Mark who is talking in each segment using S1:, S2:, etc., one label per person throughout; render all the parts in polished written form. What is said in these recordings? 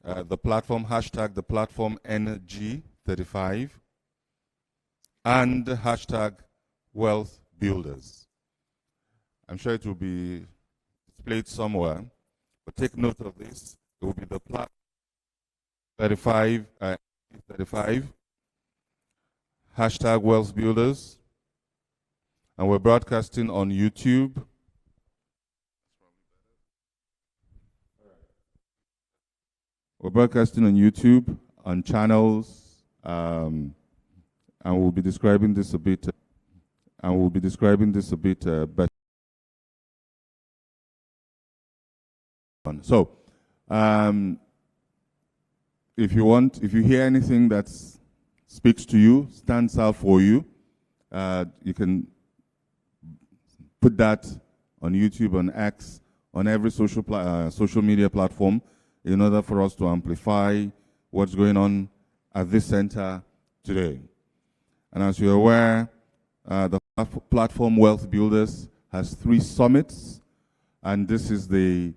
S1: the platform, hashtag the platform NG35, and hashtag wealth builders. I'm sure it will be displayed somewhere, but take note of this. It will be the platform 35, hashtag wealth builders, and we're broadcasting on YouTube. We're broadcasting on YouTube, on channels, and we'll be describing this a bit. Better. So, if you hear anything that speaks to you, stands out for you, you can put that on YouTube, on X, on every social media platform, in order for us to amplify what's going on at this center today. And as you're aware, the platform Wealth Builders has 3 summits, and this is the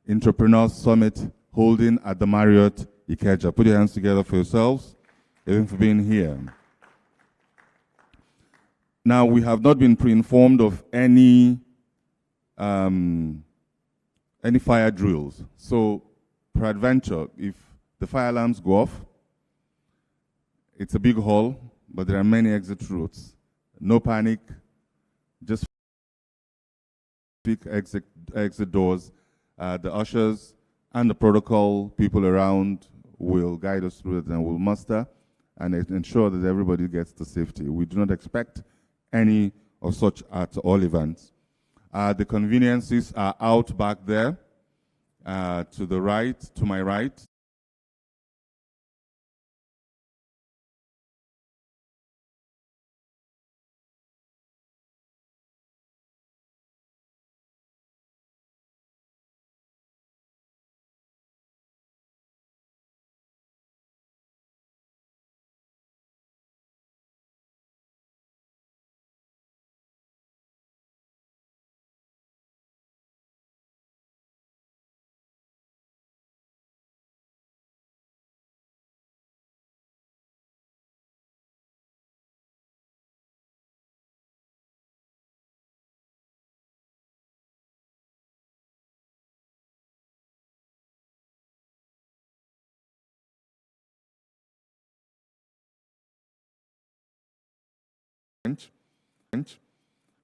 S1: Intraprenuers Summit holding at the Marriott Ikeja. Put your hands together for yourselves, even for being here. Now, we have not been pre-informed of any fire drills. So, peradventure, if the fire alarms go off, it's a big hall, but there are many exit routes. No panic, just pick exit doors. The ushers and the protocol people around will guide us through it, and will muster and ensure that everybody gets to safety. We do not expect any of such at all events. The conveniences are out back there, to the right, to my right.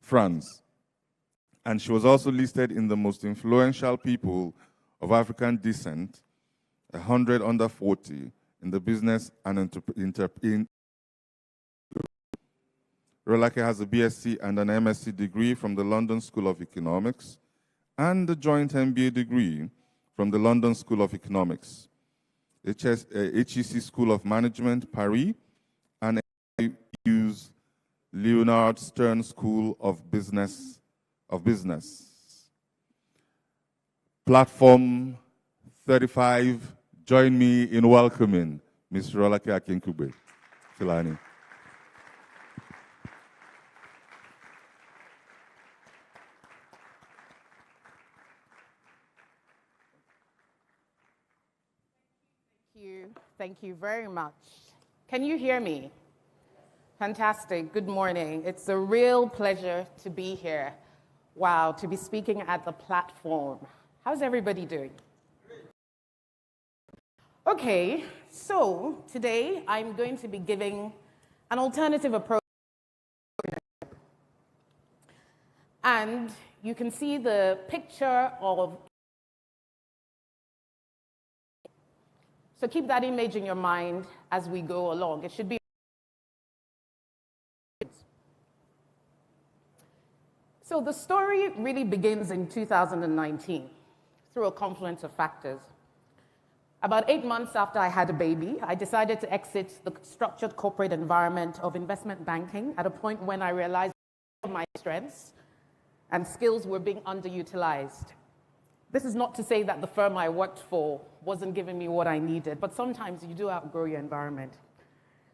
S1: France. And she was also listed in the most influential people of African descent, 100 under 40 in the business and Rolake has a BSc and an MSc degree from the London School of Economics and a joint MBA degree from the London School of Economics, HEC School of Management, Paris, and EU's Leonard Stern School of Business. Platform 35, join me in welcoming Ms. Rolake Akinkugbe Filani.
S2: Thank you very much. Can you hear me? Fantastic. Good morning. It's a real pleasure to be here. Wow, to be speaking at the platform. How's everybody doing? Okay, so today I'm going to be giving an alternative approach. And you can see the picture of. So keep that image in your mind as we go along. It should be. So the story really begins in 2019 through a confluence of factors. About 8 months after I had a baby, I decided to exit the structured corporate environment of investment banking at a point when I realized my strengths and skills were being underutilized. This is not to say that the firm I worked for wasn't giving me what I needed, but sometimes you do outgrow your environment.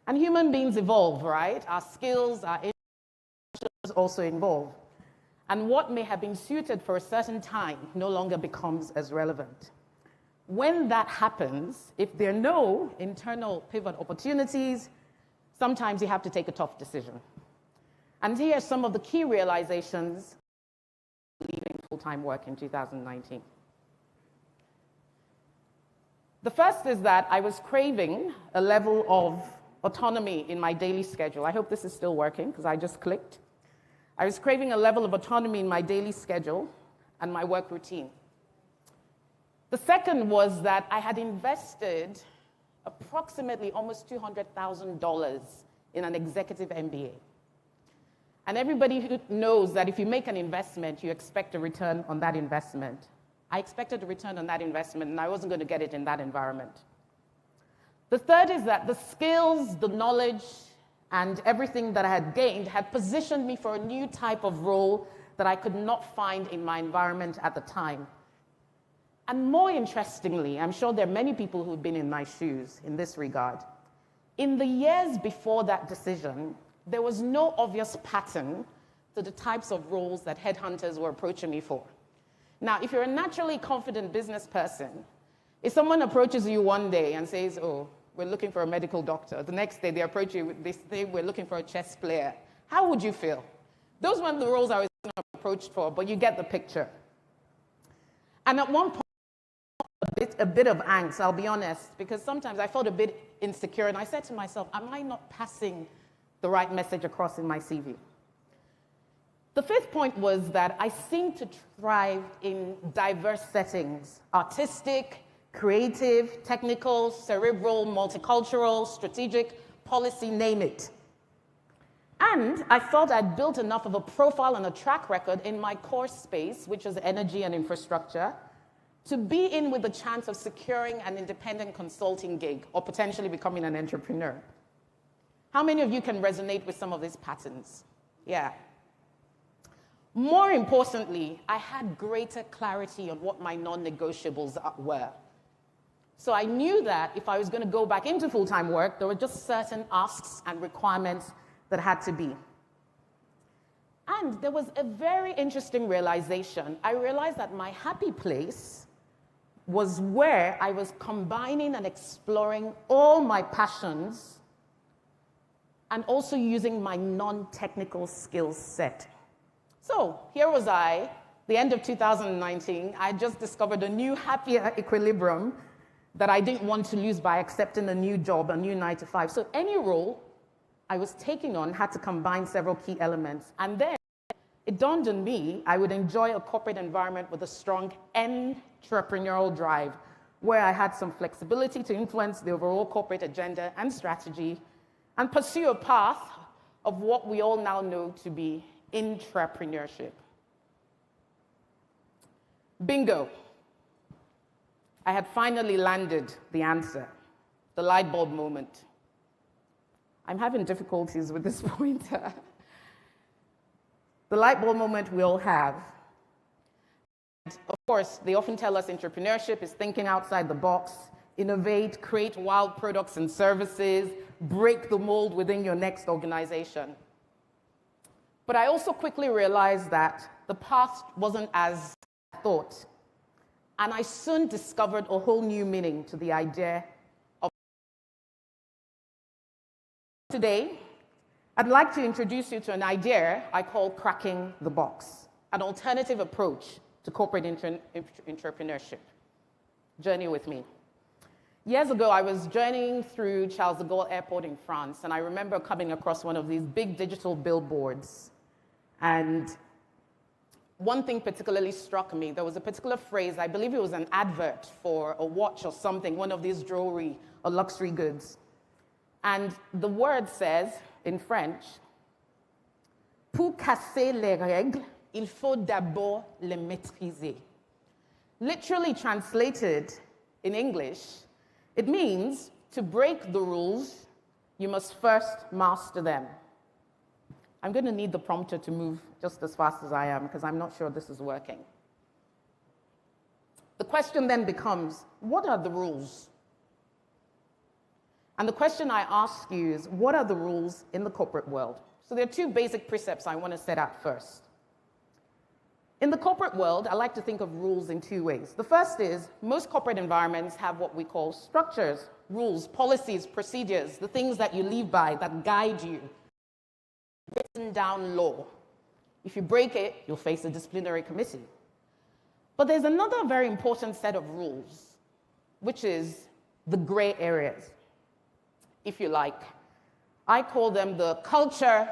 S2: And human beings evolve, right? Our skills, our interests also evolve. And what may have been suited for a certain time no longer becomes as relevant. When that happens, if there are no internal pivot opportunities, sometimes you have to take a tough decision. And here are some of the key realizations leaving full-time work in 2019. The first is that I was craving a level of autonomy in my daily schedule. I hope this is still working because I just clicked. I was craving a level of autonomy in my daily schedule and my work routine. The second was that I had invested approximately almost $200,000 in an executive MBA. And everybody who knows that if you make an investment, you expect a return on that investment. I expected a return on that investment, and I wasn't going to get it in that environment. The third is that the skills, the knowledge, and everything that I had gained had positioned me for a new type of role that I could not find in my environment at the time. And more interestingly, I'm sure there are many people who've been in my shoes in this regard. In the years before that decision, there was no obvious pattern to the types of roles that headhunters were approaching me for. Now, if you're a naturally confident business person, if someone approaches you one day and says, oh, we're looking for a medical doctor, the next day they approach you, they say, we're looking for a chess player, how would you feel? Those weren't the roles I was approached for, but you get the picture. And at one point, a bit of angst, I'll be honest, because sometimes I felt a bit insecure, and I said to myself, am I not passing the right message across in my CV? The fifth point was that I seemed to thrive in diverse settings: artistic, creative, technical, cerebral, multicultural, strategic, policy, name it. And I felt I'd built enough of a profile and a track record in my core space, which is energy and infrastructure, to be in with the chance of securing an independent consulting gig or potentially becoming an entrepreneur. How many of you can resonate with some of these patterns? Yeah. More importantly, I had greater clarity on what my non-negotiables were. So I knew that if I was going to go back into full-time work, there were just certain asks and requirements that had to be. And there was a very interesting realization. I realized that my happy place was where I was combining and exploring all my passions and also using my non-technical skills set. So here was I, the end of 2019. I just discovered a new, happier equilibrium that I didn't want to lose by accepting a new job, a new 9-to-5. So any role I was taking on had to combine several key elements. And then it dawned on me I would enjoy a corporate environment with a strong entrepreneurial drive, where I had some flexibility to influence the overall corporate agenda and strategy and pursue a path of what we all now know to be intrapreneurship. Bingo. I had finally landed the answer, the light bulb moment. I'm having difficulties with this pointer. The light bulb moment we all have. And of course, they often tell us entrepreneurship is thinking outside the box, innovate, create wild products and services, break the mold within your next organization. But I also quickly realized that the path wasn't as I thought. And I soon discovered a whole new meaning to the idea of. Today, I'd like to introduce you to an idea I call cracking the box, an alternative approach to corporate entrepreneurship. Journey with me. Years ago, I was journeying through Charles de Gaulle Airport in France, and I remember coming across one of these big digital billboards. And one thing particularly struck me. There was a particular phrase, I believe it was an advert for a watch or something, one of these jewelry or luxury goods. And the word says, in French, pour casser les règles, il faut d'abord les maîtriser. Literally translated in English, it means to break the rules, you must first master them. I'm going to need the prompter to move just as fast as I am because I'm not sure this is working. The question then becomes, what are the rules? And the question I ask you is, what are the rules in the corporate world? So there are two basic precepts I want to set out first. In the corporate world, I like to think of rules in two ways. The first is most corporate environments have what we call structures, rules, policies, procedures, the things that you live by that guide you, written down law. If you break it, you'll face a disciplinary committee. But there's another very important set of rules, which is the gray areas, if you like. I call them the culture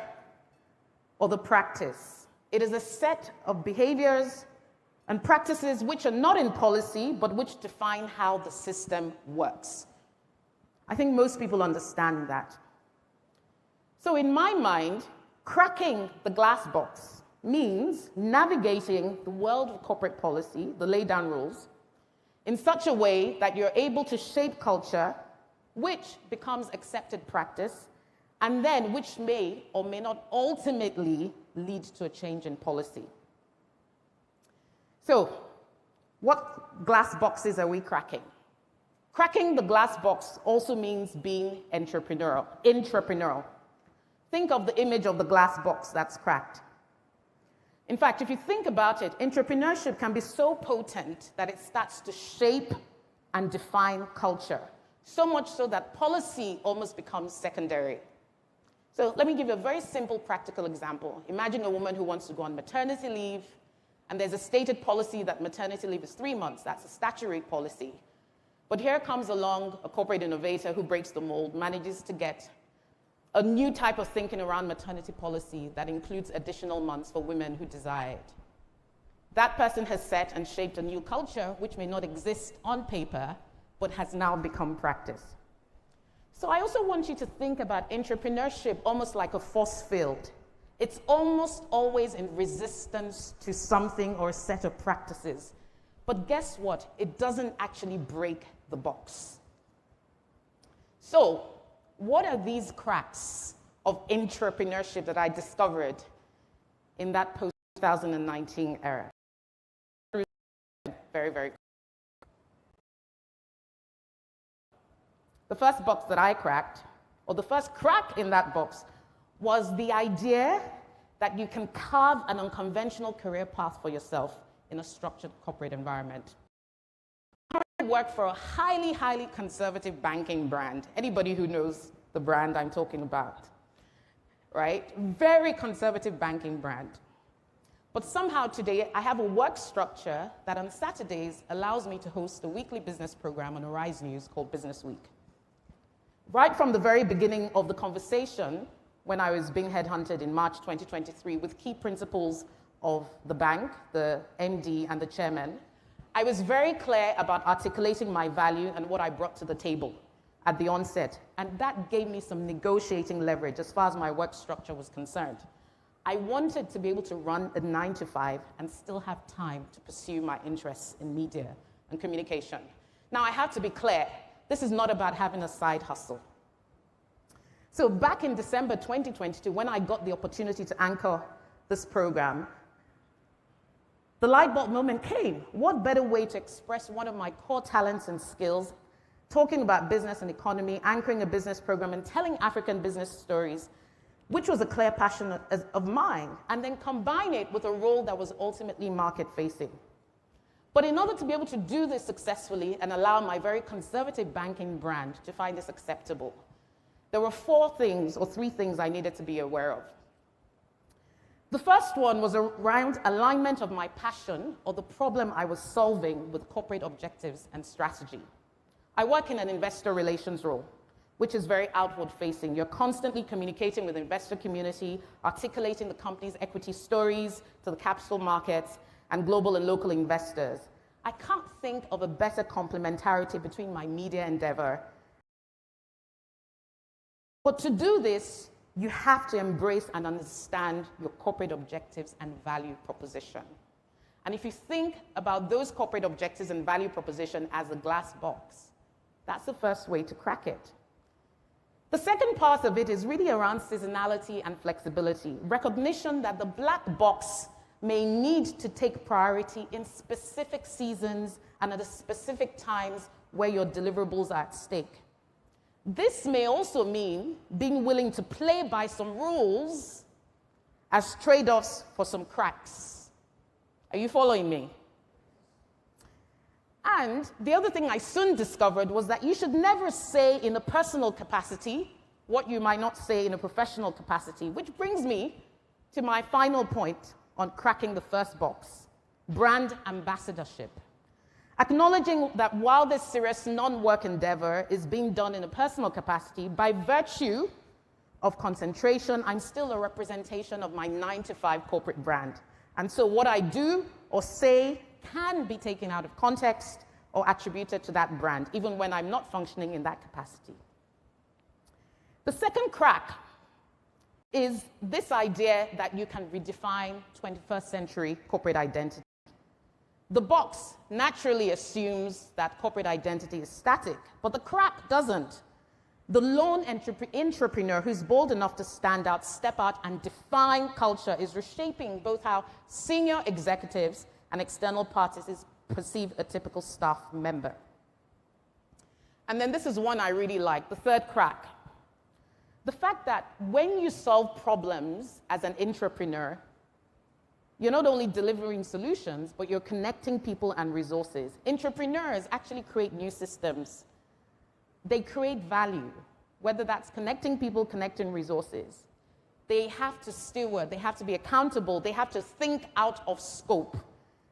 S2: or the practice. It is a set of behaviors and practices which are not in policy, but which define how the system works. I think most people understand that. So in my mind, cracking the glass box means navigating the world of corporate policy, the laid down rules, in such a way that you're able to shape culture, which becomes accepted practice, and then which may or may not ultimately lead to a change in policy. So, what glass boxes are we cracking? Cracking the glass box also means being intrapreneurial. Think of the image of the glass box that's cracked. In fact, if you think about it, entrepreneurship can be so potent that it starts to shape and define culture, so much so that policy almost becomes secondary. So let me give you a very simple practical example. Imagine a woman who wants to go on maternity leave, and there's a stated policy that maternity leave is 3 months. That's a statutory policy. But here comes along a corporate innovator who breaks the mold, manages to get a new type of thinking around maternity policy that includes additional months for women who desire it. That person has set and shaped a new culture which may not exist on paper, but has now become practice. So I also want you to think about entrepreneurship almost like a force field. It's almost always in resistance to something or a set of practices. But guess what? It doesn't actually break the box. So, what are these cracks of entrepreneurship that I discovered in that post-2019 era? Very, very. The first box that I cracked, or the first crack in that box, was the idea that you can carve an unconventional career path for yourself in a structured corporate environment. I work for a highly, highly conservative banking brand. Anybody who knows the brand I'm talking about, right? Very conservative banking brand. But somehow today, I have a work structure that on Saturdays allows me to host a weekly business program on Arise News called Business Week. Right from the very beginning of the conversation, when I was being headhunted in March 2023 with key principals of the bank, the MD and the chairman, I was very clear about articulating my value and what I brought to the table at the onset. And that gave me some negotiating leverage as far as my work structure was concerned. I wanted to be able to run a 9-to-5 and still have time to pursue my interests in media and communication. Now, I have to be clear, this is not about having a side hustle. So back in December 2022, when I got the opportunity to anchor this program, the light bulb moment came. What better way to express one of my core talents and skills, talking about business and economy, anchoring a business program, and telling African business stories, which was a clear passion of mine, and then combine it with a role that was ultimately market-facing. But in order to be able to do this successfully and allow my very conservative banking brand to find this acceptable, there were 3 things I needed to be aware of. The first one was around alignment of my passion or the problem I was solving with corporate objectives and strategy. I work in an investor relations role, which is very outward-facing. You're constantly communicating with the investor community, articulating the company's equity stories to the capital markets and global and local investors. I can't think of a better complementarity between my media endeavor. But to do this, you have to embrace and understand your corporate objectives and value proposition. And if you think about those corporate objectives and value proposition as a glass box, that's the first way to crack it. The second part of it is really around seasonality and flexibility, recognition that the black box may need to take priority in specific seasons and at specific times where your deliverables are at stake. This may also mean being willing to play by some rules as trade-offs for some cracks. Are you following me? And the other thing I soon discovered was that you should never say in a personal capacity what you might not say in a professional capacity, which brings me to my final point on cracking the first box: brand ambassadorship. Acknowledging that while this serious non-work endeavor is being done in a personal capacity, by virtue of concentration, I'm still a representation of my 9-to-5 corporate brand. And so what I do or say can be taken out of context or attributed to that brand, even when I'm not functioning in that capacity. The second crack is this idea that you can redefine 21st century corporate identity. The box naturally assumes that corporate identity is static, but the crack doesn't. The lone entrepreneur who's bold enough to stand out, step out, and define culture is reshaping both how senior executives and external parties perceive a typical staff member. And then this is one I really like, the third crack. The fact that when you solve problems as an entrepreneur, you're not only delivering solutions, but you're connecting people and resources. Entrepreneurs actually create new systems. They create value, whether that's connecting people, connecting resources. They have to steward, they have to be accountable, they have to think out of scope.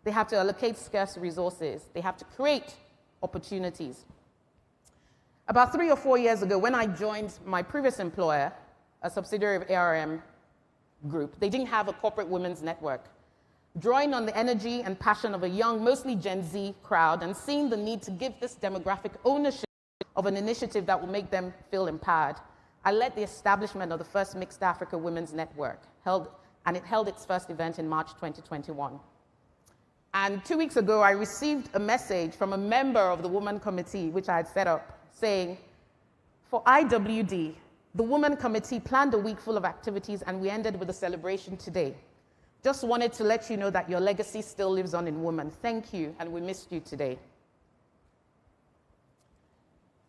S2: They have to allocate scarce resources. They have to create opportunities. About 3 or 4 years ago, when I joined my previous employer, a subsidiary of ARM Group, they didn't have a corporate women's network. Drawing on the energy and passion of a young, mostly Gen Z crowd, and seeing the need to give this demographic ownership of an initiative that will make them feel empowered, I led the establishment of the first Mixed Africa Women's Network, and it held its first event in March 2021. And 2 weeks ago, I received a message from a member of the Women Committee, which I had set up, saying, for IWD, the Women Committee planned a week full of activities, and we ended with a celebration today. Just wanted to let you know that your legacy still lives on in women. Thank you, and we missed you today.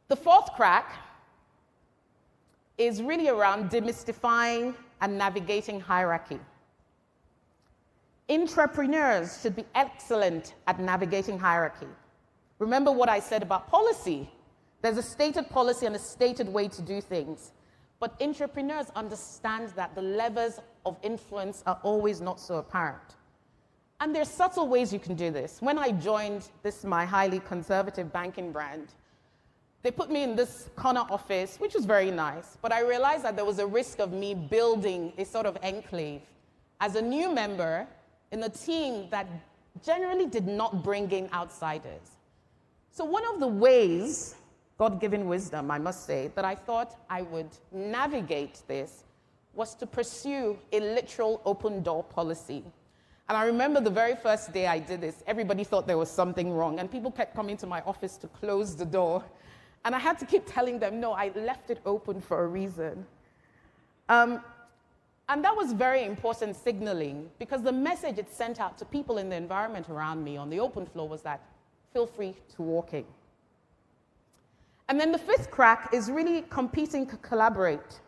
S2: The fourth crack is really around demystifying and navigating hierarchy. Intrapreneurs should be excellent at navigating hierarchy. Remember what I said about policy. There's a stated policy and a stated way to do things. But entrepreneurs understand that the levers of influence are always not so apparent. And there's subtle ways you can do this. When I joined my highly conservative banking brand, they put me in this corner office, which was very nice, but I realized that there was a risk of me building a sort of enclave as a new member in a team that generally did not bring in outsiders. So one of the ways, God-given wisdom, I must say, that I thought I would navigate this was to pursue a literal open door policy. And I remember the very first day I did this, everybody thought there was something wrong, and people kept coming to my office to close the door. And I had to keep telling them, no, I left it open for a reason. And that was very important signaling, because the message it sent out to people in the environment around me on the open floor was that, feel free to walk in. And then the fifth crack is really competing to collaborate.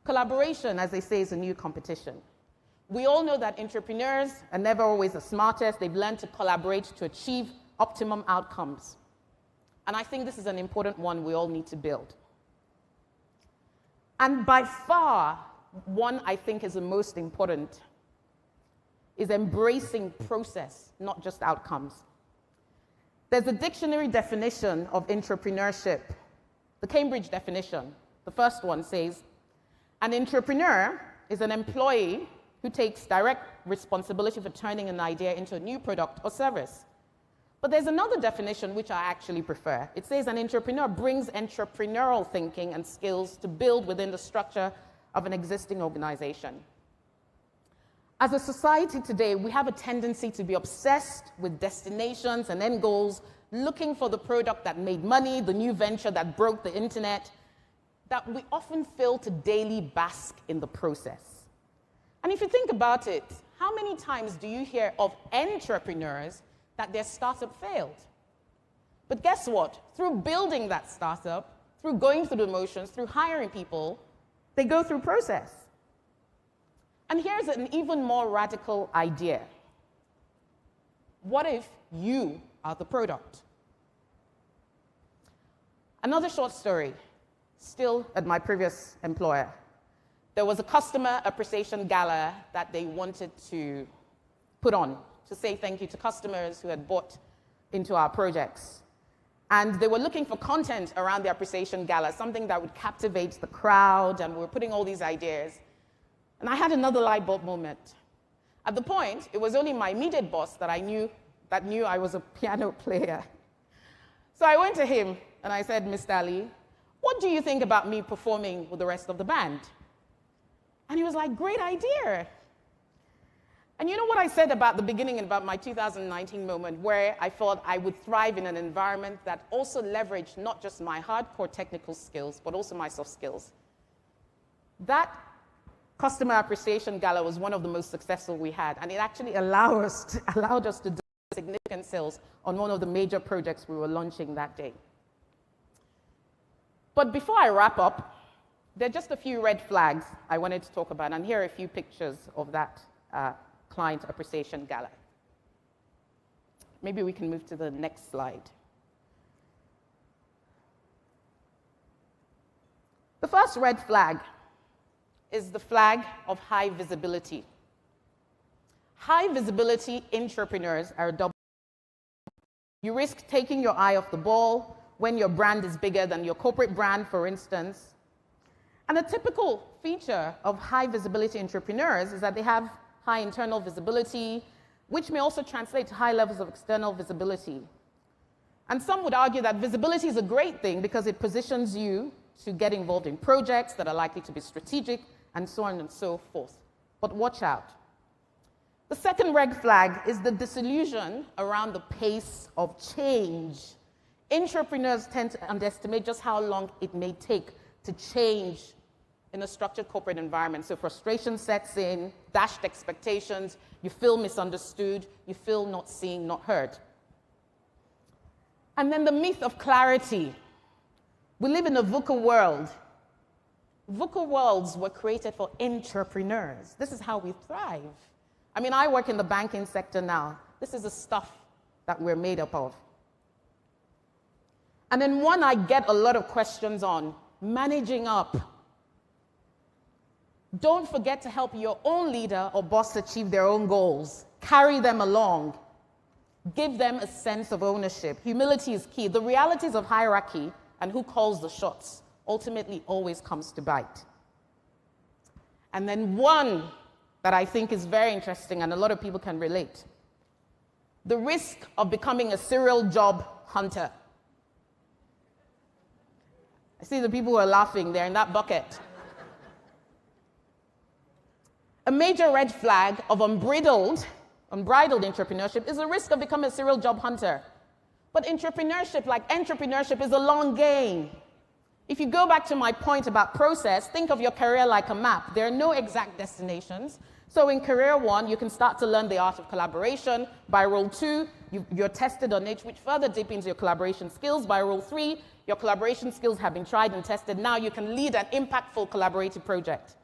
S2: Collaboration, as they say, is a new competition. We all know that entrepreneurs are never always the smartest. They've learned to collaborate to achieve optimum outcomes. And I think this is an important one we all need to build. And by far, one I think is the most important is embracing process, not just outcomes. There's a dictionary definition of entrepreneurship, the Cambridge definition. The first one says, an entrepreneur is an employee who takes direct responsibility for turning an idea into a new product or service. But there's another definition which I actually prefer. It says an entrepreneur brings entrepreneurial thinking and skills to build within the structure of an existing organization. As a society today, we have a tendency to be obsessed with destinations and end goals, looking for the product that made money, the new venture that broke the internet, that we often fail to daily bask in the process. And if you think about it, how many times do you hear of entrepreneurs that their startup failed? But guess what? Through building that startup, through going through the motions, through hiring people, they go through process. And here's an even more radical idea. What if you are the product? Another short story, still at my previous employer. There was a customer appreciation gala that they wanted to put on to say thank you to customers who had bought into our projects. And they were looking for content around the appreciation gala, something that would captivate the crowd, and we were putting all these ideas. And I had another light bulb moment. At the point, it was only my immediate boss that knew I was a piano player. So I went to him and I said, Mr. Ali, what do you think about me performing with the rest of the band? And he was like, great idea. And you know what I said about the beginning and about my 2019 moment, where I thought I would thrive in an environment that also leveraged not just my hardcore technical skills, but also my soft skills. That Customer Appreciation Gala was one of the most successful we had, and it actually allowed us to do significant sales on one of the major projects we were launching that day. But before I wrap up, there are just a few red flags I wanted to talk about, and here are a few pictures of that Client Appreciation Gala. Maybe we can move to the next slide. The first red flag is the flag of high visibility. High visibility intrapreneurs are double. You risk taking your eye off the ball when your brand is bigger than your corporate brand, for instance. And a typical feature of high visibility entrepreneurs is that they have high internal visibility, which may also translate to high levels of external visibility. And some would argue that visibility is a great thing because it positions you to get involved in projects that are likely to be strategic, and so on and so forth. But watch out. The second red flag is the disillusion around the pace of change. Entrepreneurs tend to underestimate just how long it may take to change in a structured corporate environment. So frustration sets in, dashed expectations, you feel misunderstood, you feel not seen, not heard. And then the myth of clarity. We live in a VUCA world. VUCA worlds were created for entrepreneurs. This is how we thrive. I mean, I work in the banking sector now. This is the stuff that we're made up of. And then one I get a lot of questions on, managing up. Don't forget to help your own leader or boss achieve their own goals. Carry them along. Give them a sense of ownership. Humility is key. The realities of hierarchy and who calls the shots ultimately always comes to bite. And then one that I think is very interesting and a lot of people can relate. The risk of becoming a serial job hunter. I see the people who are laughing, they're in that bucket. A major red flag of unbridled entrepreneurship is the risk of becoming a serial job hunter. But entrepreneurship, like entrepreneurship, is a long game. If you go back to my point about process, think of your career like a map. There are no exact destinations. So in career 1, you can start to learn the art of collaboration. By role 2, you're tested on it, which further deepens your collaboration skills. By role 3, your collaboration skills have been tried and tested. Now you can lead an impactful collaborative project.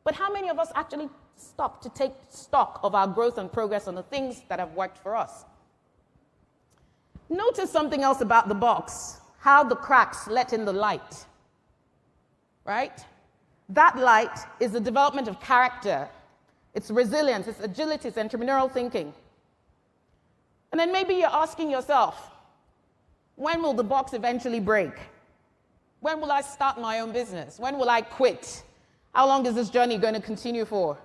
S2: But how many of us actually stop to take stock of our growth and progress on the things that have worked for us? Notice something else about the box. How the cracks let in the light, right? That light is the development of character. It's resilience, it's agility, it's entrepreneurial thinking. And then maybe you're asking yourself, when will the box eventually break? When will I start my own business? When will I quit? How long is this journey going to continue for?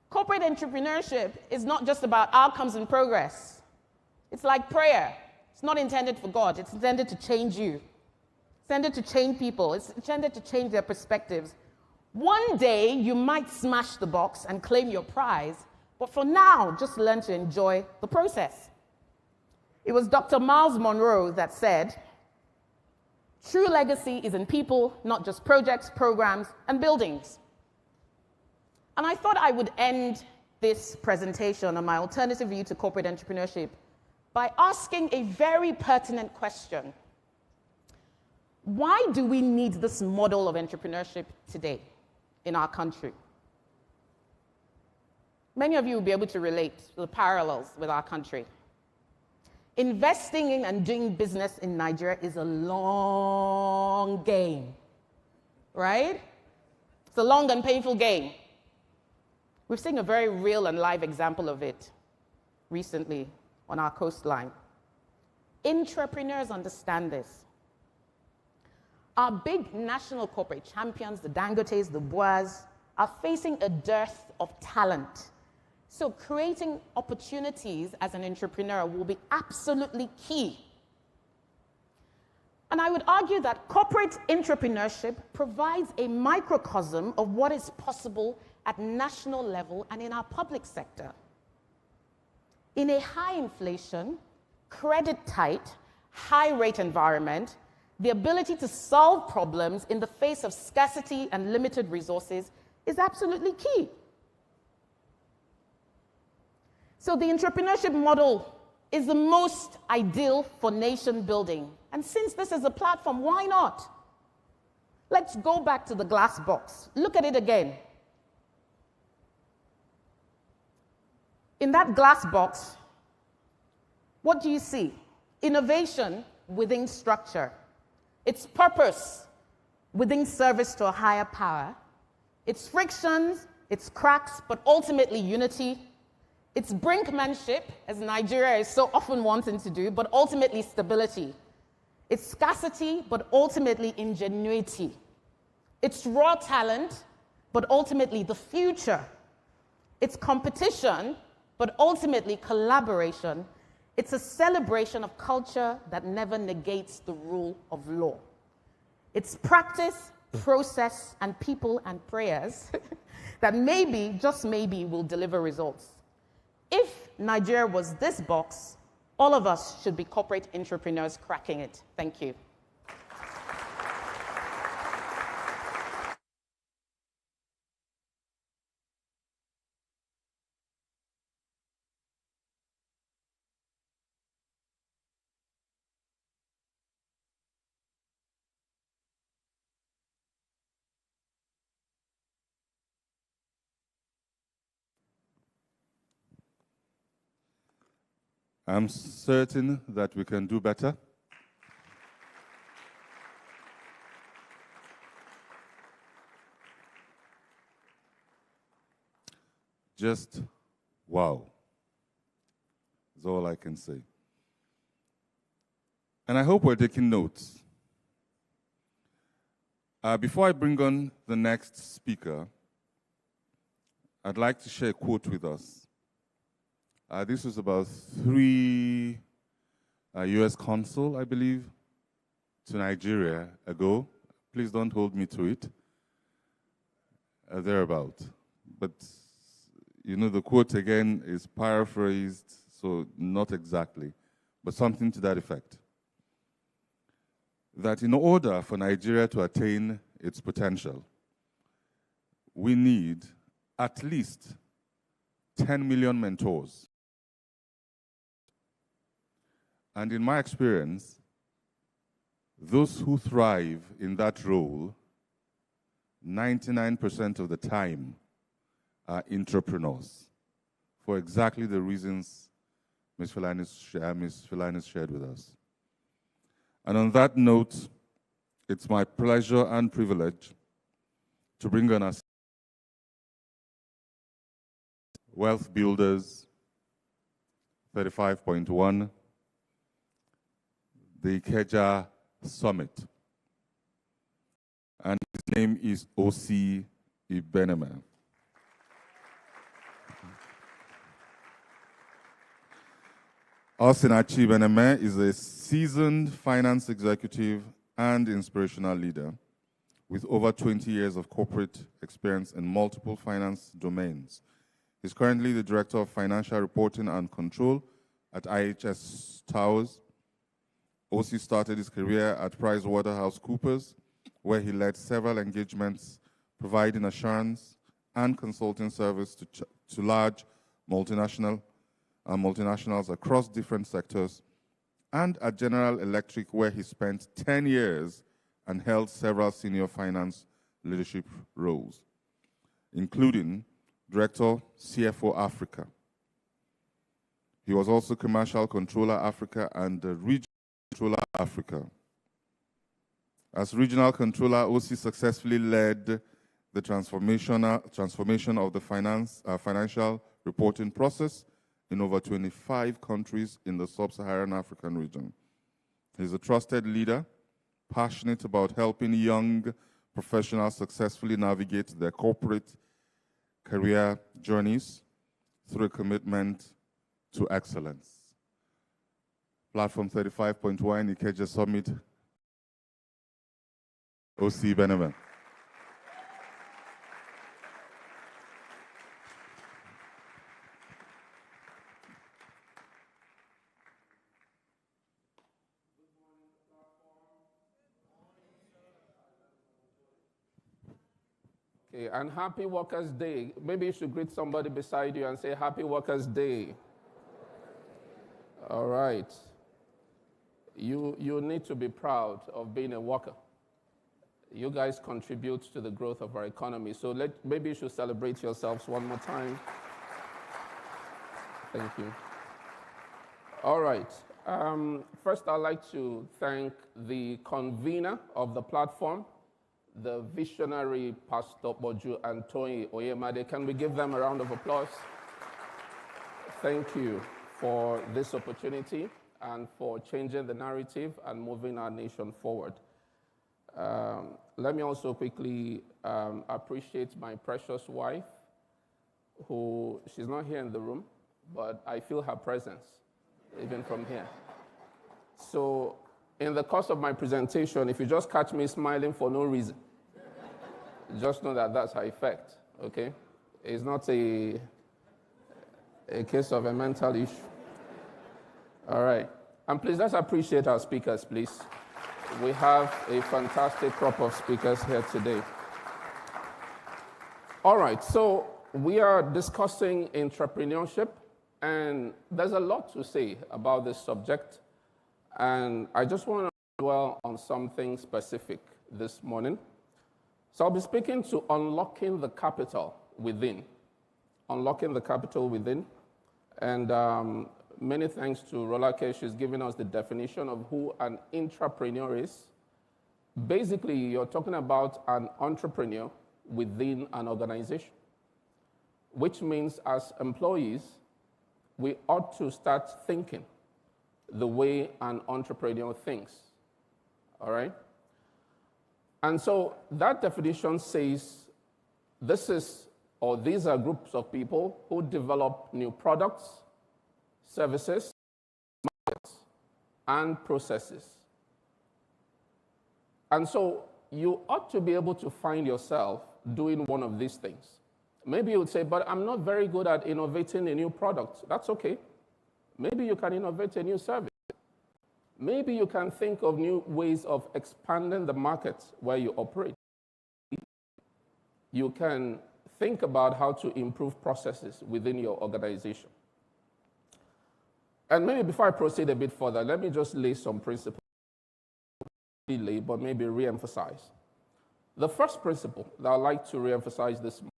S2: Corporate entrepreneurship is not just about outcomes and progress. It's like prayer. It's not intended for God. It's intended to change you. It's intended to change people. It's intended to change their perspectives. One day, you might smash the box and claim your prize, but for now, just learn to enjoy the process. It was Dr. Miles Monroe that said, true legacy is in people, not just projects, programs, and buildings. And I thought I would end this presentation on my alternative view to corporate entrepreneurship by asking a very pertinent question. Why do we need this model of entrepreneurship today in our country? Many of you will be able to relate to the parallels with our country. Investing in and doing business in Nigeria is a long game, right? It's a long and painful game. We've seen a very real and live example of it recently on our coastline. Intrapreneurs understand this. Our big national corporate champions, the Dangotes, the Boas, are facing a dearth of talent. So creating opportunities as an entrepreneur will be absolutely key. And I would argue that corporate entrepreneurship provides a microcosm of what is possible at national level and in our public sector. In a high inflation, credit tight, high rate environment, the ability to solve problems in the face of scarcity and limited resources is absolutely key. So the entrepreneurship model is the most ideal for nation building. And since this is a platform, why not? Let's go back to the glass box. Look at it again. In that glass box, what do you see? Innovation within structure. Its purpose within service to a higher power. Its frictions, its cracks, but ultimately unity. Its brinkmanship, as Nigeria is so often wanting to do, but ultimately stability. Its scarcity, but ultimately ingenuity. Its raw talent, but ultimately the future. Its competition, but ultimately collaboration. It's a celebration of culture that never negates the rule of law. It's practice, process, and people and prayers that maybe, just maybe, will deliver results. If Nigeria was this box, all of us should be corporate entrepreneurs cracking it. Thank you.
S1: I'm certain that we can do better. Just wow, is all I can say. And I hope we're taking notes. Before I bring on the next speaker, I'd like to share a quote with us. This was about 3 US consul, I believe, to Nigeria ago. Please don't hold me to it. Thereabout. But, you know, the quote again is paraphrased, so not exactly, but something to that effect. That in order for Nigeria to attain its potential, we need at least 10 million mentors. And in my experience, those who thrive in that role, 99% of the time, are entrepreneurs, for exactly the reasons Ms. Philanis shared with us. And on that note, it's my pleasure and privilege to bring on us Wealth Builders 35.1, the Ikeja Summit. And his name is O.C. Ibeneme. Osinachi Ibeneme is a seasoned finance executive and inspirational leader with over 20 years of corporate experience in multiple finance domains. He's currently the Director of Financial Reporting and Control at IHS Towers. O.C. started his career at PricewaterhouseCoopers, where he led several engagements providing assurance and consulting service to large multinationals across different sectors, and at General Electric, where he spent 10 years and held several senior finance leadership roles, including Director, CFO Africa. He was also Commercial Controller Africa and the Regional Controller Africa. As Regional Controller, OC successfully led the transformation of the financial reporting process in over 25 countries in the sub-Saharan African region. He's a trusted leader, passionate about helping young professionals successfully navigate their corporate career journeys through a commitment to excellence. Platform 35.1, Ikeja Summit, OC Benjamin.
S3: Okay, and Happy Workers' Day. Maybe you should greet somebody beside you and say Happy Workers' Day. All right. You need to be proud of being a worker. You guys contribute to the growth of our economy. So maybe you should celebrate yourselves one more time. Thank you. All right. First, I'd like to thank the convener of the platform, the visionary Pastor Boju and Tony Oyemade. Can we give them a round of applause? Thank you for this opportunity and for changing the narrative and moving our nation forward. Let me also quickly appreciate my precious wife, who, she's not here in the room, but I feel her presence, even from here. So in the course of my presentation, if you just catch me smiling for no reason, just know that that's her effect, okay? It's not a case of a mental issue. All right. And please, let's appreciate our speakers, please. We have a fantastic crop of speakers here today. All right, so we are discussing entrepreneurship, and there's a lot to say about this subject. And I just want to dwell on something specific this morning. So I'll be speaking to unlocking the capital within. Unlocking the capital within. And many thanks to Rolake, she's giving us the definition of who an intrapreneur is. Basically, you're talking about an entrepreneur within an organization, which means as employees, we ought to start thinking the way an entrepreneur thinks, all right? And so that definition says these are groups of people who develop new products, services, markets, and processes. And so you ought to be able to find yourself doing one of these things. Maybe you would say, but I'm not very good at innovating a new product. That's okay. Maybe you can innovate a new service. Maybe you can think of new ways of expanding the market where you operate. You can think about how to improve processes within your organization. And maybe before I proceed a bit further, let me just lay some principles, but maybe re-emphasize. The first principle that I'd like to re-emphasize this morning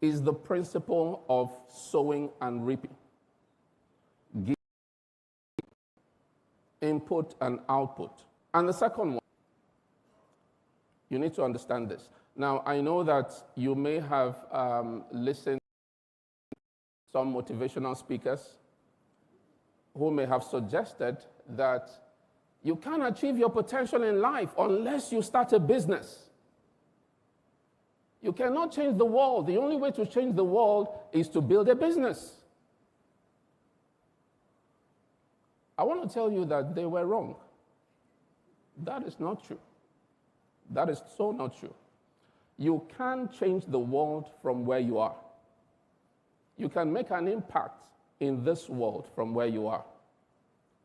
S3: is the principle of sowing and reaping. Input and output. And the second one, you need to understand this. Now, I know that you may have listened to some motivational speakers who may have suggested that you can't achieve your potential in life unless you start a business. You cannot change the world. The only way to change the world is to build a business. I want to tell you that they were wrong. That is not true. That is so not true. You can change the world from where you are. You can make an impact in this world from where you are.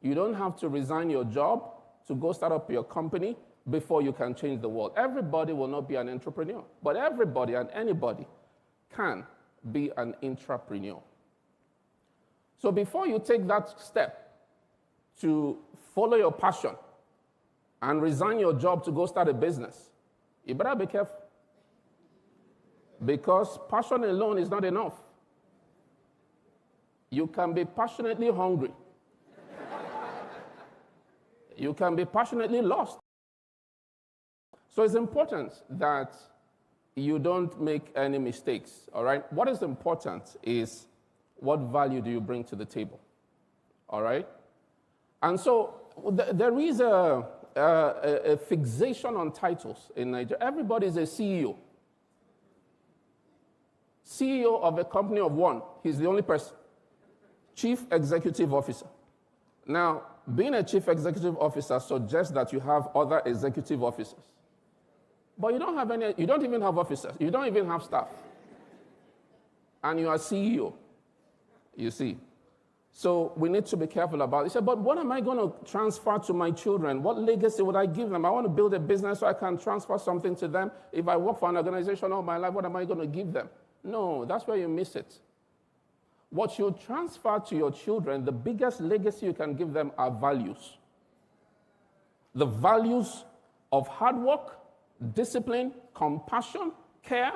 S3: You don't have to resign your job to go start up your company before you can change the world. Everybody will not be an entrepreneur, but everybody and anybody can be an intrapreneur. So before you take that step to follow your passion and resign your job to go start a business, you better be careful. Because passion alone is not enough. You can be passionately hungry. You can be passionately lost. So it's important that you don't make any mistakes, all right? What is important is what value do you bring to the table, all right? And so there is a fixation on titles in Nigeria. Everybody is a CEO. CEO of a company of one. He's the only person. Chief Executive Officer. Now, being a Chief Executive Officer suggests that you have other executive officers. But you don't have any, you don't even have officers. You don't even have staff. And you are CEO, you see. So we need to be careful about it. He said, but what am I going to transfer to my children? What legacy would I give them? I want to build a business so I can transfer something to them. If I work for an organization all my life, what am I going to give them? No, that's where you miss it. What you transfer to your children, the biggest legacy you can give them are values. The values of hard work, discipline, compassion, care,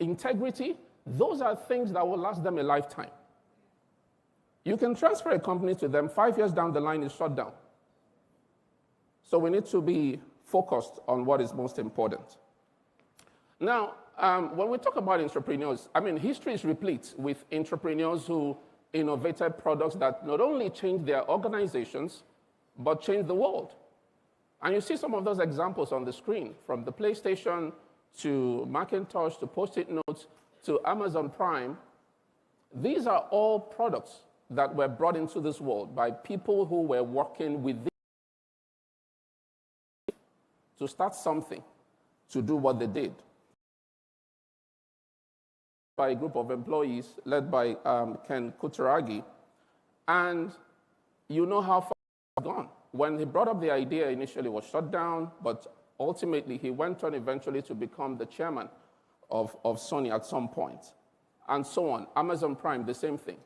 S3: integrity, those are things that will last them a lifetime. You can transfer a company to them, 5 years down the line, it's shut down. So we need to be focused on what is most important. Now, when we talk about entrepreneurs, I mean, history is replete with entrepreneurs who innovated products that not only changed their organizations, but changed the world. And you see some of those examples on the screen, from the PlayStation to Macintosh to Post-it notes to Amazon Prime. These are all products that were brought into this world by people who were working with to start something, to do what they did. By a group of employees led by Ken Kutaragi. And you know how far it's gone. When he brought up the idea, initially it was shut down, but ultimately he went on eventually to become the chairman of Sony at some point, and so on. Amazon Prime, the same thing.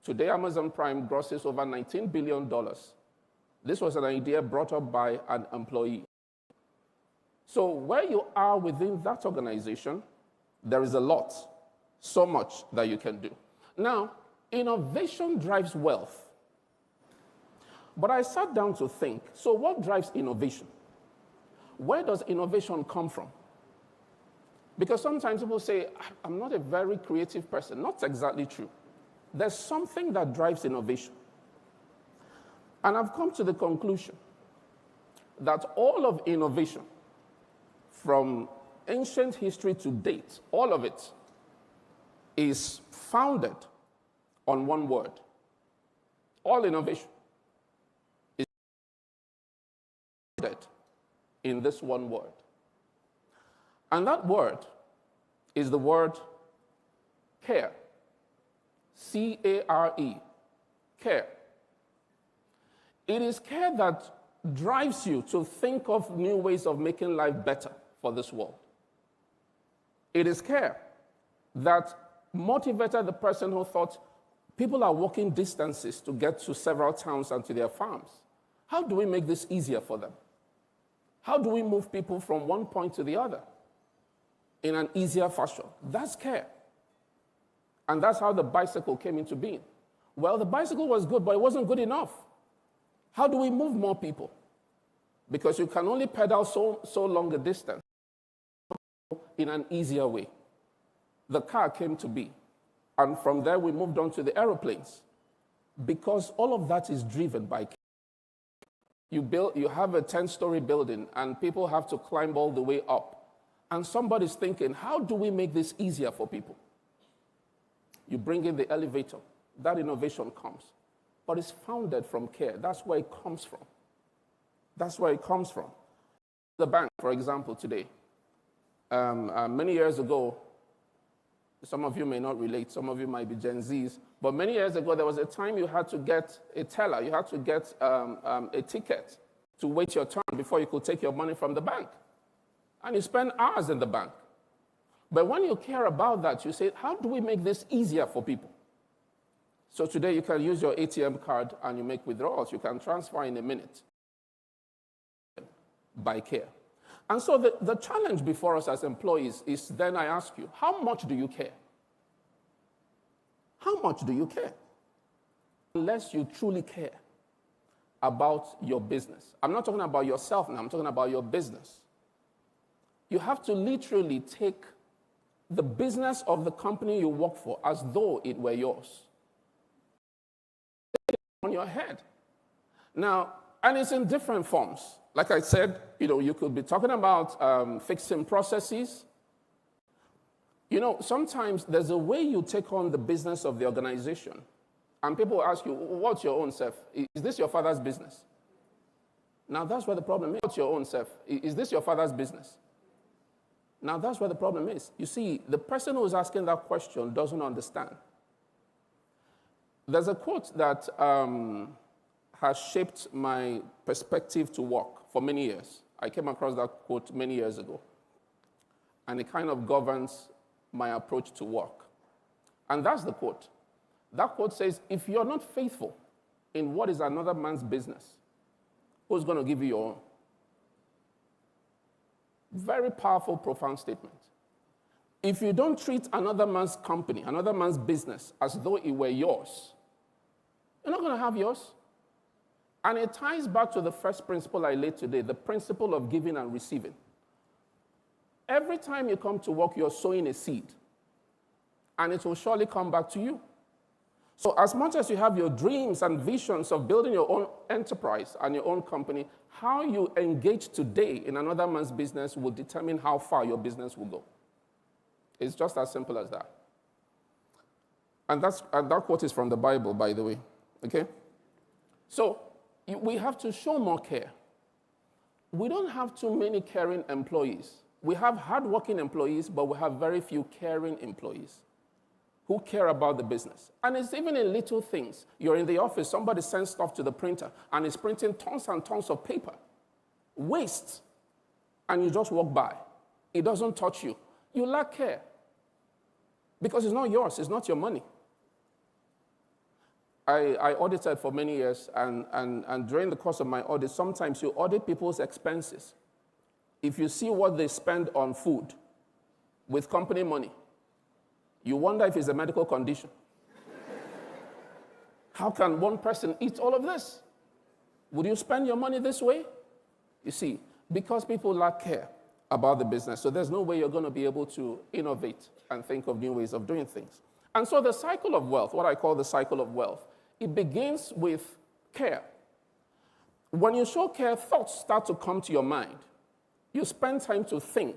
S3: Today, Amazon Prime grosses over $19 billion. This was an idea brought up by an employee. So where you are within that organization, there is a lot, so much that you can do. Now, innovation drives wealth. But I sat down to think, so what drives innovation? Where does innovation come from? Because sometimes people say, I'm not a very creative person. Not exactly true. There's something that drives innovation. And I've come to the conclusion that all of innovation, from ancient history to date, all of it is founded on one word. All innovation is founded in this one word. And that word is the word care. C-A-R-E, care. It is care that drives you to think of new ways of making life better for this world. It is care that motivated the person who thought people are walking distances to get to several towns and to their farms. How do we make this easier for them? How do we move people from one point to the other in an easier fashion? That's care. And that's how the bicycle came into being. Well, the bicycle was good, but it wasn't good enough. How do we move more people? Because you can only pedal so long a distance in an easier way. The car came to be. And from there, we moved on to the aeroplanes. Because all of that is driven by care. You have a 10-story building, and people have to climb all the way up. And somebody's thinking, how do we make this easier for people? You bring in the elevator. That innovation comes. But it's founded from care. That's where it comes from. That's where it comes from. The bank, for example, today. Many years ago, some of you may not relate, some of you might be Gen Zs, but many years ago, there was a time you had to get a teller, you had to get a ticket to wait your turn before you could take your money from the bank. And you spend hours in the bank. But when you care about that, you say, how do we make this easier for people? So today you can use your ATM card and you make withdrawals. You can transfer in a minute by care. And so the challenge before us as employees is then I ask you, how much do you care? How much do you care? Unless you truly care about your business. I'm not talking about yourself now, I'm talking about your business. You have to literally take the business of the company you work for as though it were yours. On your head. Now, and it's in different forms. Like I said, you could be talking about fixing processes. Sometimes there's a way you take on the business of the organization. And people ask you, what's your own self? Is this your father's business? Now, that's where the problem is. What's your own self? Is this your father's business? Now, that's where the problem is. You see, the person who's asking that question doesn't understand. There's a quote that has shaped my perspective to work for many years. I came across that quote many years ago. And it kind of governs my approach to work. And that's the quote. That quote says, if you're not faithful in what is another man's business, who's going to give you your own? Very powerful, profound statement. If you don't treat another man's company, another man's business, as though it were yours, you're not going to have yours. And it ties back to the first principle I laid today, the principle of giving and receiving. Every time you come to work, you're sowing a seed, and it will surely come back to you. So as much as you have your dreams and visions of building your own enterprise and your own company, how you engage today in another man's business will determine how far your business will go. It's just as simple as that. And that quote is from the Bible, by the way. Okay? So we have to show more care. We don't have too many caring employees. We have hardworking employees, but we have very few caring employees who care about the business. And it's even in little things. You're in the office, somebody sends stuff to the printer, and it's printing tons and tons of paper. Waste. And you just walk by. It doesn't touch you. You lack care. Because it's not yours, it's not your money. I audited for many years, and during the course of my audit, sometimes you audit people's expenses. If you see what they spend on food with company money, you wonder if it's a medical condition. How can one person eat all of this? Would you spend your money this way? You see, because people lack care about the business, so there's no way you're going to be able to innovate and think of new ways of doing things. And so the cycle of wealth, what I call the cycle of wealth, it begins with care. When you show care, thoughts start to come to your mind. You spend time to think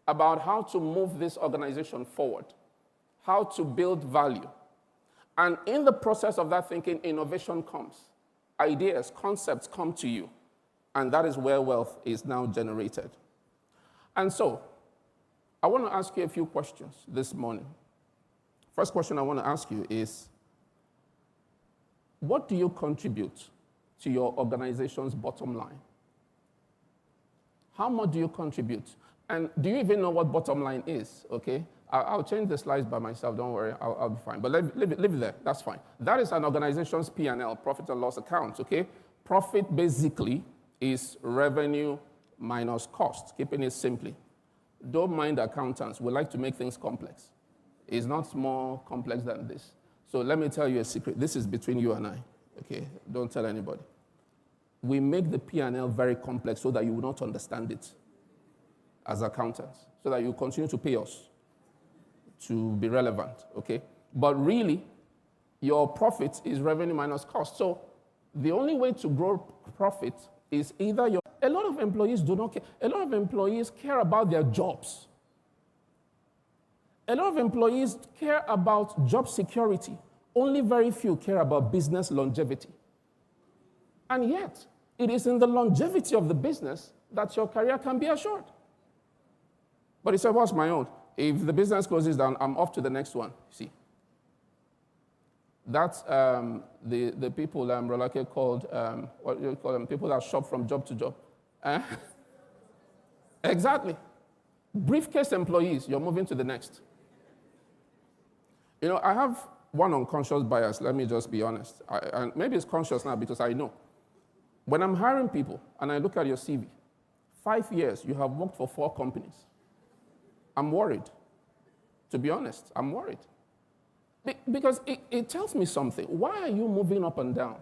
S3: about how to move this organization forward, how to build value. And in the process of that thinking, innovation comes. Ideas, concepts come to you. And that is where wealth is now generated. And so, I want to ask you a few questions this morning. First question I want to ask you is, what do you contribute to your organization's bottom line? How much do you contribute? And do you even know what bottom line is? Okay, I'll change the slides by myself. Don't worry, I'll be fine. But leave it there. That's fine. That is an organization's P&L, profit and loss account. Okay, profit basically is revenue minus cost. Keeping it simply. Don't mind accountants. We like to make things complex. It's not more complex than this. So let me tell you a secret. This is between you and I. Okay, don't tell anybody. We make the P&L very complex so that you will not understand it as accountants, so that you continue to pay us to be relevant, okay? But really, your profit is revenue minus cost. So the only way to grow profit is either your... A lot of employees do not care. A lot of employees care about their jobs. A lot of employees care about job security. Only very few care about business longevity. And yet, it is in the longevity of the business that your career can be assured. But he said, what's my own? If the business closes down, I'm off to the next one. See, that's the people Rolake called, what do you call them? People that shop from job to job. Exactly. Briefcase employees, you're moving to the next. I have one unconscious bias, let me just be honest. And maybe it's conscious now because I know. When I'm hiring people and I look at your CV, 5 years, you have worked for 4 companies. I'm worried. To be honest, I'm worried. Because it tells me something. Why are you moving up and down?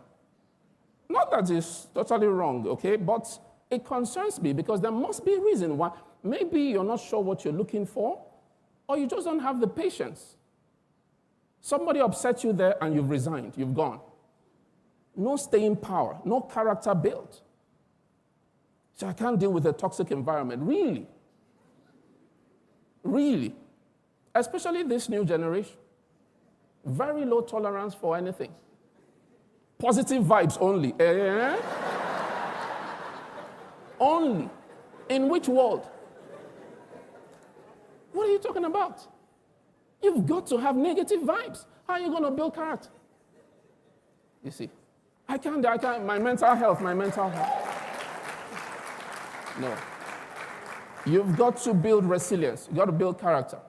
S3: Not that it's totally wrong, okay? But it concerns me because there must be a reason why. Maybe you're not sure what you're looking for, or you just don't have the patience. Somebody upset you there and you've resigned, you've gone. No staying power, no character built. So I can't deal with a toxic environment. Really? Really? Especially this new generation. Very low tolerance for anything. Positive vibes only. Only. In which world? What are you talking about? You've got to have negative vibes. How are you going to build character? You see, I can't, my mental health. No. You've got to build resilience. You've got to build character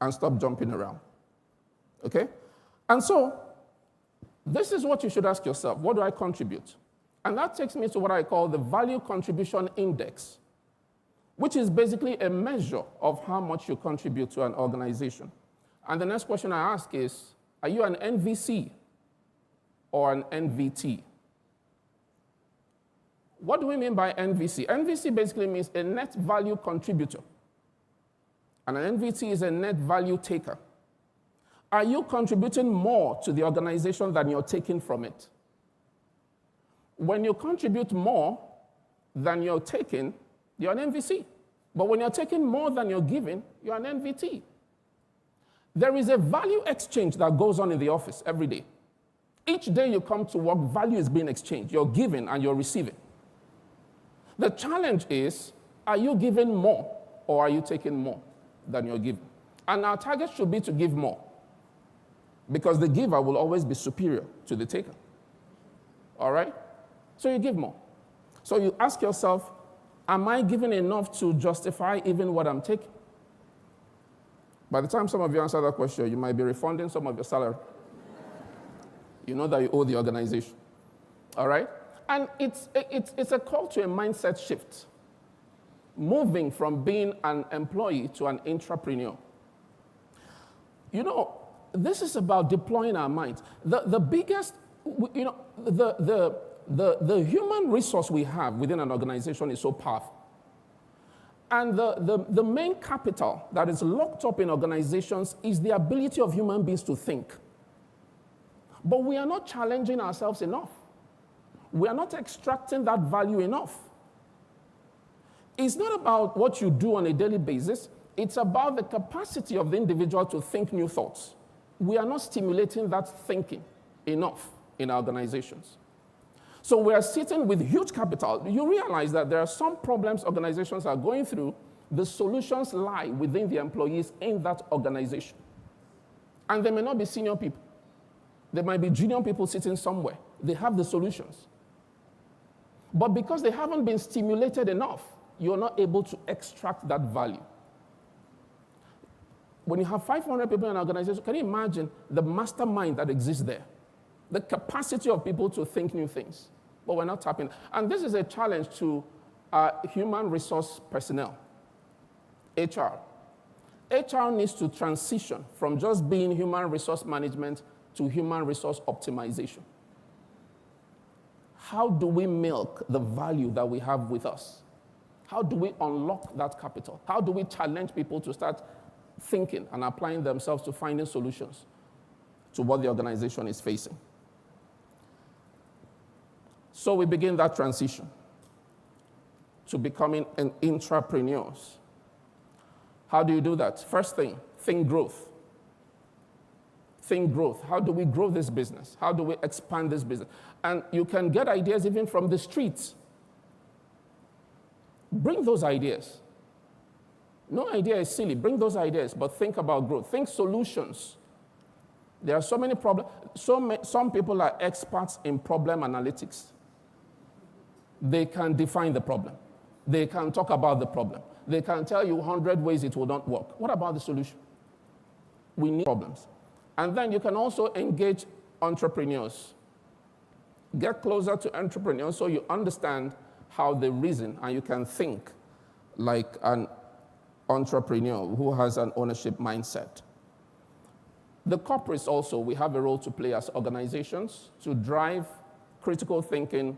S3: and stop jumping around. Okay? And so, this is what you should ask yourself. What do I contribute? And that takes me to what I call the Value Contribution Index, which is basically a measure of how much you contribute to an organization. And the next question I ask is, are you an NVC or an NVT? What do we mean by NVC? NVC basically means a net value contributor. And an NVT is a net value taker. Are you contributing more to the organization than you're taking from it? When you contribute more than you're taking, you're an NVC. But when you're taking more than you're giving, you're an NVT. There is a value exchange that goes on in the office every day. Each day you come to work, value is being exchanged. You're giving and you're receiving. The challenge is, are you giving more or are you taking more than you're giving? And our target should be to give more, because the giver will always be superior to the taker. All right? So you give more. So you ask yourself, am I giving enough to justify even what I'm taking? By the time some of you answer that question, you might be refunding some of your salary. You know that you owe the organization. All right? And it's a call to a mindset shift, moving from being an employee to an intrapreneur. You know, this is about deploying our minds. The biggest, you know, the human resource we have within an organization is so powerful. And the main capital that is locked up in organizations is the ability of human beings to think. But we are not challenging ourselves enough. We are not extracting that value enough. It's not about what you do on a daily basis. It's about the capacity of the individual to think new thoughts. We are not stimulating that thinking enough in our organizations. So we are sitting with huge capital. You realize that there are some problems organizations are going through. The solutions lie within the employees in that organization. And they may not be senior people. They might be junior people sitting somewhere. They have the solutions. But because they haven't been stimulated enough, you're not able to extract that value. When you have 500 people in an organization, can you imagine the mastermind that exists there? The capacity of people to think new things. But we're not tapping. And this is a challenge to human resource personnel, HR. HR needs to transition from just being human resource management to human resource optimization. How do we milk the value that we have with us? How do we unlock that capital? How do we challenge people to start thinking and applying themselves to finding solutions to what the organization is facing? So we begin that transition to becoming an intrapreneurs. How do you do that? First thing, think growth. Think growth. How do we grow this business? How do we expand this business? And you can get ideas even from the streets. Bring those ideas. No idea is silly. Bring those ideas, but think about growth. Think solutions. There are so many problems. Some people are experts in problem analytics. They can define the problem. They can talk about the problem. They can tell you 100 ways it will not work. What about the solution? We need problems. And then you can also engage entrepreneurs. Get closer to entrepreneurs so you understand how they reason, and you can think like an entrepreneur who has an ownership mindset. The corporates also, we have a role to play as organizations to drive critical thinking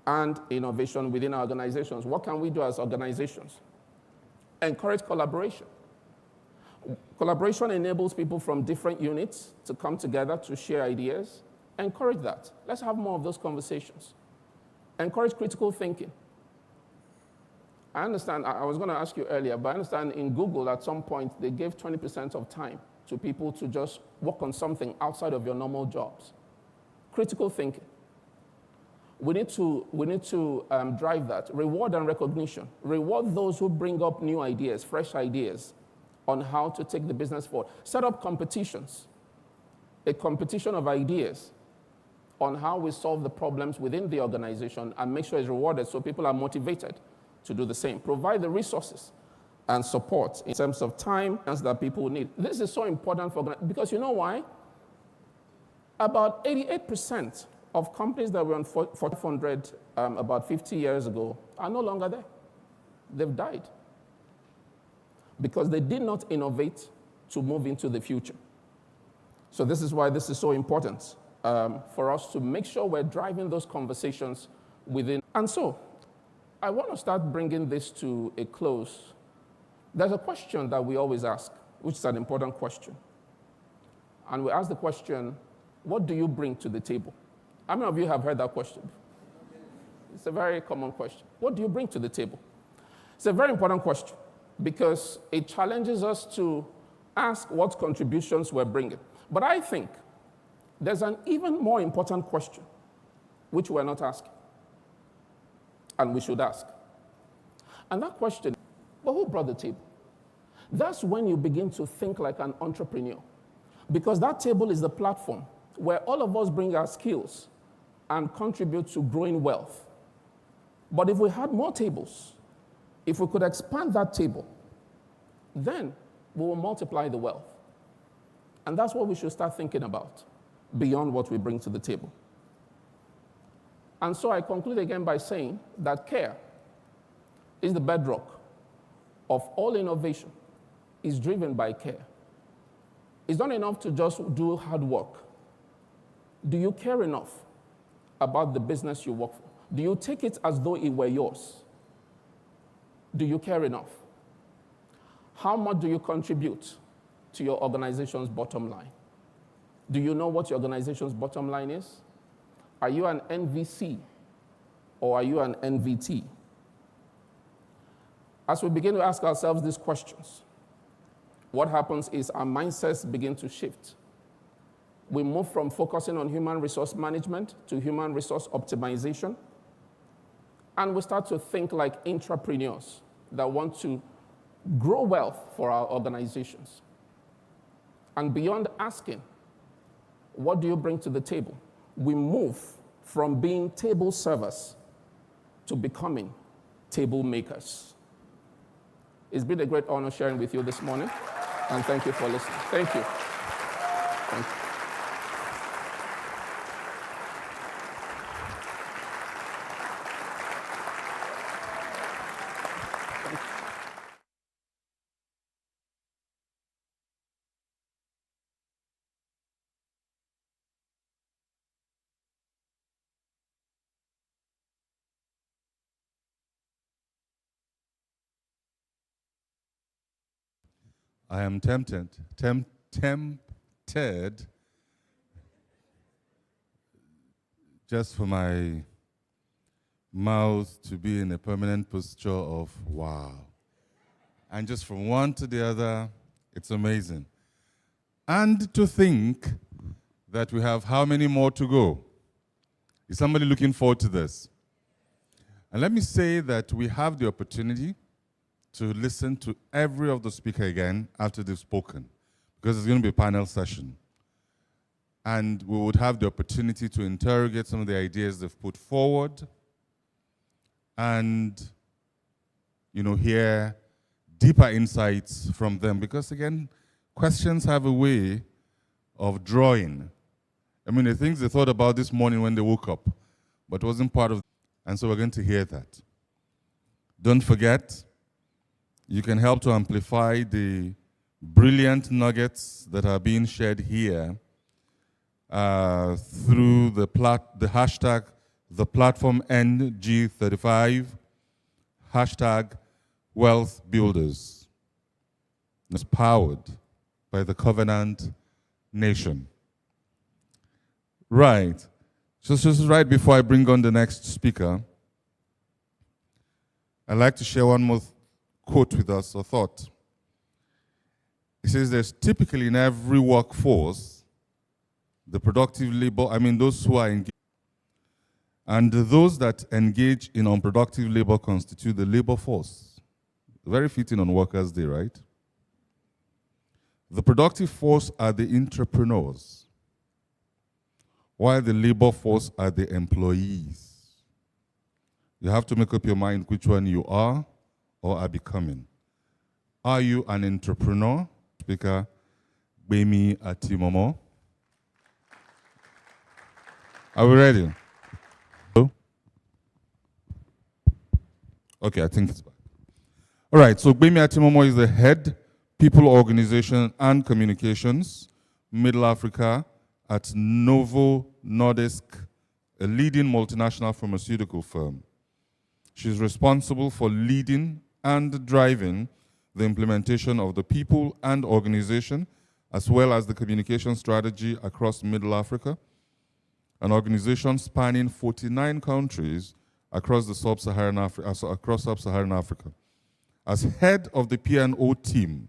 S3: and innovation within our organizations. What can we do as organizations? Encourage collaboration. Collaboration enables people from different units to come together to share ideas. Encourage that. Let's have more of those conversations. Encourage critical thinking. I understand, I was going to ask you earlier, but I understand in Google at some point they gave 20% of time to people to just work on something outside of your normal jobs. Critical thinking. We need to drive that. Reward and recognition. Reward those who bring up new ideas, fresh ideas on how to take the business forward. Set up competitions. A competition of ideas on how we solve the problems within the organization and make sure it's rewarded so people are motivated to do the same. Provide the resources and support in terms of time that people need. This is so important because you know why? About 88% of companies that were on 400 about 50 years ago are no longer there. They've died because they did not innovate to move into the future. So this is why this is so important for us to make sure we're driving those conversations within. And so I want to start bringing this to a close. There's a question that we always ask, which is an important question. And we ask the question, what do you bring to the table? How many of you have heard that question? It's a very common question. What do you bring to the table? It's a very important question because it challenges us to ask what contributions we're bringing. But I think there's an even more important question, which we're not asking, and we should ask. And that question, but who brought the table? That's when you begin to think like an entrepreneur, because that table is the platform where all of us bring our skills and contribute to growing wealth. But if we had more tables, if we could expand that table, then we will multiply the wealth. And that's what we should start thinking about, beyond what we bring to the table. And so I conclude again by saying that care is the bedrock of all innovation. It's driven by care. It's not enough to just do hard work. Do you care enough about the business you work for? Do you take it as though it were yours? Do you care enough? How much do you contribute to your organization's bottom line? Do you know what your organization's bottom line is? Are you an NVC or are you an NVT? As we begin to ask ourselves these questions, what happens is our mindsets begin to shift. We move from focusing on human resource management to human resource optimization. And we start to think like intrapreneurs that want to grow wealth for our organizations. And beyond asking, what do you bring to the table? We move from being table servers to becoming table makers. It's been a great honor sharing with you this morning, and thank you for listening. Thank you. Thank you.
S1: I am tempted just for my mouth to be in a permanent posture of wow. And just from one to the other, it's amazing. And to think that we have how many more to go? Is somebody looking forward to this? And let me say that we have the opportunity to listen to every of the speaker again after they've spoken, because it's going to be a panel session. And we would have the opportunity to interrogate some of the ideas they've put forward and, hear deeper insights from them. Because again, questions have a way of drawing. The things they thought about this morning when they woke up, but wasn't part of, and so we're going to hear that. Don't forget, you can help to amplify the brilliant nuggets that are being shared here through the hashtag the platform NG35, hashtag Wealth Builders. It's powered by the Covenant Nation. Right. So just right before I bring on the next speaker, I'd like to share one more quote with us, or thought. It says there's typically in every workforce, the productive labor, those who are engaged, and those that engage in unproductive labor constitute the labor force. Very fitting on Workers' Day, right? The productive force are the intrapreneurs, while the labor force are the employees. You have to make up your mind which one you are or are becoming. Are you an entrepreneur? Speaker, Gbemi Atimomo. Are we ready? Okay, I think it's back. All right, so Gbemi Atimomo is the head, People, Organization, and Communications, Middle Africa at Novo Nordisk, a leading multinational pharmaceutical firm. She's responsible for leading and driving the implementation of the People and Organization, as well as the communication strategy across Middle Africa, an organization spanning 49 countries across sub-Saharan Africa. As head of the P&O team,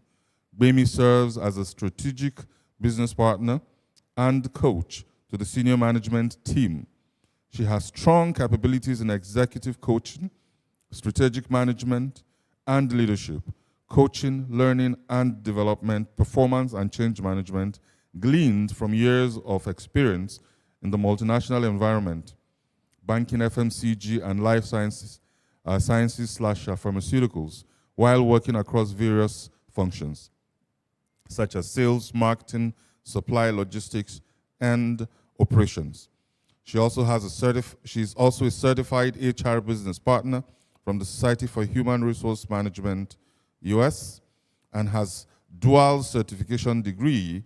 S1: Gbemi serves as a strategic business partner and coach to the senior management team. She has strong capabilities in executive coaching, strategic management, and leadership, coaching, learning and development, performance and change management, gleaned from years of experience in the multinational environment, banking, FMCG, and life sciences, sciences/pharmaceuticals, while working across various functions, such as sales, marketing, supply, logistics, and operations. She's also a certified HR business partner from the Society for Human Resource Management, US, and has dual certification degree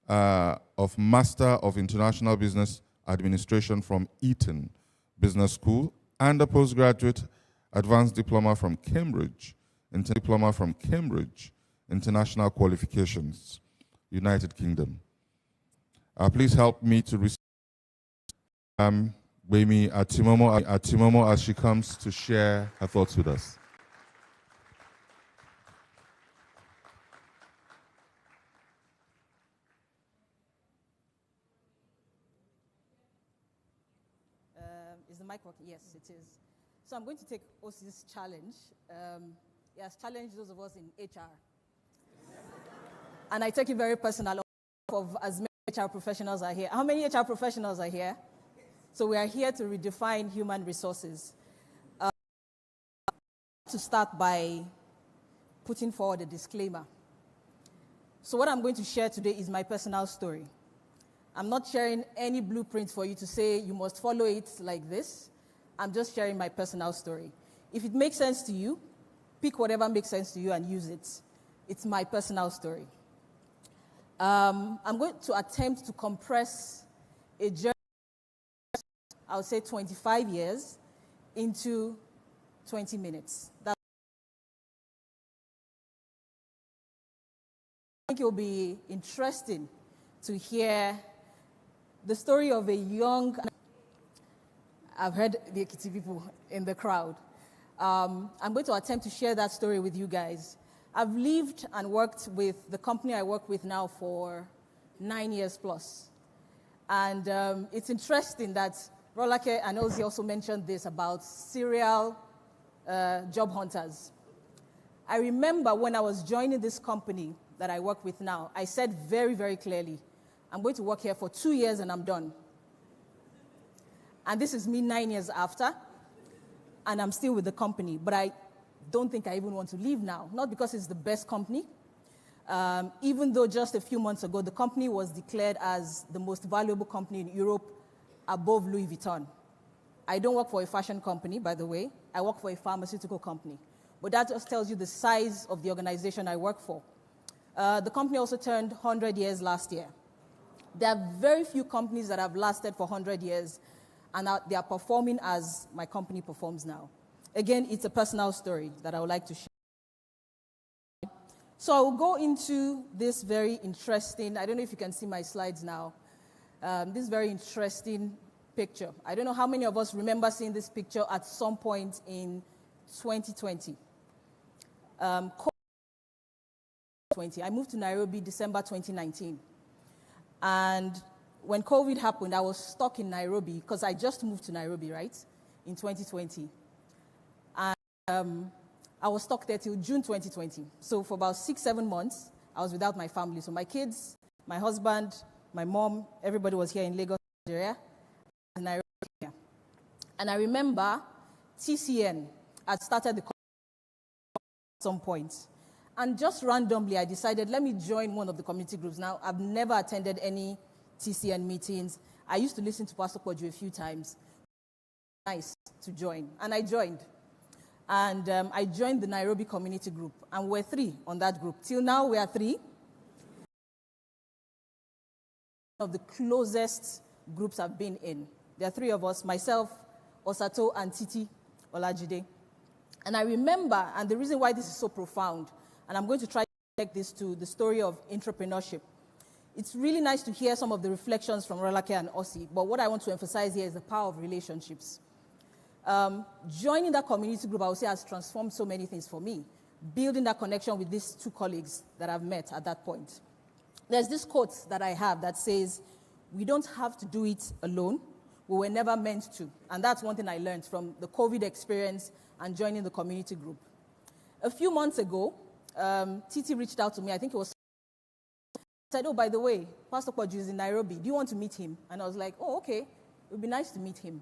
S1: of Master of International Business Administration from Eton Business School, and a postgraduate advanced diploma from Cambridge, International Qualifications, United Kingdom. Please help me to receive Gbemi Atimomo as she comes to share her thoughts with us.
S4: Is the mic working? Yes, it is. So I'm going to take OC's challenge. He has challenged those of us in HR. And I take it very personal of as many HR professionals are here. How many HR professionals are here? So we are here to redefine human resources. To start by putting forward a disclaimer. So what I'm going to share today is my personal story. I'm not sharing any blueprint for you to say you must follow it like this. I'm just sharing my personal story. If it makes sense to you, pick whatever makes sense to you and use it. It's my personal story. I'm going to attempt to compress a journey, I would say 25 years, into 20 minutes. I think it will be interesting to hear the story of a young, I've heard the Ekiti people in the crowd. I'm going to attempt to share that story with you guys. I've lived and worked with the company I work with now for 9 years plus. And it's interesting that Rolake and Ozzy also mentioned this about serial job hunters. I remember when I was joining this company that I work with now, I said very, very clearly, I'm going to work here for 2 years and I'm done. And this is me 9 years after, and I'm still with the company. But I don't think I even want to leave now, not because it's the best company. Even though just a few months ago, the company was declared as the most valuable company in Europe above Louis Vuitton. I don't work for a fashion company, by the way. I work for a pharmaceutical company. But that just tells you the size of the organization I work for. The company also turned 100 years last year. There are very few companies that have lasted for 100 years, and they are performing as my company performs now. Again, it's a personal story that I would like to share. So I will go into this very interesting, I don't know if you can see my slides now, this very interesting picture. I don't know how many of us remember seeing this picture at some point in 2020. I moved to Nairobi December 2019. And when COVID happened, I was stuck in Nairobi because I just moved to Nairobi, right, in 2020. And I was stuck there till June 2020. So for about 6-7 months, I was without my family. So my kids, my husband, my mom, everybody was here in Lagos, Nigeria, and Nairobi. And I remember TCN had started the at some point. And just randomly, I decided, let me join one of the community groups. Now, I've never attended any TCN meetings. I used to listen to Pastor Koju a few times. Nice to join. And I joined. And I joined the Nairobi community group. And we're 3 on that group. Till now, we are 3. One of the closest groups I've been in. There are 3 of us, myself, Osato, and Titi Olajide. And I remember, and the reason why this is so profound, and I'm going to try to connect this to the story of intrapreneurship. It's really nice to hear some of the reflections from Rolake and Ossie, but what I want to emphasize here is the power of relationships. Joining that community group, I would say, has transformed so many things for me. Building that connection with these 2 colleagues that I've met at that point. There's this quote that I have that says, we don't have to do it alone. We were never meant to. And that's one thing I learned from the COVID experience and joining the community group. A few months ago, Titi reached out to me. I think it was said, oh, by the way, Pastor Koju is in Nairobi. Do you want to meet him? And I was like, oh, okay. It would be nice to meet him.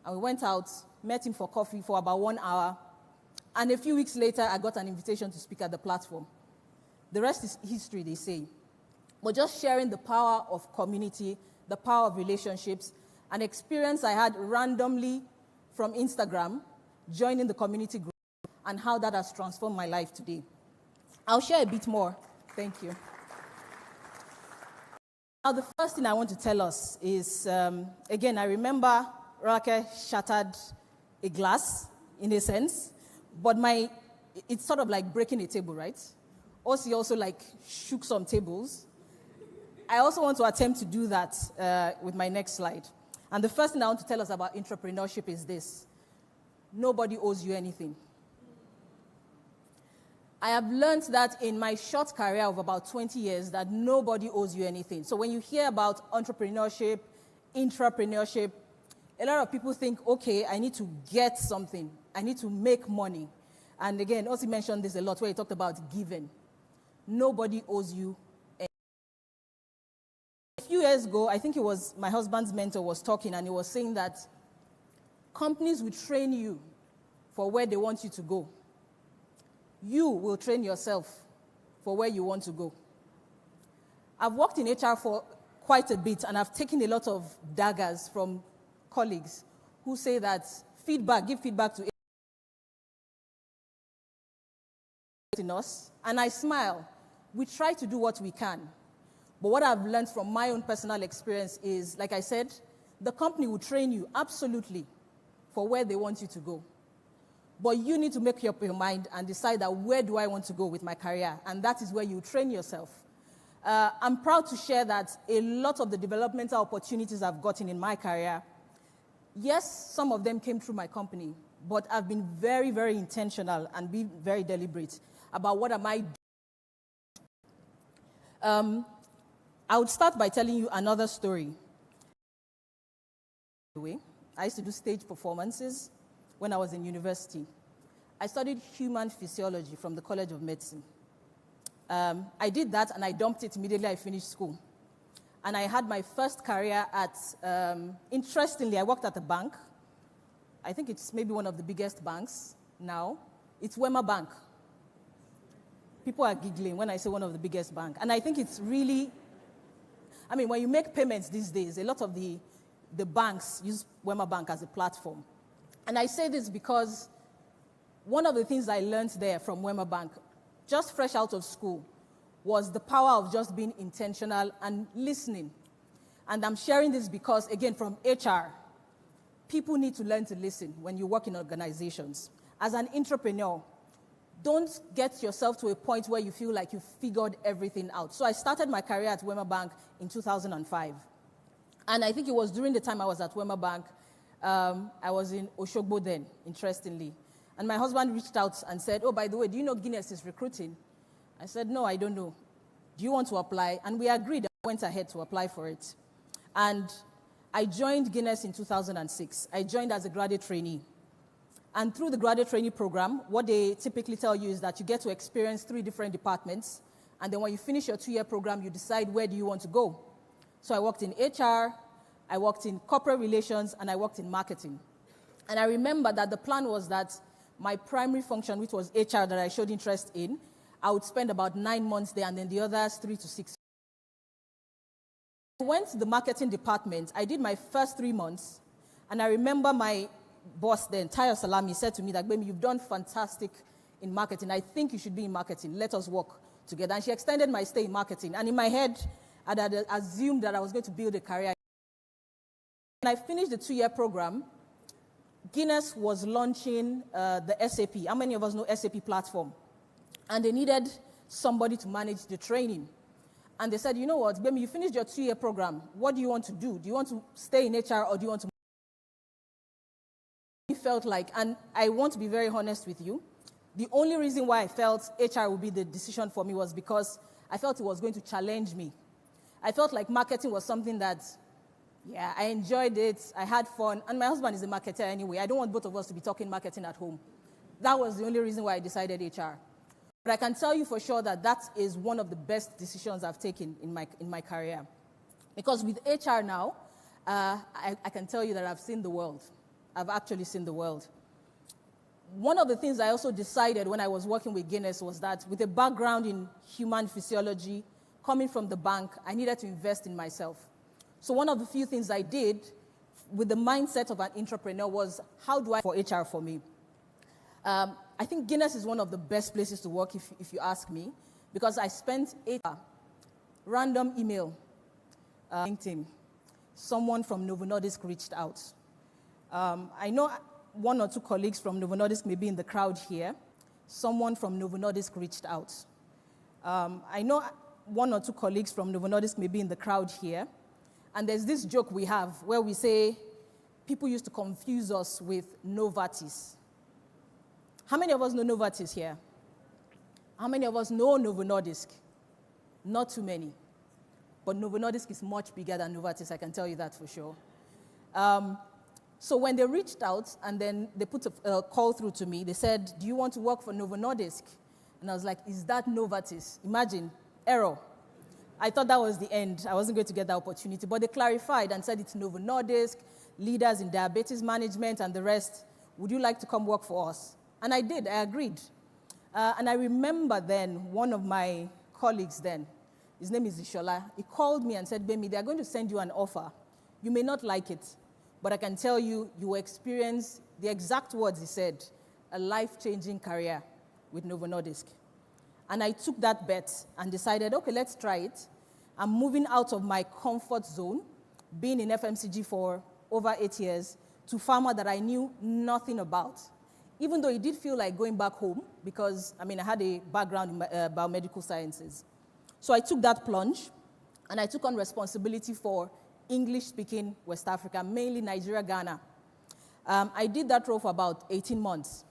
S4: And we went out, met him for coffee for about 1 hour. And a few weeks later, I got an invitation to speak at the platform. The rest is history, they say. But just sharing the power of community, the power of relationships, an experience I had randomly from Instagram, joining the community group, and how that has transformed my life today. I'll share a bit more. Thank you. Now, the first thing I want to tell us is, again, I remember Rolake shattered a glass, in a sense, but it's sort of like breaking a table, right? Ossie also like shook some tables. I also want to attempt to do that with my next slide. And the first thing I want to tell us about intrapreneurship is this. Nobody owes you anything. I have learned that in my short career of about 20 years that nobody owes you anything. So when you hear about entrepreneurship, intrapreneurship, a lot of people think, okay, I need to get something. I need to make money. And again, Ossie mentioned this a lot where he talked about giving. Nobody owes you anything. A few years ago, I think it was my husband's mentor was talking, and he was saying that companies will train you for where they want you to go. You will train yourself for where you want to go. I've worked in HR for quite a bit, and I've taken a lot of daggers from colleagues who say that give feedback to in us, and I smile. We try to do what we can. But what I've learned from my own personal experience is, like I said, the company will train you absolutely for where they want you to go. But you need to make up your mind and decide that where do I want to go with my career? And that is where you train yourself. I'm proud to share that a lot of the developmental opportunities I've gotten in my career, yes, some of them came through my company, but I've been very, very intentional and be very deliberate about what am I doing. I would start by telling you another story. I used to do stage performances when I was in university. I studied human physiology from the College of Medicine. I did that and I dumped it immediately I finished school. And I had my first career at, interestingly, I worked at a bank. I think it's maybe one of the biggest banks now. It's Wema Bank. People are giggling when I say one of the biggest banks. And I think it's really, when you make payments these days, a lot of the the banks use Wema Bank as a platform. And I say this because one of the things I learned there from Wema Bank, just fresh out of school, was the power of just being intentional and listening. And I'm sharing this because, again, from HR, people need to learn to listen when you work in organizations. As an entrepreneur, don't get yourself to a point where you feel like you've figured everything out. So I started my career at Wema Bank in 2005. And I think it was during the time I was at Wema Bank, I was in Oshogbo then, interestingly. And my husband reached out and said, oh, by the way, do you know Guinness is recruiting? I said, no, I don't know. Do you want to apply? And we agreed. I went ahead to apply for it. And I joined Guinness in 2006. I joined as a graduate trainee. And through the graduate trainee program, what they typically tell you is that you get to experience 3 different departments. And then when you finish your 2-year program, you decide where do you want to go. So I worked in HR, I worked in corporate relations, and I worked in marketing. And I remember that the plan was that my primary function, which was HR that I showed interest in, I would spend about 9 months there, and then the others 3 to 6. I went to the marketing department. I did my first 3 months, and I remember my boss then, Tayo Salami, said to me that, baby, you've done fantastic in marketing. I think you should be in marketing. Let us work together. And she extended my stay in marketing. And in my head, I had assumed that I was going to build a career. When I finished the 2-year program, Guinness was launching the SAP. How many of us know SAP platform? And they needed somebody to manage the training. And they said, you know what, baby, you finished your 2-year program. What do you want to do? Do you want to stay in HR or do you want to? It felt like, and I want to be very honest with you, the only reason why I felt HR would be the decision for me was because I felt it was going to challenge me. I felt like marketing was something that, yeah, I enjoyed it, I had fun, and my husband is a marketer anyway. I don't want both of us to be talking marketing at home. That was the only reason why I decided HR. But I can tell you for sure that that is one of the best decisions I've taken in my career. Because with HR now, I can tell you that I've seen the world. I've actually seen the world. One of the things I also decided when I was working with Guinness was that with a background in human physiology, coming from the bank, I needed to invest in myself. So one of the few things I did with the mindset of an entrepreneur was, how do I for HR for me? I think Guinness is one of the best places to work, if you ask me, because I spent 8 hours, random email, LinkedIn. Someone from Novo Nordisk reached out. I know 1 or 2 colleagues from Novo Nordisk may be in the crowd here. Someone from Novo Nordisk reached out. I know 1 or 2 colleagues from Novo Nordisk may be in the crowd here. And there's this joke we have where we say people used to confuse us with Novartis. How many of us know Novartis here? How many of us know Novo Nordisk? Not too many. But Novo Nordisk is much bigger than Novartis, I can tell you that for sure. So when they reached out and then they put a call through to me, they said, do you want to work for Novo Nordisk? And I was like, is that Novartis? Imagine, error. I thought that was the end. I wasn't going to get that opportunity. But they clarified and said it's Novo Nordisk, leaders in diabetes management and the rest. Would you like to come work for us? And I did. I agreed. And I remember then one of my colleagues then, his name is Ishola, he called me and said, Bemi, they're going to send you an offer. You may not like it, but I can tell you, you will experience, the exact words he said, a life-changing career with Novo Nordisk. And I took that bet and decided, okay, let's try it. I'm moving out of my comfort zone, being in FMCG for over 8 years, to pharma that I knew nothing about. Even though it did feel like going back home, because, I had a background in biomedical sciences. So I took that plunge, and I took on responsibility for English-speaking West Africa, mainly Nigeria, Ghana. I did that role for about 18 months.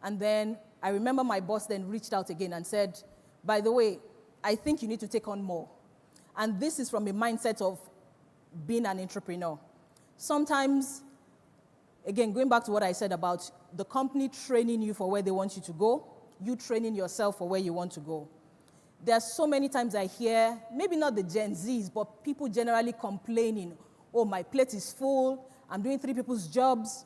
S4: And then I remember my boss then reached out again and said, by the way, I think you need to take on more. And this is from a mindset of being an entrepreneur. Sometimes, again, going back to what I said about the company training you for where they want you to go, you training yourself for where you want to go. There are so many times I hear, maybe not the Gen Zs, but people generally complaining, oh, my plate is full, I'm doing 3 people's jobs.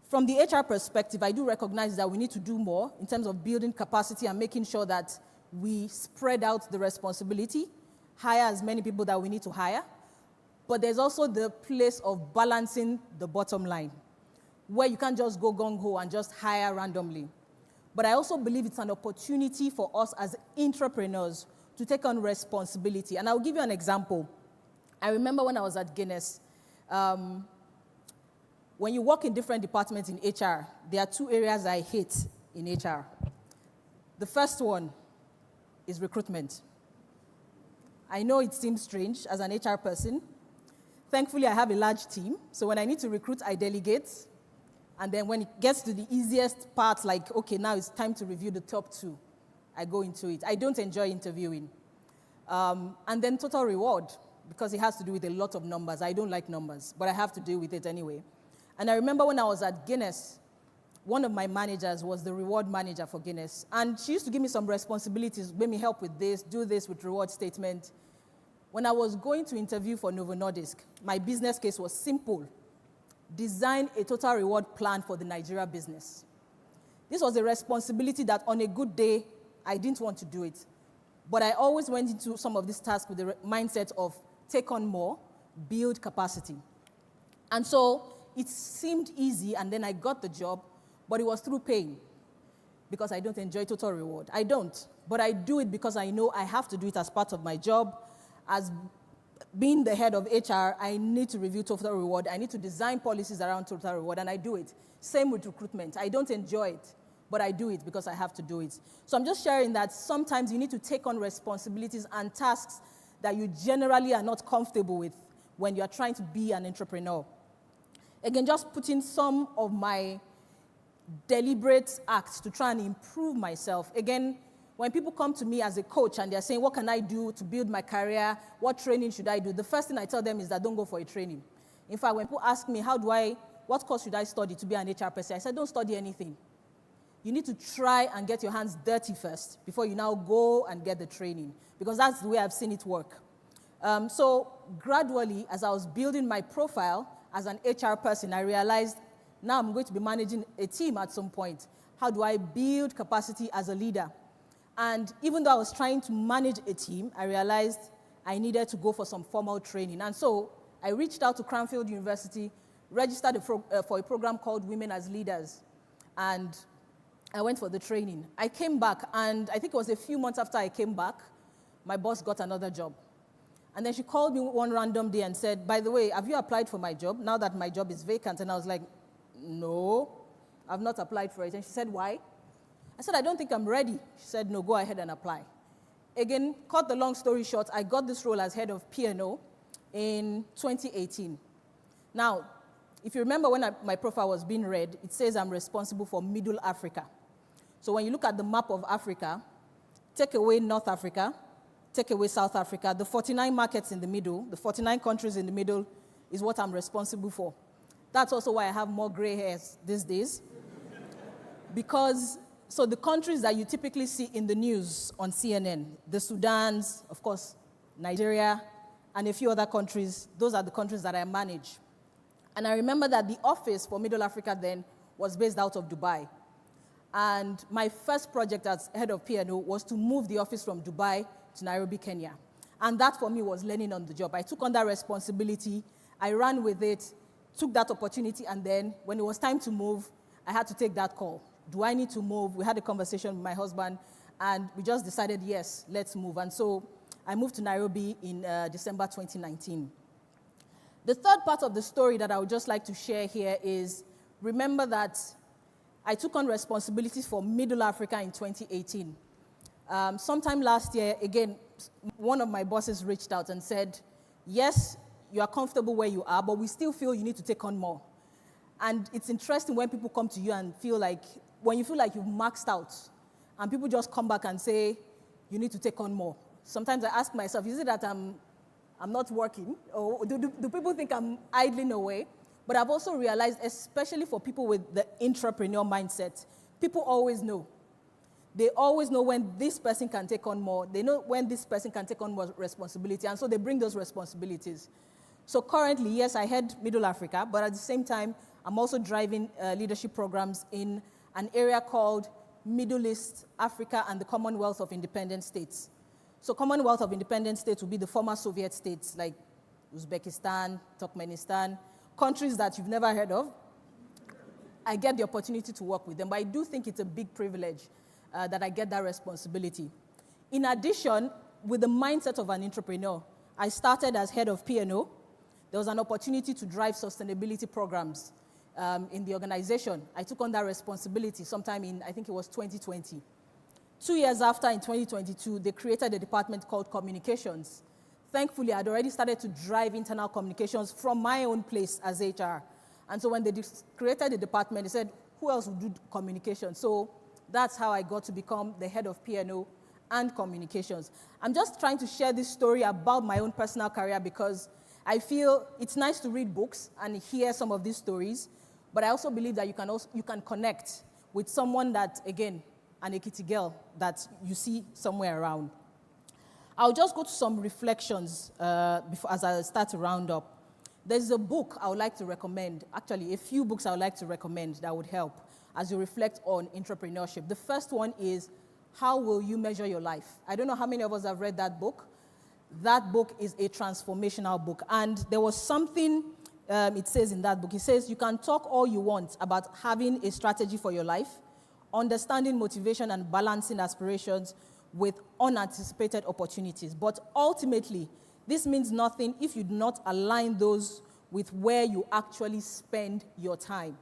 S4: From the HR perspective, I do recognize that we need to do more in terms of building capacity and making sure that we spread out the responsibility, hire as many people that we need to hire. but there's also the place of balancing the bottom line, where you can't just go gung-ho and just hire randomly. But I also believe it's an opportunity for us as intrapreneurs to take on responsibility. And I'll give you an example. I remember when I was at Guinness, when you work in different departments in HR, there are two areas I hate in HR. The first one is recruitment. I know it seems strange as an HR person. Thankfully, I have a large team, so when I need to recruit, I delegate. And then when it gets to the easiest part, like, okay, now it's time to review the top 2, I go into it. I don't enjoy interviewing. And then total reward, because it has to do with a lot of numbers. I don't like numbers, but I have to deal with it anyway. And I remember when I was at Guinness, one of my managers was the reward manager for Guinness. And she used to give me some responsibilities, let me help with this, do this with reward statement. When I was going to interview for Novo Nordisk, my business case was simple. Design a total reward plan for the Nigeria business. This was a responsibility that on a good day, I didn't want to do it. But I always went into some of these tasks with the mindset of take on more, build capacity. And so it seemed easy, and then I got the job, but it was through pain because I don't enjoy total reward. I don't, but I do it because I know I have to do it as part of my job. As being the head of HR, I need to review total reward. I need to design policies around total reward, and I do it. Same with recruitment. I don't enjoy it, but I do it because I have to do it. So I'm just sharing that sometimes you need to take on responsibilities and tasks that you generally are not comfortable with when you're trying to be an entrepreneur. Again, just putting some of my deliberate acts to try and improve myself. Again, when people come to me as a coach and they're saying, what can I do to build my career? What training should I do? The first thing I tell them is that don't go for a training. In fact, when people ask me, what course should I study to be an HR person? I said, don't study anything. You need to try and get your hands dirty first before you now go and get the training, because that's the way I've seen it work. So gradually, as I was building my profile as an HR person, I realized now I'm going to be managing a team at some point. How do I build capacity as a leader? And even though I was trying to manage a team, I realized I needed to go for some formal training. And so I reached out to Cranfield University, registered for a program called Women as Leaders. And I went for the training. I came back, and I think it was a few months after I came back, my boss got another job. And then she called me one random day and said, by the way, have you applied for my job now that my job is vacant? And I was like, no, I've not applied for it. And she said, why? I said, I don't think I'm ready. She said, no, go ahead and apply. Again, cut the long story short, I got this role as head of P&O in 2018. Now, if you remember when my profile was being read, it says I'm responsible for Middle Africa. So when you look at the map of Africa, take away North Africa, take away South Africa, the 49 markets in the middle, the 49 countries in the middle is what I'm responsible for. That's also why I have more gray hairs these days. Because, so the countries that you typically see in the news on CNN, the Sudans, of course, Nigeria, and a few other countries, those are the countries that I manage. And I remember that the office for Middle Africa then was based out of Dubai. And my first project as head of P&O was to move the office from Dubai to Nairobi, Kenya. And that for me was learning on the job. I took on that responsibility, I ran with it, took that opportunity, and then when it was time to move, I had to take that call. Do I need to move? We had a conversation with my husband, and we just decided, yes, let's move. And so I moved to Nairobi in December 2019. The third part of the story that I would just like to share here is, remember that I took on responsibilities for Middle Africa in 2018. Sometime last year, again, one of my bosses reached out and said, yes, you are comfortable where you are, but we still feel you need to take on more. And it's interesting when people come to you and when you feel like you've maxed out, and people just come back and say, you need to take on more. Sometimes I ask myself, is it that I'm not working? Or do people think I'm idling away? But I've also realized, especially for people with the intrapreneur mindset, people always know. They always know when this person can take on more. They know when this person can take on more responsibility, and so they bring those responsibilities. So currently, yes, I head Middle Africa, but at the same time, I'm also driving leadership programs in an area called Middle East, Africa, and the Commonwealth of Independent States. So Commonwealth of Independent States would be the former Soviet states like Uzbekistan, Turkmenistan, countries that you've never heard of. I get the opportunity to work with them, but I do think it's a big privilege that I get that responsibility. In addition, with the mindset of an entrepreneur, I started as head of P&O. There was an opportunity to drive sustainability programs in the organization. I took on that responsibility sometime in, I think it was 2020. 2 years after, in 2022, they created a department called Communications. Thankfully, I'd already started to drive internal communications from my own place as HR. And so when they created the department, they said, who else would do communication? So that's how I got to become the head of P&O and communications. I'm just trying to share this story about my own personal career because I feel it's nice to read books and hear some of these stories, but I also believe that you can connect with someone that, again, an Ekiti girl that you see somewhere around. I'll just go to some reflections as I start to round up. There's a book I would like to recommend, actually a few books I would like to recommend that would help as you reflect on entrepreneurship. The first one is How Will You Measure Your Life? I don't know how many of us have read that book. That book is a transformational book. And there was something it says in that book. It says you can talk all you want about having a strategy for your life, understanding motivation and balancing aspirations with unanticipated opportunities. But ultimately, this means nothing if you do not align those with where you actually spend your time.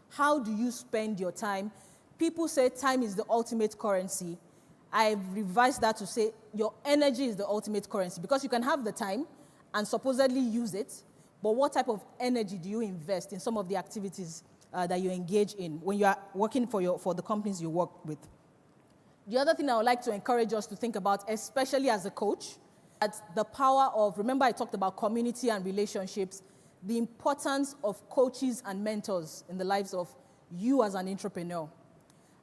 S4: How do you spend your time? People say time is the ultimate currency. I've revised that to say your energy is the ultimate currency because you can have the time and supposedly use it, but what type of energy do you invest in some of the activities that you engage in when you are working for the companies you work with? The other thing I would like to encourage us to think about, especially as a coach, that the power of, remember I talked about community and relationships, the importance of coaches and mentors in the lives of you as an entrepreneur.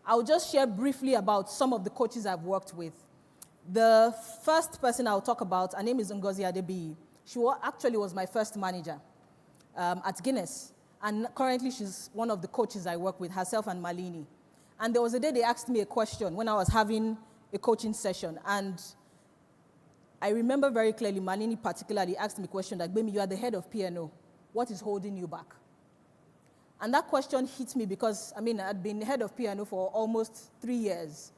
S4: I'll just share briefly about some of the coaches I've worked with. The first person I'll talk about, her name is Ngozi Adebiyi. She actually was my first manager at Guinness. And currently she's one of the coaches I work with, herself and Malini. And there was a day they asked me a question when I was having a coaching session. And I remember very clearly, Malini particularly asked me a question like, Bemi, you are the head of P&O. What is holding you back? And that question hit me because, I'd been head of P&O for almost 3 years.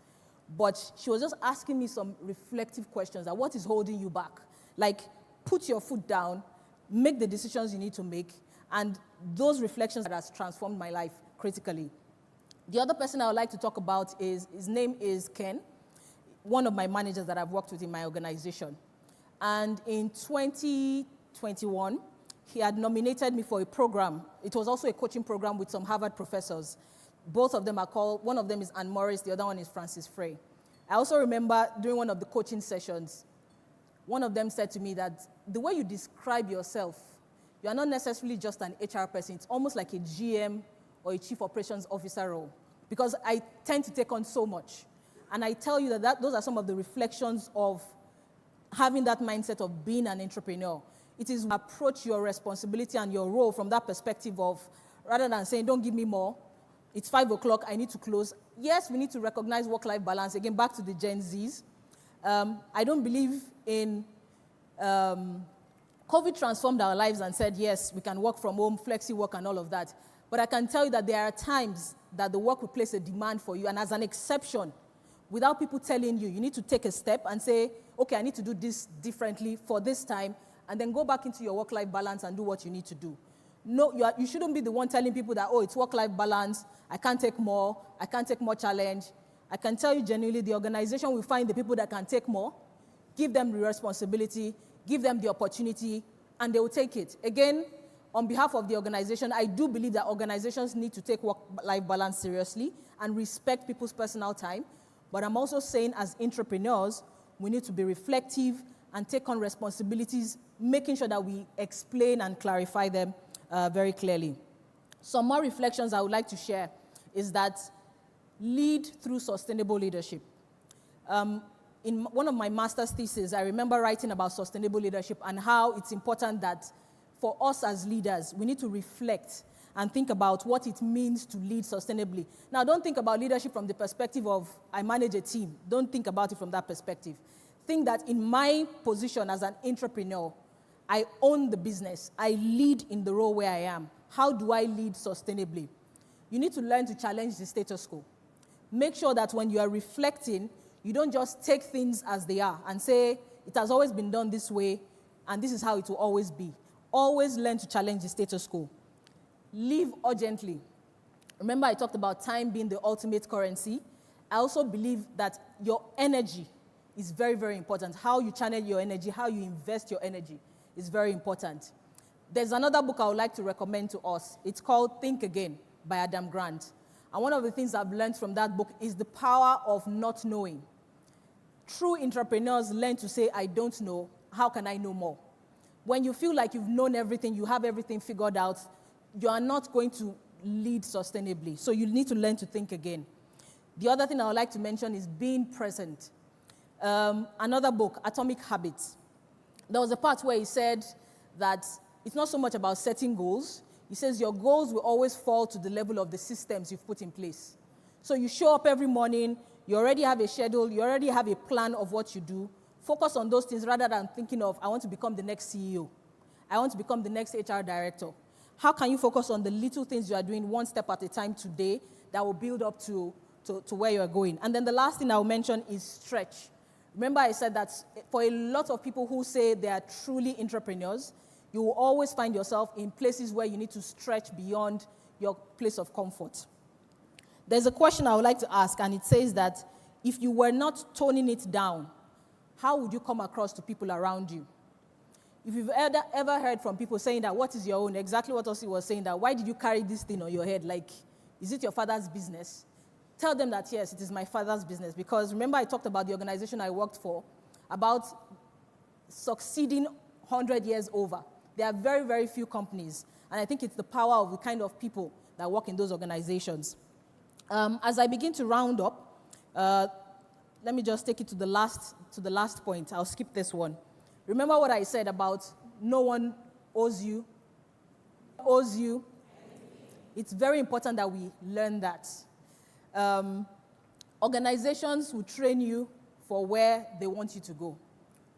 S4: But she was just asking me some reflective questions, like what is holding you back? Like, put your foot down, make the decisions you need to make, and those reflections that has transformed my life critically. The other person I would like to talk about his name is Ken, one of my managers that I've worked with in my organization. And in 2021, he had nominated me for a program. It was also a coaching program with some Harvard professors. Both of them are called, one of them is Anne Morris, the other one is Francis Frey. I also remember during one of the coaching sessions, one of them said to me that the way you describe yourself, you are not necessarily just an HR person. It's almost like a GM or a chief operations officer role, because I tend to take on so much. And I tell you that those are some of the reflections of having that mindset of being an entrepreneur. It is approach your responsibility and your role from that perspective of, rather than saying, don't give me more, it's 5 o'clock, I need to close. Yes, we need to recognize work-life balance. Again, back to the Gen Zs. I don't believe in, COVID transformed our lives and said, yes, we can work from home, flexi work and all of that. But I can tell you that there are times that the work will place a demand for you. And as an exception, without people telling you, you need to take a step and say, okay, I need to do this differently for this time, and then go back into your work-life balance and do what you need to do. No, you shouldn't be the one telling people that, oh, it's work-life balance, I can't take more challenge. I can tell you genuinely, the organization will find the people that can take more, give them the responsibility, give them the opportunity, and they will take it. Again, on behalf of the organization, I do believe that organizations need to take work-life balance seriously and respect people's personal time. But I'm also saying as entrepreneurs, we need to be reflective and take on responsibilities, making sure that we explain and clarify them very clearly. Some more reflections I would like to share is that lead through sustainable leadership. In one of my master's theses, I remember writing about sustainable leadership and how it's important that for us as leaders, we need to reflect and think about what it means to lead sustainably. Now, don't think about leadership from the perspective of, I manage a team. Don't think about it from that perspective. Think that in my position as an entrepreneur, I own the business. I lead in the role where I am. How do I lead sustainably? You need to learn to challenge the status quo. Make sure that when you are reflecting, you don't just take things as they are and say, it has always been done this way, and this is how it will always be. Always learn to challenge the status quo. Live urgently. Remember, I talked about time being the ultimate currency. I also believe that your energy is very, very important. How you channel your energy, how you invest your energy is very important. There's another book I would like to recommend to us. It's called Think Again by Adam Grant. And one of the things I've learned from that book is the power of not knowing. True entrepreneurs learn to say, I don't know. How can I know more? When you feel like you've known everything, you have everything figured out, you are not going to lead sustainably. So you need to learn to think again. The other thing I would like to mention is being present. Another book, Atomic Habits. There was a part where he said that it's not so much about setting goals. He says your goals will always fall to the level of the systems you've put in place. So you show up every morning, you already have a schedule, you already have a plan of what you do. Focus on those things rather than thinking of, I want to become the next CEO. I want to become the next HR director. How can you focus on the little things you are doing one step at a time today that will build up to where you are going? And then the last thing I will mention is stretch. Remember I said that for a lot of people who say they are truly entrepreneurs, you will always find yourself in places where you need to stretch beyond your place of comfort. There's a question I would like to ask, and it says that if you were not toning it down, how would you come across to people around you? If you've ever heard from people saying that, what is your own? Exactly what Ossie was saying, that why did you carry this thing on your head? Like, is it your father's business? Tell them that, yes, it is my father's business. Because remember I talked about the organization I worked for, about succeeding 100 years over. There are very, very few companies. And I think it's the power of the kind of people that work in those organizations. As I begin to round up, let me just take it to the last point. I'll skip this one. Remember what I said about no one owes you. It's very important that we learn that. Organizations will train you for where they want you to go.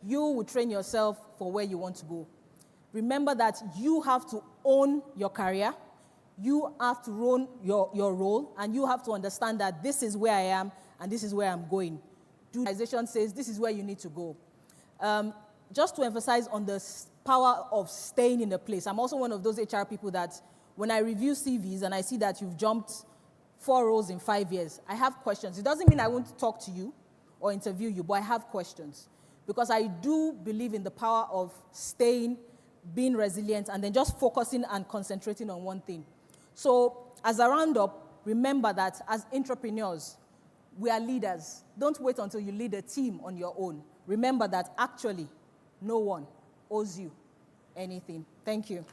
S4: You will train yourself for where you want to go. Remember that you have to own your career, you have to own your role, and you have to understand that this is where I am and this is where I'm going. The organization says this is where you need to go. Just to emphasize on the power of staying in a place, I'm also one of those HR people that when I review CVs and I see that you've jumped 4 roles in 5 years, I have questions. It doesn't mean I won't talk to you or interview you, but I have questions. Because I do believe in the power of staying, being resilient, and then just focusing and concentrating on one thing. So as a roundup, remember that as entrepreneurs, we are leaders. Don't wait until you lead a team on your own. Remember that actually, no one owes you anything. Thank you.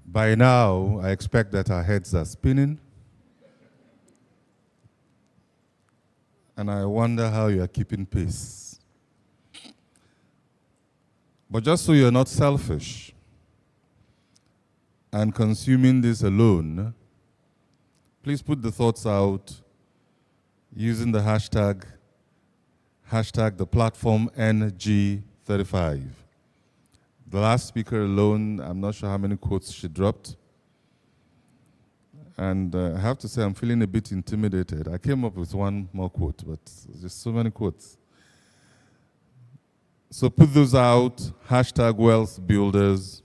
S1: By now, I expect that our heads are spinning. And I wonder how you are keeping pace. But just so you're not selfish and consuming this alone, please put the thoughts out using the hashtag the platform NG35. The last speaker alone, I'm not sure how many quotes she dropped. And I have to say, I'm feeling a bit intimidated. I came up with one more quote, but just so many quotes. So put those out, hashtag wealth builders.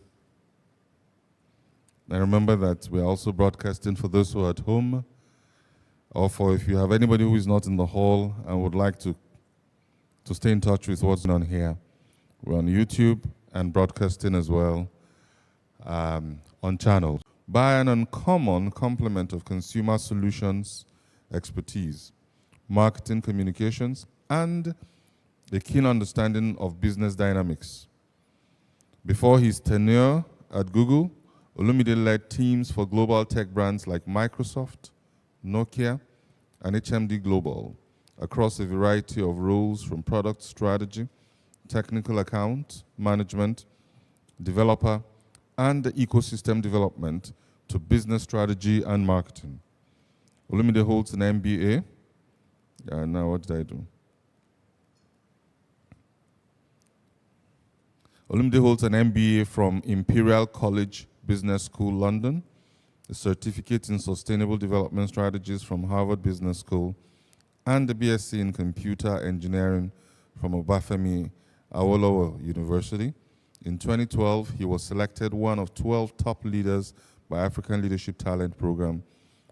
S1: And remember that we're also broadcasting for those who are at home, or for if you have anybody who is not in the hall and would like to stay in touch with what's on here. We're on YouTube and broadcasting as well on channels. By an uncommon complement of consumer solutions expertise, marketing communications, and a keen understanding of business dynamics. Before his tenure at Google, Olumide led teams for global tech brands like Microsoft, Nokia, and HMD Global, across a variety of roles from product strategy, technical account, management, developer, and ecosystem development to business strategy and marketing. Olumide holds an MBA. Now what did I do? Olumide holds an MBA from Imperial College Business School, London, a certificate in Sustainable Development Strategies from Harvard Business School, and a BSc in Computer Engineering from Obafemi Awolowo University. In 2012, he was selected one of 12 top leaders by African Leadership Talent Program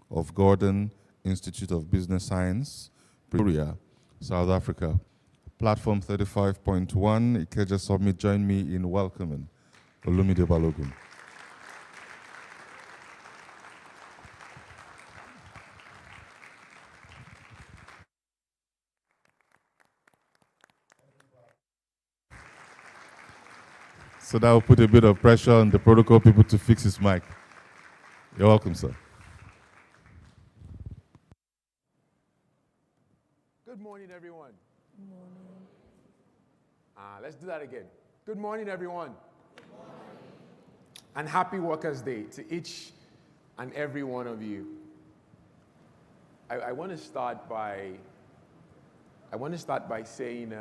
S1: of Gordon Institute of Business Science, Pretoria, South Africa. Platform 35.1, Ikeja Summit, join me in welcoming Olumide Balogun. So that will put a bit of pressure on the protocol people to fix his mic. You're welcome, sir.
S5: Good morning, everyone. Good morning. Let's do that again. Good morning, everyone. Good morning. And happy Workers' Day to each and every one of you. I want to start by saying,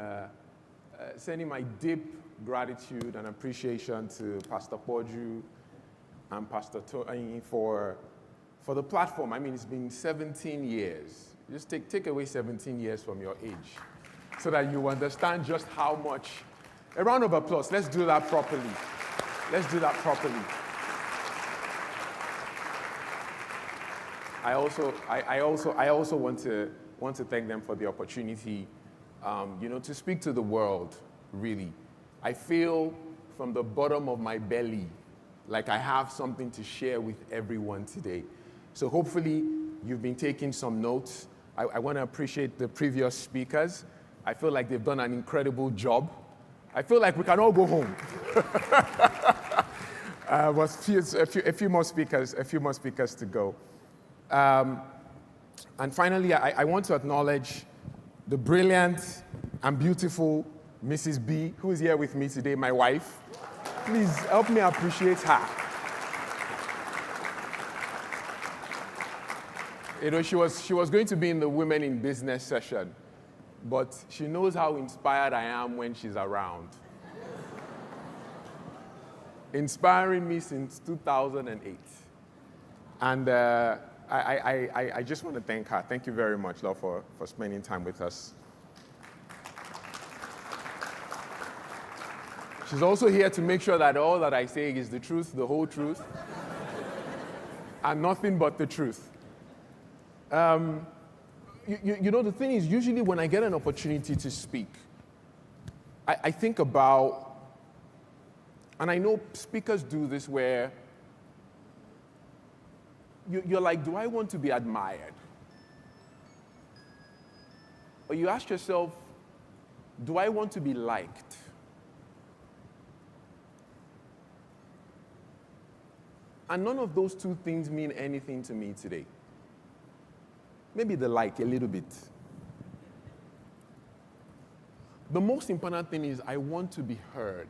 S5: sending my deep gratitude and appreciation to Pastor Poju and Pastor Toyin for the platform. I mean, it's been 17 years. Just take away 17 years from your age so that you understand just how much. A round of applause. Let's do that properly. Let's do that properly. I also want to thank them for the opportunity, to speak to the world, really. I feel from the bottom of my belly like I have something to share with everyone today. So hopefully you've been taking some notes. I want to appreciate the previous speakers. I feel like they've done an incredible job. I feel like we can all go home. A few more speakers to go. And finally, I want to acknowledge the brilliant and beautiful Mrs. B, who is here with me today, my wife. Please help me appreciate her. She was going to be in the Women in Business session, but she knows how inspired I am when she's around. Inspiring me since 2008. And I just want to thank her. Thank you very much, love, for spending time with us. She's also here to make sure that all that I say is the truth, the whole truth, and nothing but the truth. The thing is, usually when I get an opportunity to speak, I think about, and I know speakers do this where you're like, do I want to be admired? Or you ask yourself, do I want to be liked? And none of those two things mean anything to me today. Maybe the like a little bit. The most important thing is I want to be heard.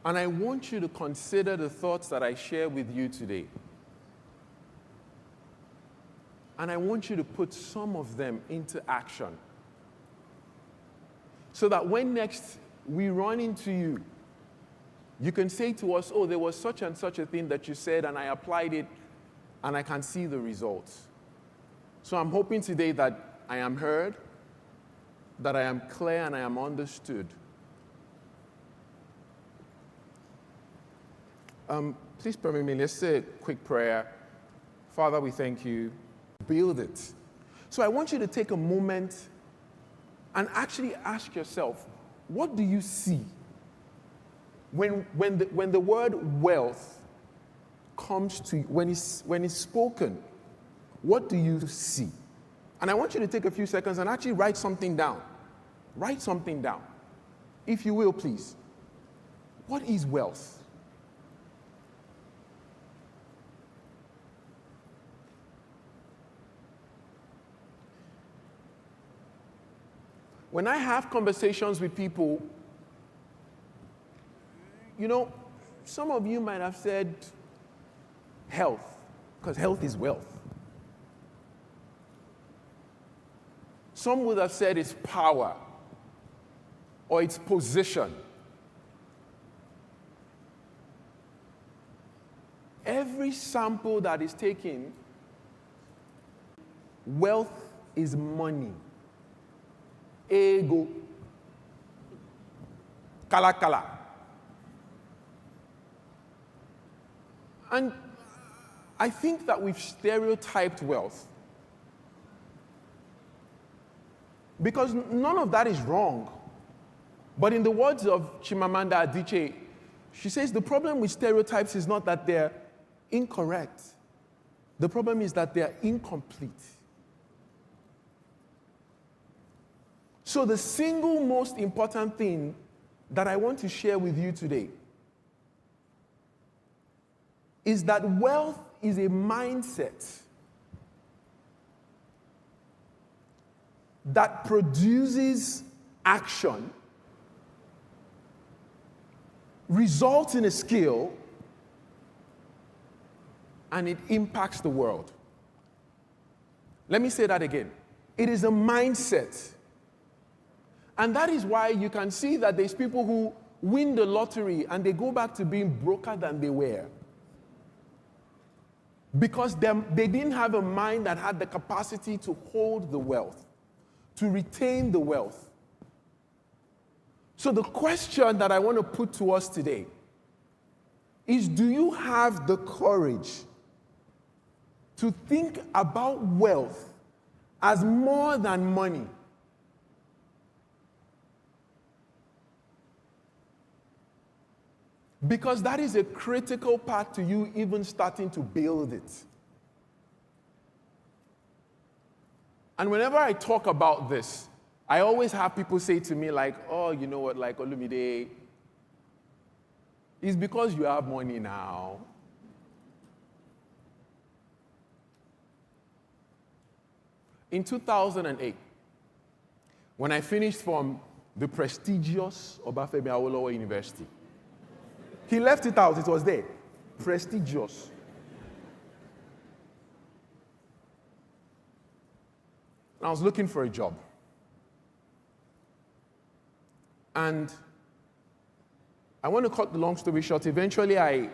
S5: And I want you to consider the thoughts that I share with you today. And I want you to put some of them into action. So that when next we run into you, you can say to us, oh, there was such and such a thing that you said, and I applied it, and I can see the results. So I'm hoping today that I am heard, that I am clear, and I am understood. Please permit me, let's say a quick prayer. Father, we thank you. Build it. So I want you to take a moment and actually ask yourself, what do you see? When the word wealth comes to you, when it's spoken, what do you see? And I want you to take a few seconds and actually write something down. Write something down. If you will, please. What is wealth? when I have conversations with people, some of you might have said health, because health is wealth. Some would have said it's power or it's position. Every sample that is taken, wealth is money. Ego. Kala kala. And I think that we've stereotyped wealth. Because none of that is wrong. But in the words of Chimamanda Adichie, she says the problem with stereotypes is not that they're incorrect. The problem is that they're incomplete. So the single most important thing that I want to share with you today is that wealth is a mindset that produces action, results in a skill, and it impacts the world. Let me say that again. It is a mindset. And that is why you can see that there's people who win the lottery and they go back to being broker than they were. Because they didn't have a mind that had the capacity to hold the wealth, to retain the wealth. So the question that I want to put to us today is, do you have the courage to think about wealth as more than money? Because that is a critical part to you even starting to build it. And whenever I talk about this, I always have people say to me like, oh, you know what, like Olumide, it's because you have money now. In 2008, when I finished from the prestigious Obafemi Awolowo University, he left it out, it was there. Prestigious. And I was looking for a job. And I want to cut the long story short. Eventually, I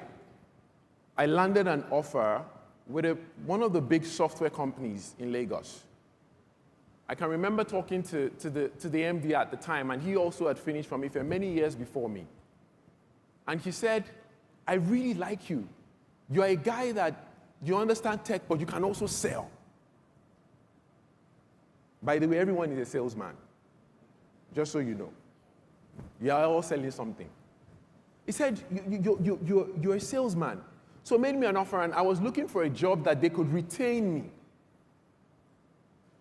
S5: landed an offer with one of the big software companies in Lagos. I can remember talking to the MD at the time, and he also had finished from Ife many years before me. And he said, I really like you. You're a guy that you understand tech, but you can also sell. By the way, everyone is a salesman, just so you know. You are all selling something. He said, you're a salesman. So made me an offer, and I was looking for a job that they could retain me.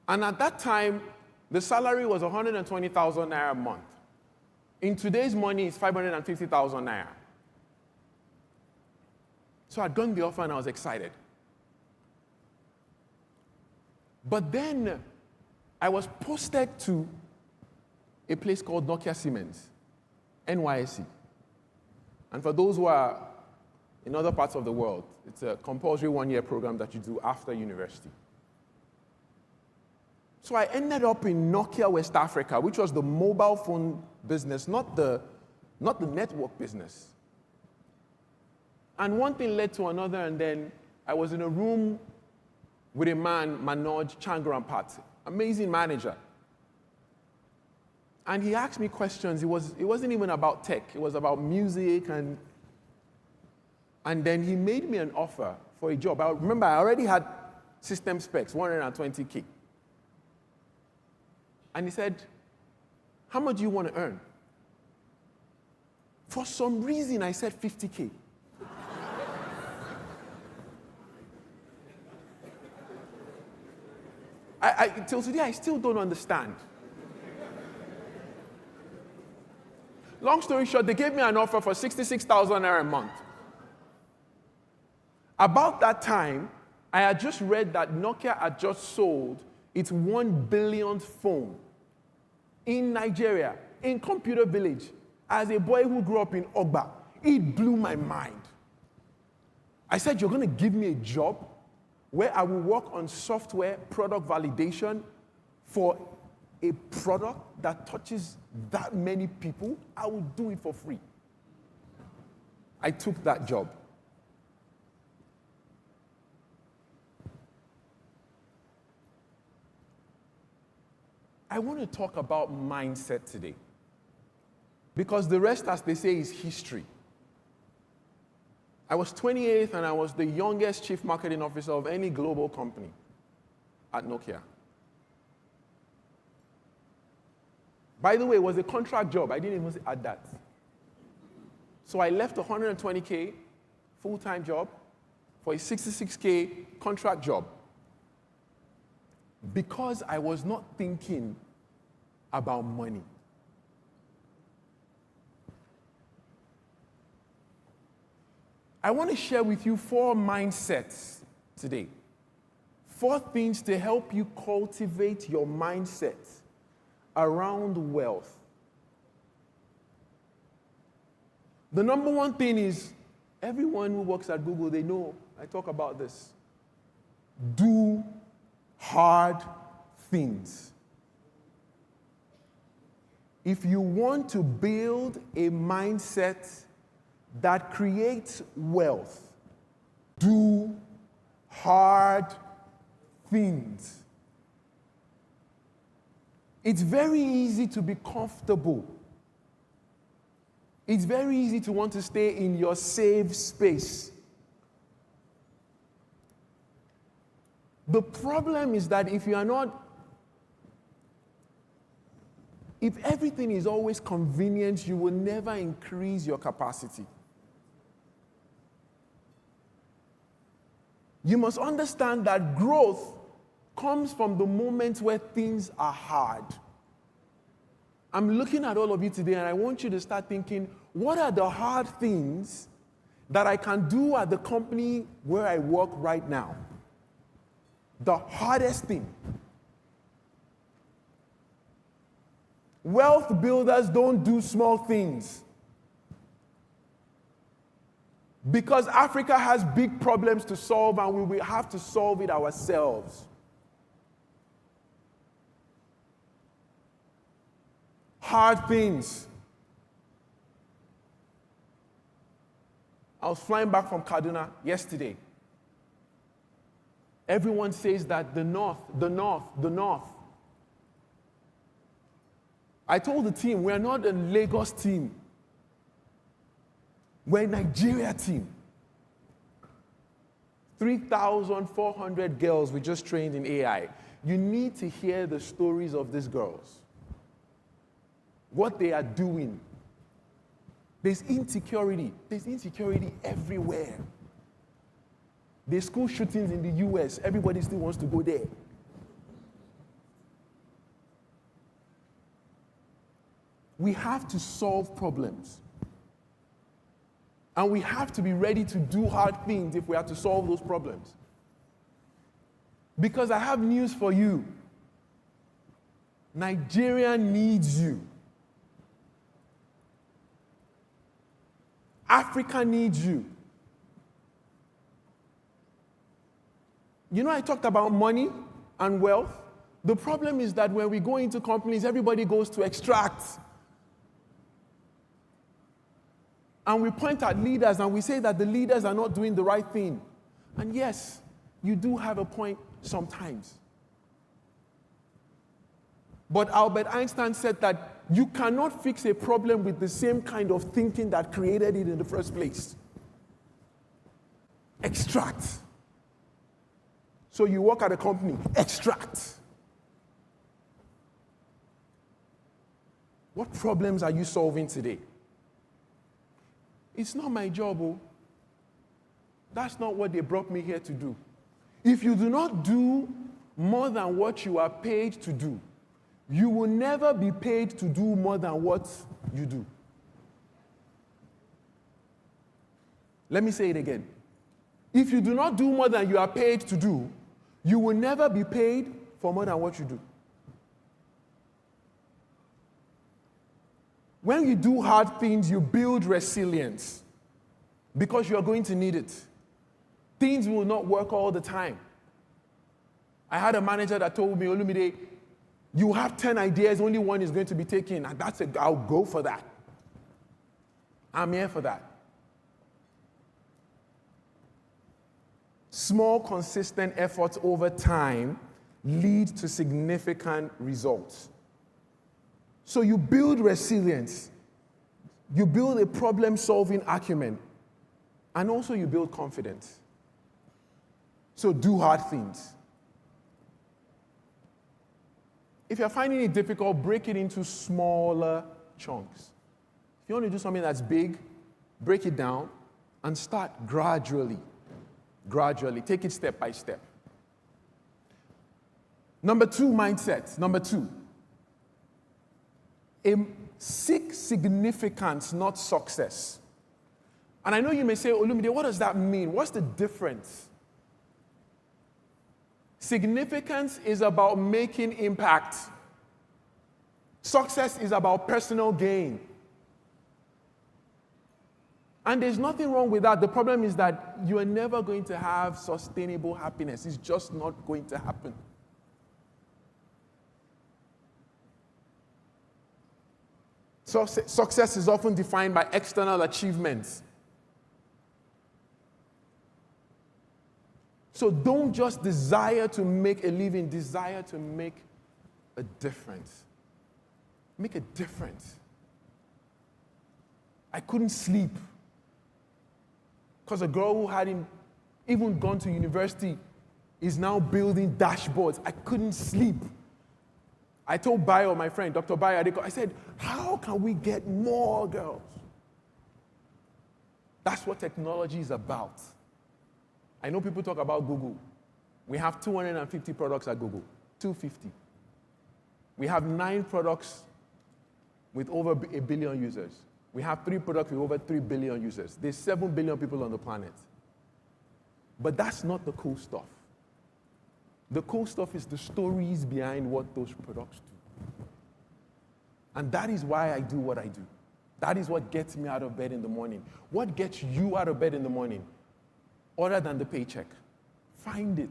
S5: And at that time, the salary was 120,000 naira a month. In today's money, it's 550,000 naira. So I'd gotten the offer and I was excited. But then I was posted to a place called Nokia Siemens, NYSC. And for those who are in other parts of the world, it's a compulsory one-year program that you do after university. So I ended up in Nokia West Africa, which was the mobile phone business, not the network business. And one thing led to another, and then I was in a room with a man, Manoj Changrampati, amazing manager. And he asked me questions. It wasn't even about tech. It was about music, and then he made me an offer for a job. I remember I already had system specs, 120K. And he said, how much do you want to earn? For some reason, I said 50K. Till today, I still don't understand. Long story short, they gave me an offer for 66,000 naira a month. About that time, I had just read that Nokia had just sold its 1 billionth phone. in Nigeria, in Computer Village, as a boy who grew up in Ogba. It blew my mind. I said, you're going to give me a job where I will work on software product validation for a product that touches that many people? I will do it for free. I took that job. I want to talk about mindset today. Because the rest, as they say, is history. I was 28 and I was the youngest chief marketing officer of any global company at Nokia. By the way, it was a contract job. I didn't even add that. So I left a 120K full-time job for a 66K contract job because I was not thinking about money. I want to share with you 4 mindsets today. 4 things to help you cultivate your mindset around wealth. The number one thing is, everyone who works at Google, they know I talk about this. Do hard things. If you want to build a mindset that creates wealth, do hard things. It's very easy to be comfortable. It's very easy to want to stay in your safe space. The problem is that if everything is always convenient, you will never increase your capacity. You must understand that growth comes from the moment where things are hard. I'm looking at all of you today and I want you to start thinking, what are the hard things that I can do at the company where I work right now? The hardest thing. Wealth builders don't do small things. Because Africa has big problems to solve and we will have to solve it ourselves. Hard things. I was flying back from Kaduna yesterday. Everyone says that the north. I told the team, we're not a Lagos team. We're a Nigeria team. 3,400 girls we just trained in AI. You need to hear the stories of these girls. What they are doing. There's insecurity. There's insecurity everywhere. There's school shootings in the US. Everybody still wants to go there. We have to solve problems. And we have to be ready to do hard things if we have to solve those problems. Because I have news for you. Nigeria needs you. Africa needs you. You know, I talked about money and wealth. The problem is that when we go into companies, everybody goes to extract. And we point at leaders and we say that the leaders are not doing the right thing. And yes, you do have a point sometimes. But Albert Einstein said that you cannot fix a problem with the same kind of thinking that created it in the first place. Extract. So you work at a company, extract. What problems are you solving today? It's not my job, oh. That's not what they brought me here to do. If you do not do more than what you are paid to do, you will never be paid to do more than what you do. Let me say it again. If you do not do more than you are paid to do, you will never be paid for more than what you do. When you do hard things, you build resilience because you are going to need it. Things will not work all the time. I had a manager that told me, Olumide, you have 10 ideas, only one is going to be taken, and I'll go for that. I'm here for that. Small, consistent efforts over time lead to significant results. So you build resilience, you build a problem-solving acumen, and also you build confidence. So do hard things. If you're finding it difficult, break it into smaller chunks. If you want to do something that's big, break it down and start gradually. Gradually. Take it step by step. Number 2 mindset. Number 2. Seek significance, not success. And I know you may say, Olumide, what does that mean? What's the difference? Significance is about making impact. Success is about personal gain. And there's nothing wrong with that. The problem is that you are never going to have sustainable happiness. It's just not going to happen. Success is often defined by external achievements. So don't just desire to make a living, desire to make a difference. Make a difference. I couldn't sleep because a girl who hadn't even gone to university is now building dashboards. I couldn't sleep. I told Bayo, my friend, Dr. Bayo, I said, how can we get more girls? That's what technology is about. I know people talk about Google. We have 250 products at Google, 250. We have 9 products with over 1 billion users. We have 3 products with over 3 billion users. There's 7 billion people on the planet. But that's not the cool stuff. The cool stuff is the stories behind what those products do. And that is why I do what I do. That is what gets me out of bed in the morning. What gets you out of bed in the morning? Other than the paycheck. Find it.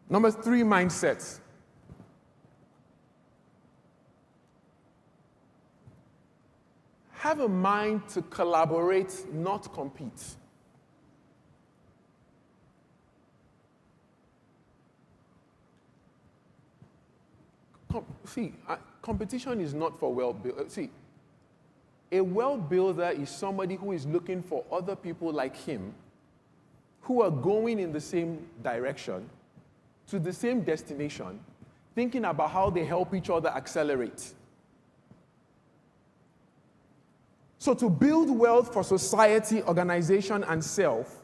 S5: Number 3, mindsets. Have a mind to collaborate, not compete. Competition is not for well-builders. A well-builder is somebody who is looking for other people like him who are going in the same direction to the same destination, thinking about how they help each other accelerate. So to build wealth for society, organization, and self,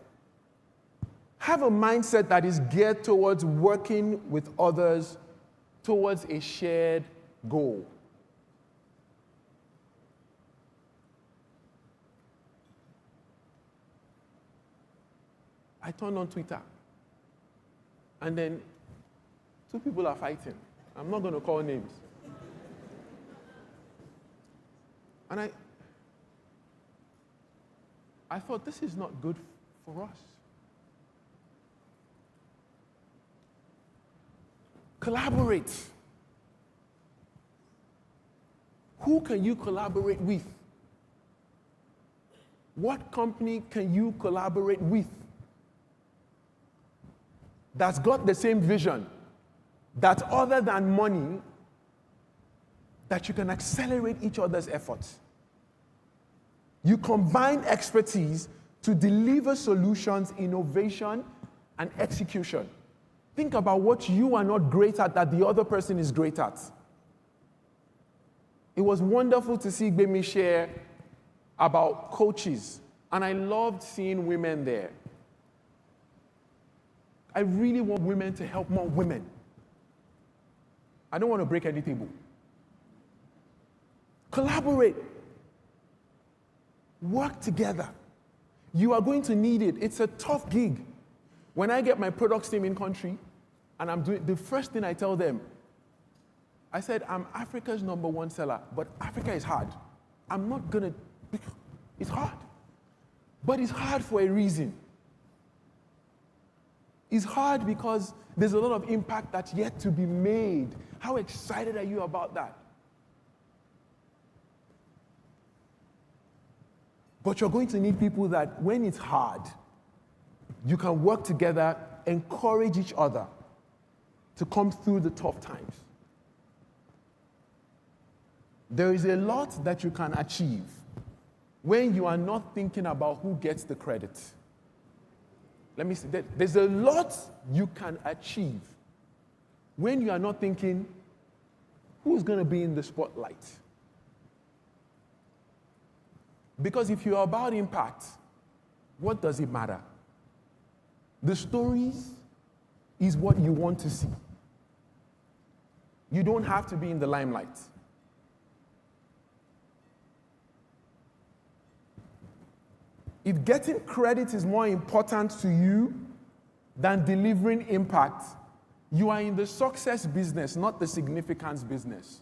S5: have a mindset that is geared towards working with others towards a shared goal. I turned on Twitter, and then 2 people are fighting. I'm not going to call names. And I thought, this is not good for us. Collaborate. Who can you collaborate with? What company can you collaborate with that's got the same vision, that other than money, that you can accelerate each other's efforts? You combine expertise to deliver solutions, innovation, and execution. Think about what you are not great at that the other person is great at. It was wonderful to see Gbemi share about coaches, and I loved seeing women there. I really want women to help more women. I don't want to break any table. Collaborate. Work together. You are going to need it. It's a tough gig. When I get my products team in country, and I'm doing, the first thing I tell them, I said, I'm Africa's #1 seller, but Africa is hard. I'm not gonna, it's hard. But it's hard for a reason. It's hard because there's a lot of impact that's yet to be made. How excited are you about that? But you're going to need people that when it's hard, you can work together, encourage each other to come through the tough times. There is a lot that you can achieve when you are not thinking about who gets the credit. Let me say that there's a lot you can achieve when you are not thinking who's going to be in the spotlight. Because if you're about impact, what does it matter? The stories is what you want to see. You don't have to be in the limelight. If getting credit is more important to you than delivering impact, you are in the success business, not the significance business.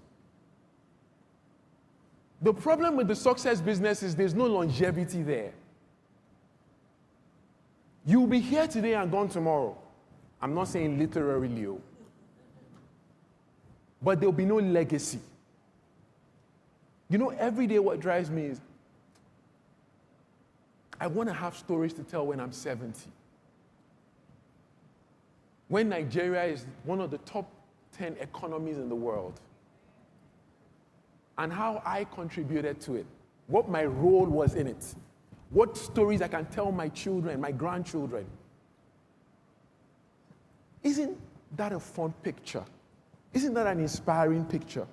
S5: The problem with the success business is there's no longevity there. You'll be here today and gone tomorrow. I'm not saying literally, but there'll be no legacy. You know, every day what drives me is, I want to have stories to tell when I'm 70. When Nigeria is one of the top 10 economies in the world, and how I contributed to it, what my role was in it, what stories I can tell my children, my grandchildren. Isn't that a fun picture? Isn't that an inspiring picture?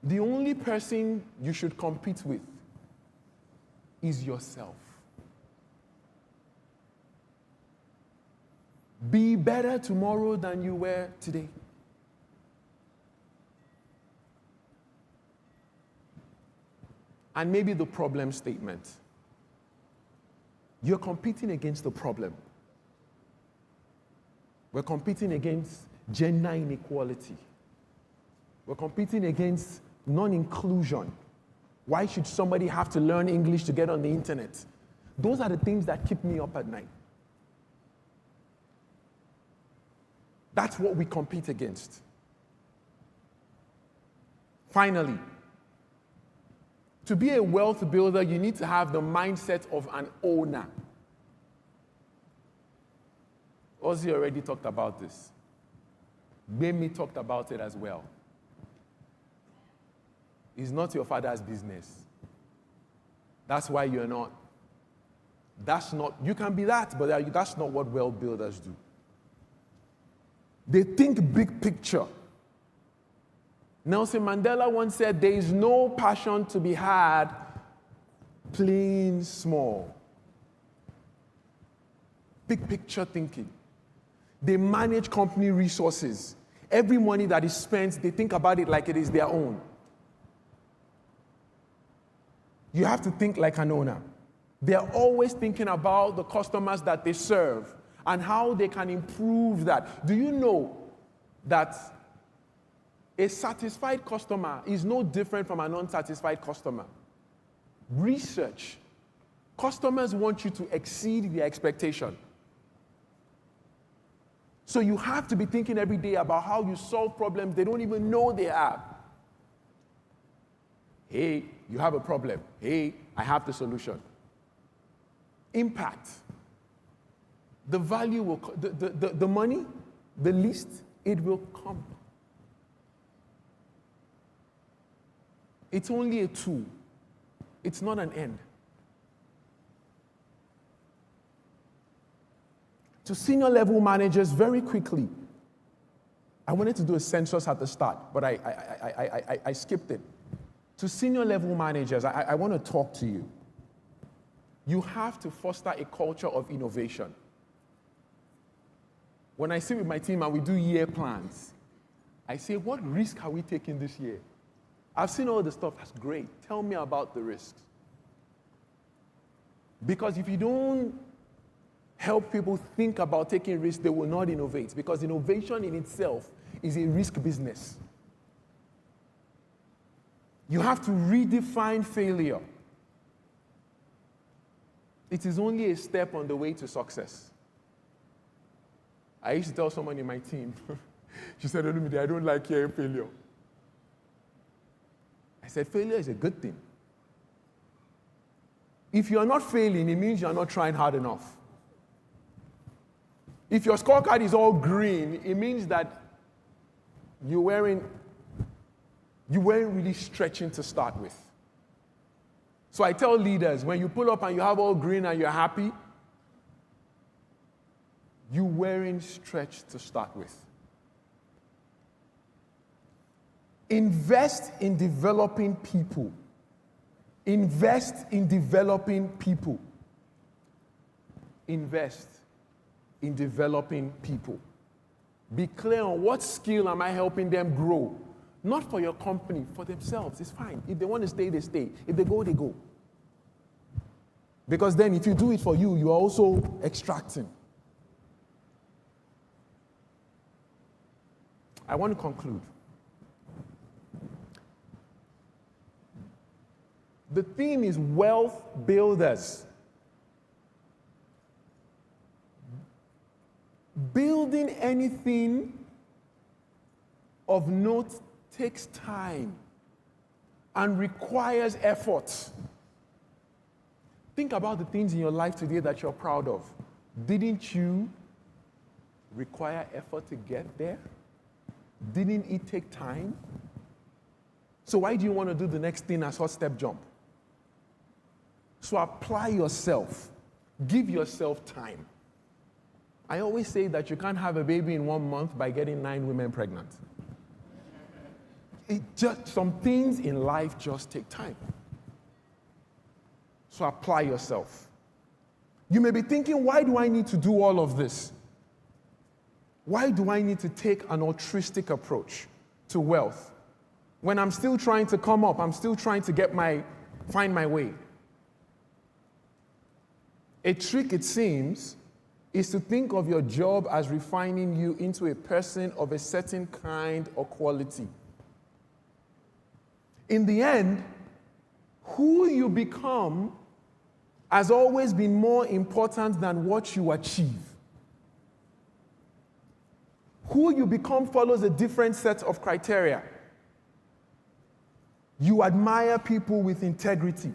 S5: The only person you should compete with is yourself. Be better tomorrow than you were today. And maybe the problem statement. You're competing against the problem. We're competing against gender inequality. We're competing against non-inclusion. Why should somebody have to learn English to get on the internet? Those are the things that keep me up at night. That's what we compete against. Finally, to be a wealth builder, you need to have the mindset of an owner. Ozzy already talked about this. Gbemi talked about it as well. It's not your father's business. That's why you're not. That's not, you can be that, but that's not what wealth builders do. They think big picture. Nelson Mandela once said, there is no passion to be had playing small. Big picture thinking. They manage company resources. Every money that is spent, they think about it like it is their own. You have to think like an owner. They're always thinking about the customers that they serve and how they can improve that. Do you know that a satisfied customer is no different from an unsatisfied customer? Research. Customers want you to exceed their expectation. So you have to be thinking every day about how you solve problems they don't even know they have. Hey, you have a problem. Hey, I have the solution. Impact. The value will, the money, the least, it will come. It's only a tool. It's not an end. To senior level managers, very quickly, I wanted to do a census at the start, but I skipped it. To senior level managers, I want to talk to you. You have to foster a culture of innovation. When I sit with my team and we do year plans, I say, what risk are we taking this year? I've seen all the stuff, that's great. Tell me about the risks. Because if you don't help people think about taking risks, they will not innovate. Because innovation in itself is a risk business. You have to redefine failure. It is only a step on the way to success. I used to tell someone in my team, she said, I don't like hearing failure. I said, failure is a good thing. If you're not failing, it means you're not trying hard enough. If your scorecard is all green, it means that you weren't really stretching to start with. So I tell leaders, when you pull up and you have all green and you're happy, you weren't stretched to start with. Invest in developing people. Invest in developing people. Invest in developing people. Be clear on what skill am I helping them grow. Not for your company, for themselves. It's fine. If they want to stay, they stay. If they go, they go. Because then if you do it for you, you are also extracting. I want to conclude. The theme is wealth builders. Building anything of note takes time and requires effort. Think about the things in your life today that you're proud of. Didn't you require effort to get there? Didn't it take time? So why do you want to do the next thing as hot step jump? So apply yourself. Give yourself time. I always say that you can't have a baby in 1 month by getting 9 women pregnant. Some things in life just take time. So apply yourself. You may be thinking, why do I need to do all of this? Why do I need to take an altruistic approach to wealth? When I'm still trying to come up, I'm still trying to find my way. A trick, it seems, is to think of your job as refining you into a person of a certain kind or quality. In the end, who you become has always been more important than what you achieve. Who you become follows a different set of criteria. You admire people with integrity.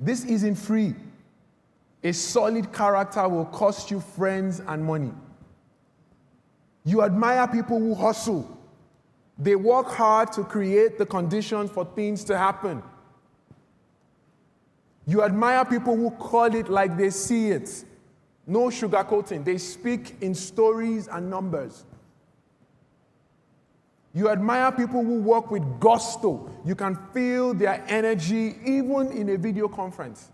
S5: This isn't free. A solid character will cost you friends and money. You admire people who hustle. They work hard to create the conditions for things to happen. You admire people who call it like they see it. No sugarcoating. They speak in stories and numbers. You admire people who work with gusto. You can feel their energy even in a video conference.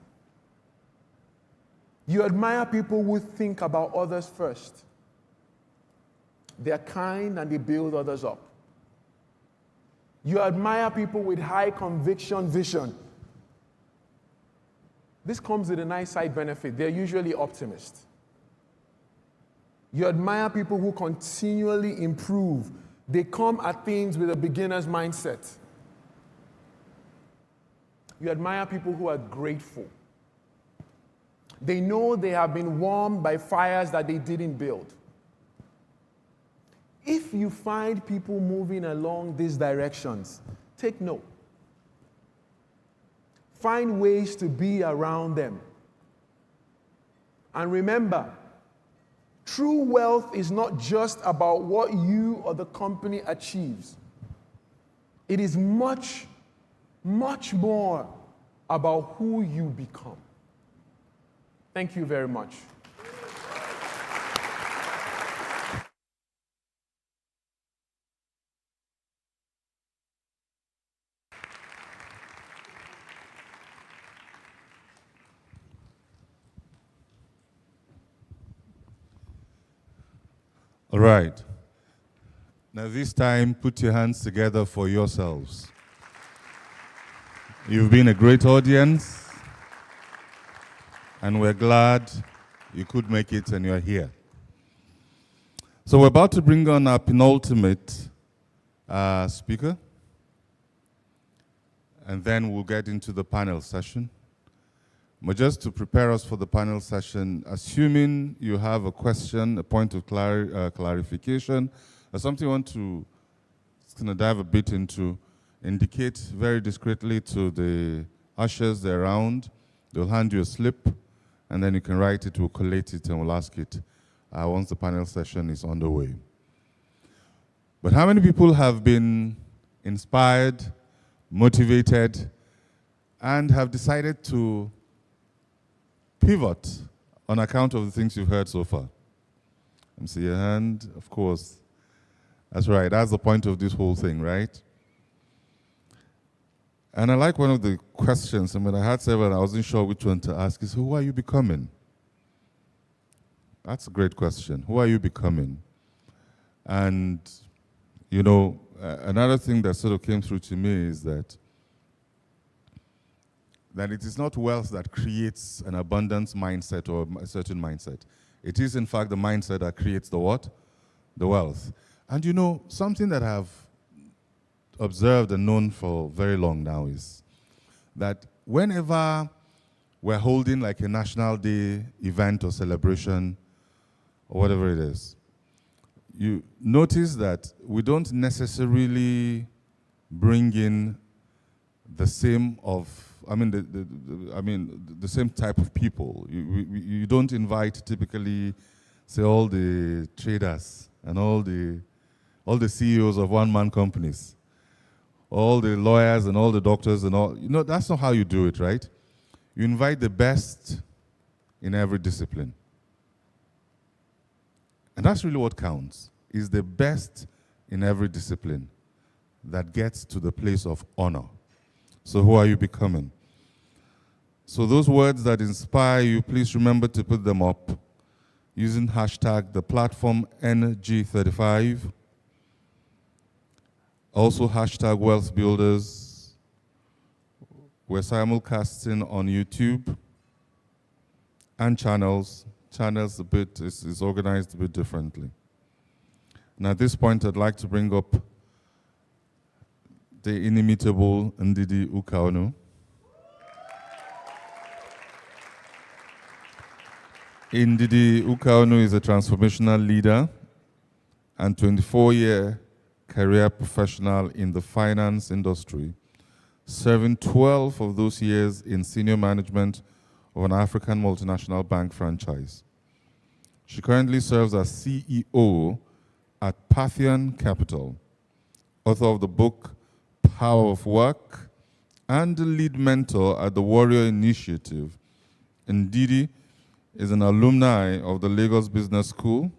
S5: You admire people who think about others first. They're kind and they build others up. You admire people with high conviction vision. This comes with a nice side benefit. They're usually optimists. You admire people who continually improve. They come at things with a beginner's mindset. You admire people who are grateful. They know they have been warmed by fires that they didn't build. If you find people moving along these directions, take note. Find ways to be around them. And remember, true wealth is not just about what you or the company achieves. It is much, much more about who you become. Thank you very much.
S1: All right. Now this time, put your hands together for yourselves. You've been a great audience. And we're glad you could make it and you're here. So we're about to bring on our penultimate speaker. And then we'll get into the panel session. But just to prepare us for the panel session, assuming you have a question, a point of clarification, or something you want to dive a bit into, indicate very discreetly to the ushers that are around. They'll hand you a slip, and then you can write it, we'll collate it, and we'll ask it once the panel session is underway. But how many people have been inspired, motivated, and have decided to pivot on account of the things you've heard so far? Let me see your hand, of course. That's right, that's the point of this whole thing, right? And I like one of the questions, I mean, I had several, I wasn't sure which one to ask, is who are you becoming? That's a great question. Who are you becoming? And, you know, another thing that sort of came through to me is that it is not wealth that creates an abundance mindset or a certain mindset. It is, in fact, the mindset that creates the what? The wealth. And you know, something that I've observed and known for very long now is that whenever we're holding like a National Day event or celebration or whatever it is, you notice that we don't necessarily bring in the same of, the same type of people. You don't invite typically, say, all the traders and all the CEOs of one-man companies, all the lawyers and all the doctors and all. You know, that's not how you do it, right? You invite the best in every discipline. And that's really what counts, is the best in every discipline that gets to the place of honor. So who are you becoming? So those words that inspire you, please remember to put them up using hashtag the platform NG35. Also hashtag Wealth Builders. We're simulcasting on YouTube and channels. Channels is organized a bit differently. And at this point, I'd like to bring up the inimitable Ndidi Ukaonu. Ndidi Ukaonu is a transformational leader and 24-year career professional in the finance industry, serving 12 of those years in senior management of an African multinational bank franchise. She currently serves as CEO at Pantheon Capital, author of the book Power of Work, and the lead mentor at the Warrior Initiative. Ndidi is an alumni of the Lagos Business School,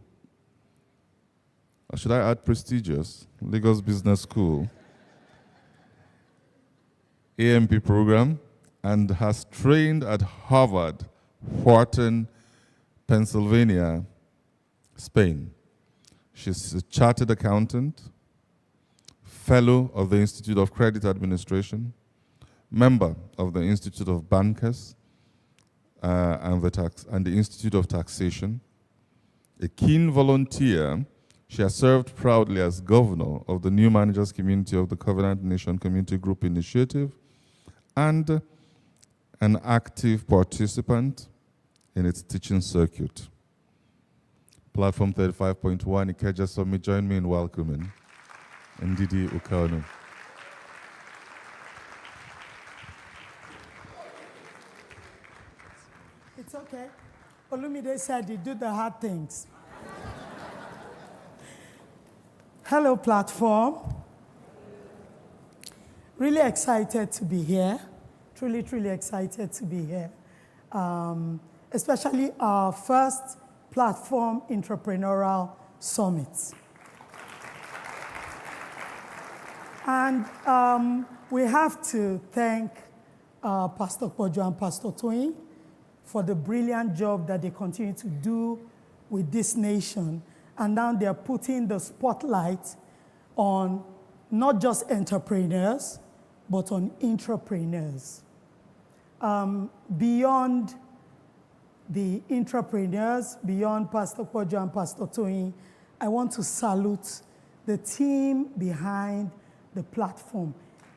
S1: or should I add prestigious? Lagos Business School, AMP program, and has trained at Harvard, Wharton, Pennsylvania, Spain. She's a chartered accountant, fellow of the Institute of Credit Administration, member of the Institute of Bankers and the Institute of Taxation. A keen volunteer, she has served proudly as governor of the New Managers Community of the Covenant Nation Community Group Initiative and an active participant in its teaching circuit. Platform 35.1, Ikeja Summit, join me in welcoming Ndidi Ukaonu.
S6: It's okay. Olumide said you do the hard things. Hello, platform. Really excited to be here. Truly, truly excited to be here. Especially our first platform Intraprenuerial Summit. And we have to thank Pastor Pojo and Pastor Toyin for the brilliant job that they continue to do with this nation. And now they're putting the spotlight on not just entrepreneurs, but on intrapreneurs. Beyond the Intraprenuers, beyond Pastor Pojo and Pastor Toyin, I want to salute the team behind the platform.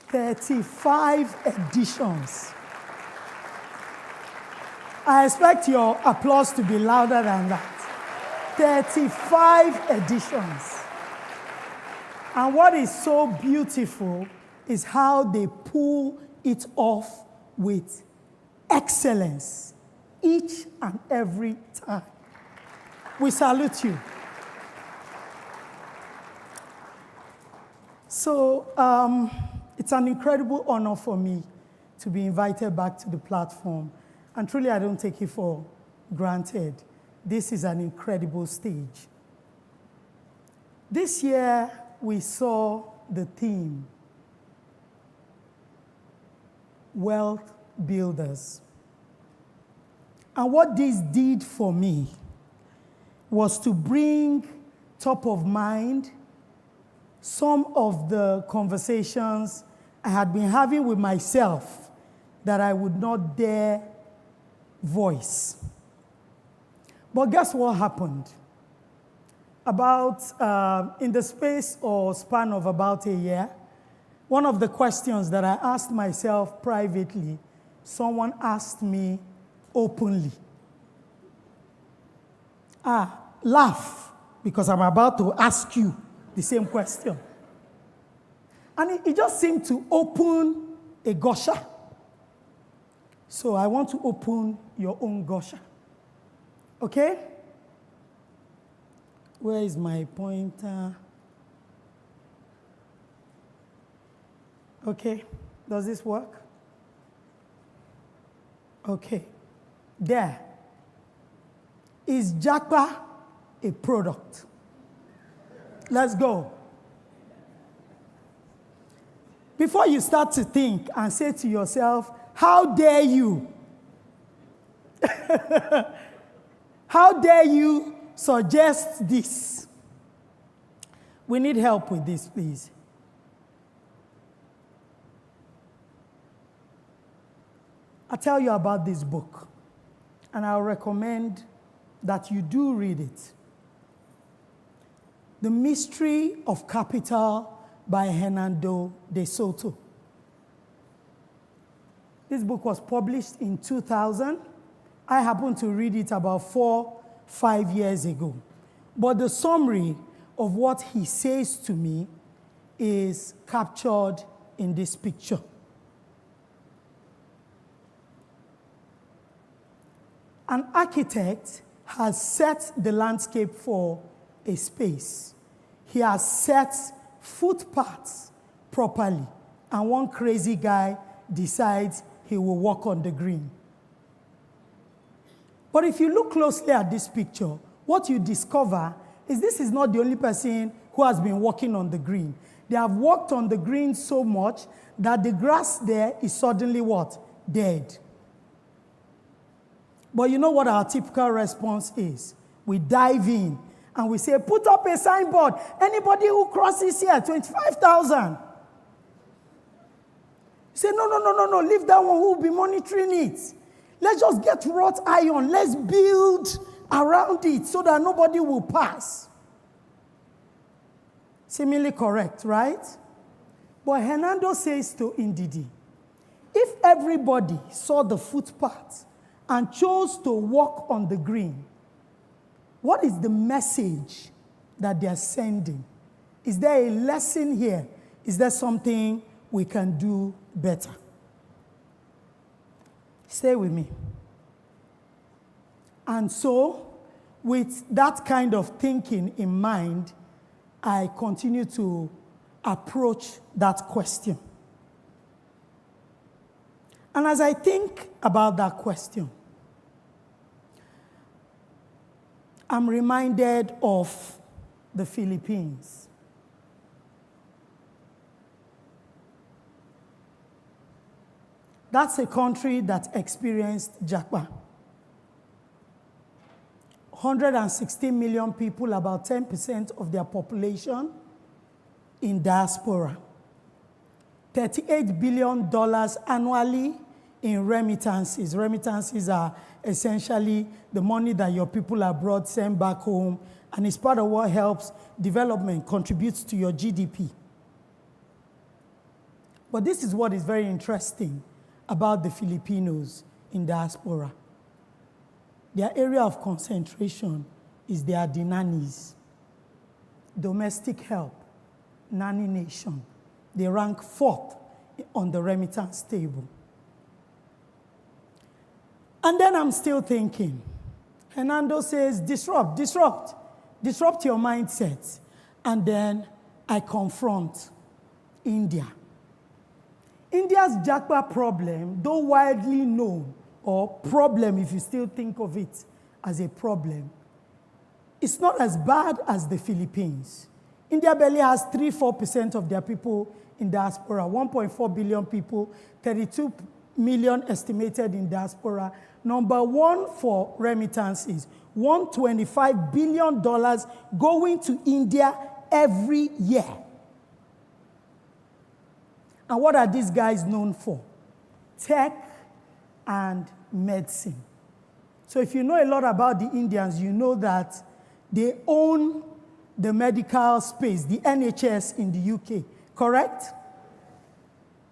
S6: 35 editions. I expect your applause to be louder than that. 35 editions. And what is so beautiful is how they pull it off with excellence each and every time. We salute you. So it's an incredible honor for me to be invited back to the platform. And truly, I don't take it for granted. This is an incredible stage. This year, we saw the theme, Wealth Builders. And what this did for me was to bring top of mind some of the conversations I had been having with myself that I would not dare voice. But guess what happened? About, in the space or span of about a year, one of the questions that I asked myself privately, someone asked me openly. Laugh, because I'm about to ask you the same question. And it just seemed to open a gusher. So I want to open your own gusher. Okay? Where is my pointer? Okay, does this work? Okay, there. Is Japa a product? Let's go. Before you start to think and say to yourself, how dare you? How dare you suggest this? We need help with this, please. I'll tell you about this book, and I'll recommend that you do read it. The Mystery of Capital by Hernando de Soto. This book was published in 2000. I happened to read it about 4-5 years ago. But the summary of what he says to me is captured in this picture. An architect has set the landscape for a space. He has set footpaths properly, and one crazy guy decides he will walk on the green. But if you look closely at this picture, what you discover is this is not the only person who has been walking on the green. They have walked on the green so much that the grass there is suddenly what? Dead. But you know what our typical response is? We dive in and we say, put up a signboard. Anybody who crosses here, 25,000. Say, no, leave that one who will be monitoring it. Let's just get wrought iron. Let's build around it so that nobody will pass. Seemingly correct, right? But Hernando says to Ndidi, if everybody saw the footpath and chose to walk on the green, what is the message that they are sending? Is there a lesson here? Is there something we can do better? Stay with me. And so, with that kind of thinking in mind, I continue to approach that question. And as I think about that question, I'm reminded of the Philippines. That's a country that experienced Japa. 160 million people, about 10% of their population in diaspora. $38 billion annually in remittances. Remittances are essentially the money that your people abroad send back home, and it's part of what helps development, contributes to your GDP. But this is what is very interesting about the Filipinos in diaspora. Their area of concentration is the nannies, domestic help, nanny nation. They rank 4th on the remittance table. And then I'm still thinking, Hernando says, disrupt your mindset. And then I confront India. India's Japa problem, though widely known, or problem if you still think of it as a problem, it's not as bad as the Philippines. India barely has 3-4% of their people in diaspora, 1.4 billion people, 32 million estimated in diaspora. Number 1 for remittances, $125 billion going to India every year. And what are these guys known for? Tech and medicine. So if you know a lot about the Indians, you know that they own the medical space, the NHS in the UK, correct?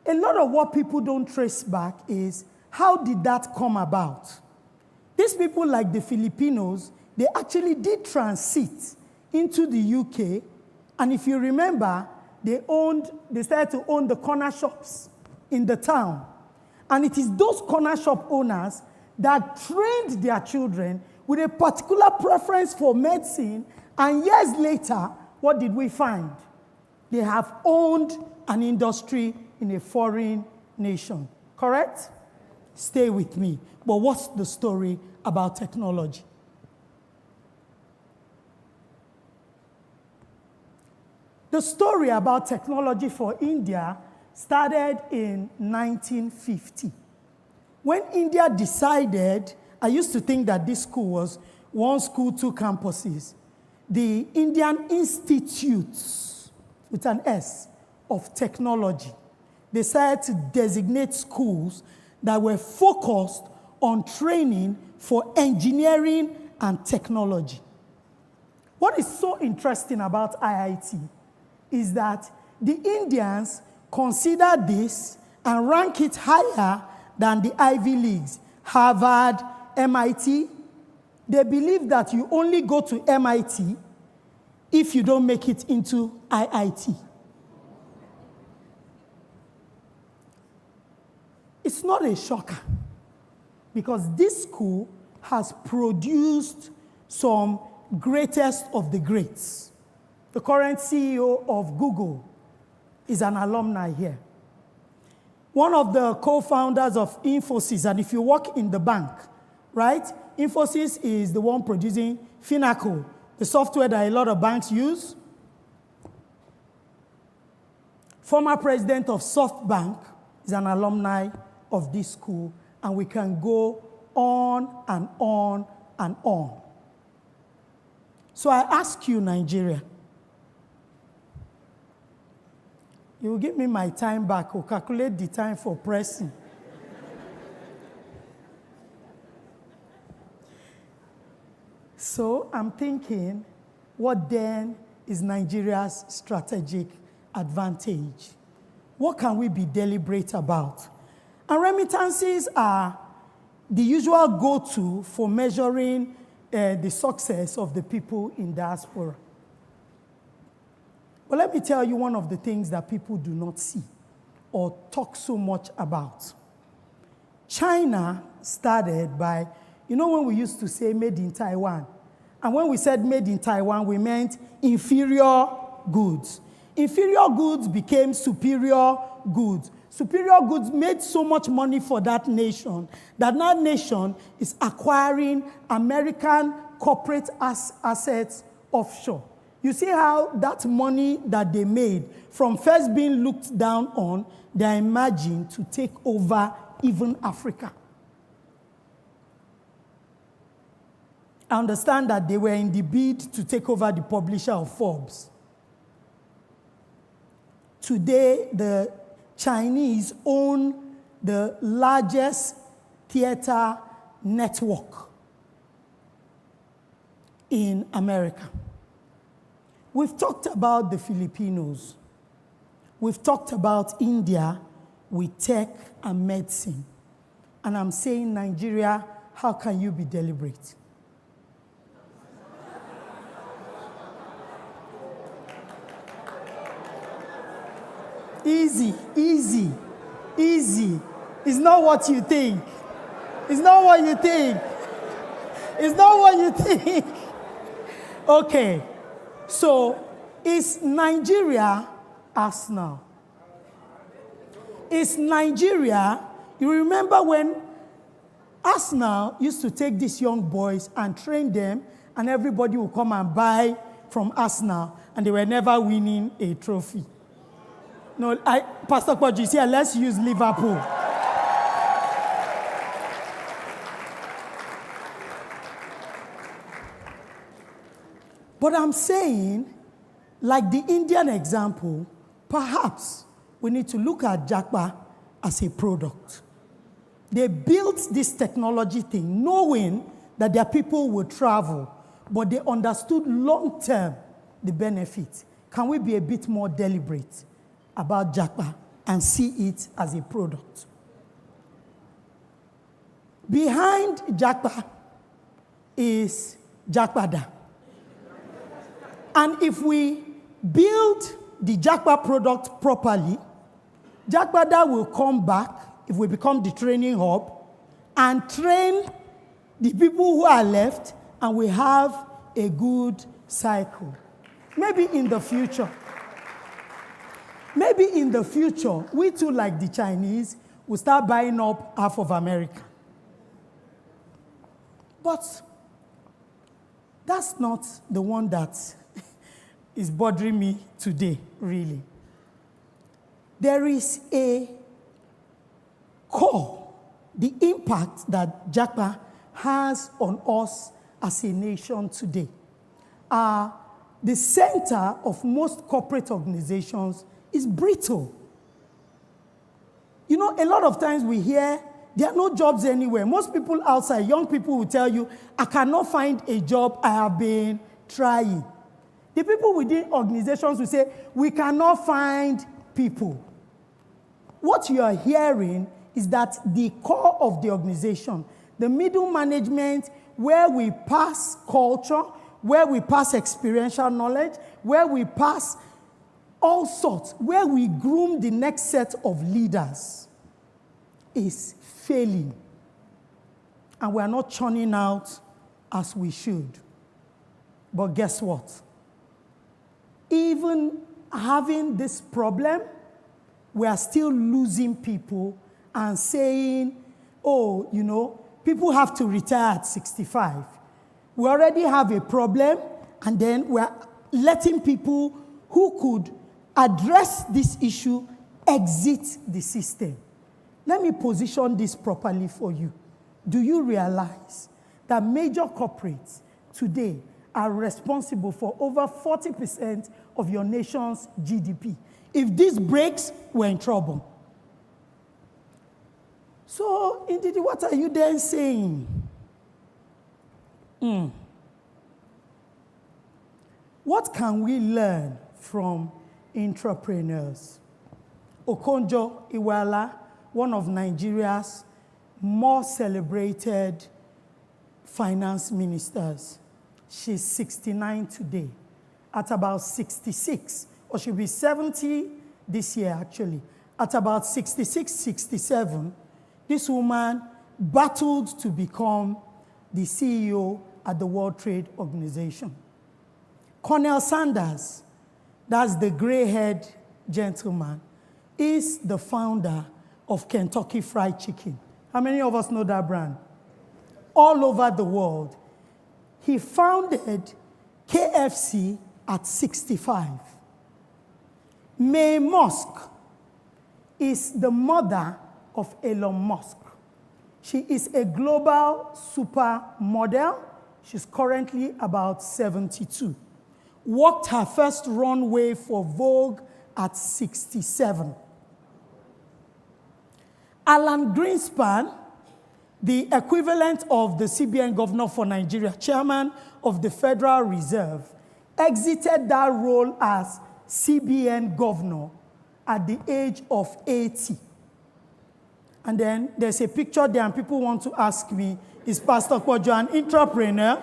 S6: A lot of what people don't trace back is, how did that come about? These people, like the Filipinos, they actually did transit into the UK, and if you remember, they started to own the corner shops in the town. And it is those corner shop owners that trained their children with a particular preference for medicine, and years later, what did we find? They have owned an industry in a foreign nation, correct? Stay with me. But what's the story about technology? The story about technology for India started in 1950. When India decided, I used to think that this school was one school, 2 campuses. The Indian Institutes, with an S, of Technology, decided to designate schools that were focused on training for engineering and technology. What is so interesting about IIT is that the Indians consider this and rank it higher than the Ivy Leagues, Harvard, MIT. They believe that you only go to MIT if you don't make it into IIT. It's not a shocker, because this school has produced some greatest of the greats. The current CEO of Google is an alumni here. One of the co-founders of Infosys, and if you work in the bank, right? Infosys is the one producing Finacle, the software that a lot of banks use. Former president of SoftBank is an alumni of this school, and we can go on and on and on. So I ask you, Nigeria, you will give me my time back or calculate the time for pressing. So I'm thinking, what then is Nigeria's strategic advantage? What can we be deliberate about? And remittances are the usual go-to for measuring the success of the people in diaspora. But let me tell you one of the things that people do not see or talk so much about. China started by, you know, when we used to say made in Taiwan, and when we said made in Taiwan, we meant inferior goods. Inferior goods became superior goods. Superior goods made so much money for that nation that nation is acquiring American corporate assets offshore. You see how that money that they made, from first being looked down on, they're emerging to take over even Africa. I understand that they were in the bid to take over the publisher of Forbes. Today, the Chinese own the largest theater network in America. We've talked about the Filipinos. We've talked about India with tech and medicine. And I'm saying, Nigeria, how can you be deliberate? Easy, easy, easy. It's not what you think. It's not what you think. It's not what you think. Okay, so is Nigeria Arsenal? Is Nigeria, you remember when Arsenal used to take these young boys and train them, and everybody would come and buy from Arsenal, and they were never winning a trophy. No, Pastor Kwaji, here, let's use Liverpool. But I'm saying, like the Indian example, perhaps we need to look at Japa as a product. They built this technology thing knowing that their people would travel, but they understood long-term the benefit. Can we be a bit more deliberate about Japa and see it as a product? Behind Japa is Jakpada. And if we build the Jakpa product properly, Jakpada will come back if we become the training hub and train the people who are left, and we have a good cycle. Maybe in the future, we too, like the Chinese, will start buying up half of America. But that's not the one that is bothering me today, really. There is a core, the impact that Japa has on us as a nation today. The center of most corporate organizations is brittle. You know, a lot of times we hear there are no jobs anywhere. Most people outside, young people will tell you, I cannot find a job, I have been trying. The people within organizations will say, we cannot find people. What you are hearing is that the core of the organization, the middle management, where we pass culture, where we pass experiential knowledge, where we pass all sorts, where we groom the next set of leaders, is failing. And we are not churning out as we should. But guess what? Even having this problem, we are still losing people and saying, oh, you know, people have to retire at 65. We already have a problem, and then we're letting people who could address this issue exit the system. Let me position this properly for you. Do you realize that major corporates today are responsible for over 40% of your nation's GDP? If this breaks, we're in trouble. So, indeed, what are you then saying? What can we learn from Intraprenuers? Okonjo Iweala, one of Nigeria's more celebrated finance ministers. She's 69 today. At about 66, or she'll be 70 this year actually. At about 66, 67, this woman battled to become the CEO at the World Trade Organization. Colonel Sanders, that's the gray-haired gentleman, is the founder of Kentucky Fried Chicken. How many of us know that brand? All over the world. He founded KFC at 65. Mae Musk is the mother of Elon Musk. She is a global supermodel. She's currently about 72. Walked her first runway for Vogue at 67. Alan Greenspan, the equivalent of the CBN governor for Nigeria, chairman of the Federal Reserve, exited that role as CBN governor at the age of 80. And then there's a picture there, and people want to ask me, is Pastor Kojo an intrapreneur?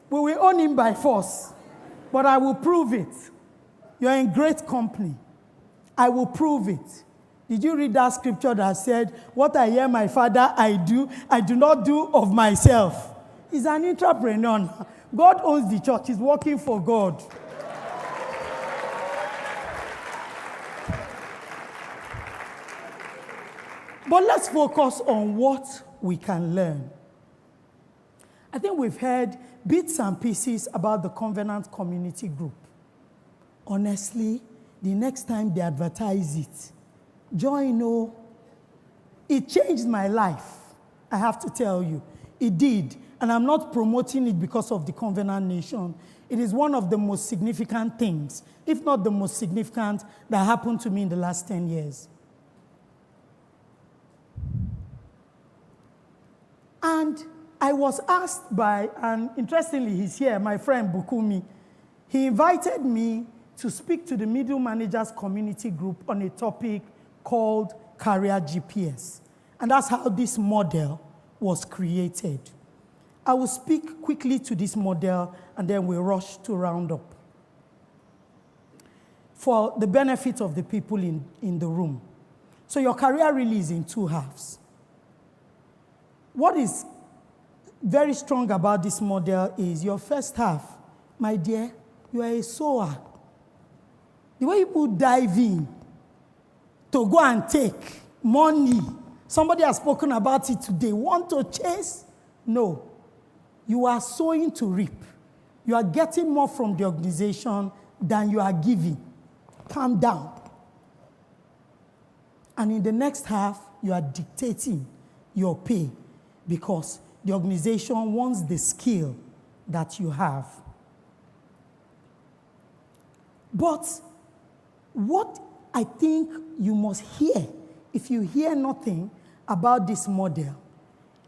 S6: We will own him by force, but I will prove it. You're in great company. I will prove it. Did you read that scripture that said, what I hear my father I do not do of myself? He's an intrapreneur. God owns the church. He's working for God. But let's focus on what we can learn. I think we've heard bits and pieces about the Covenant Community Group. Honestly, the next time they advertise it, join, oh, it changed my life, I have to tell you. It did. And I'm not promoting it because of the Covenant Nation. It is one of the most significant things, if not the most significant, that happened to me in the last 10 years. And I was asked by, and interestingly, he's here, my friend Bukumi. He invited me to speak to the Middle Managers Community Group on a topic called Career GPS. And that's how this model was created. I will speak quickly to this model, and then we'll rush to round up. For the benefit of the people in the room. So your career really is in two halves. What is very strong about this model is your first half, my dear, you are a sower. The way people dive in to go and take money, somebody has spoken about it today, want to chase? No. You are sowing to reap. You are getting more from the organization than you are giving. Calm down. And in the next half, you are dictating your pay because the organization wants the skill that you have. But what I think you must hear, if you hear nothing about this model,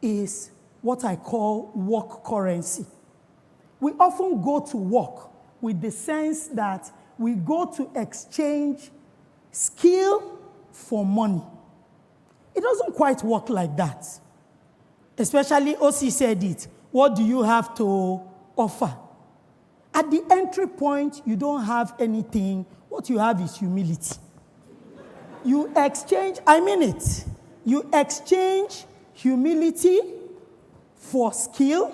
S6: is what I call work currency. We often go to work with the sense that we go to exchange skill for money. It doesn't quite work like that. Especially OC said it. What do you have to offer? At the entry point, you don't have anything. What you have is humility. You exchange, I mean it. You exchange humility for skill.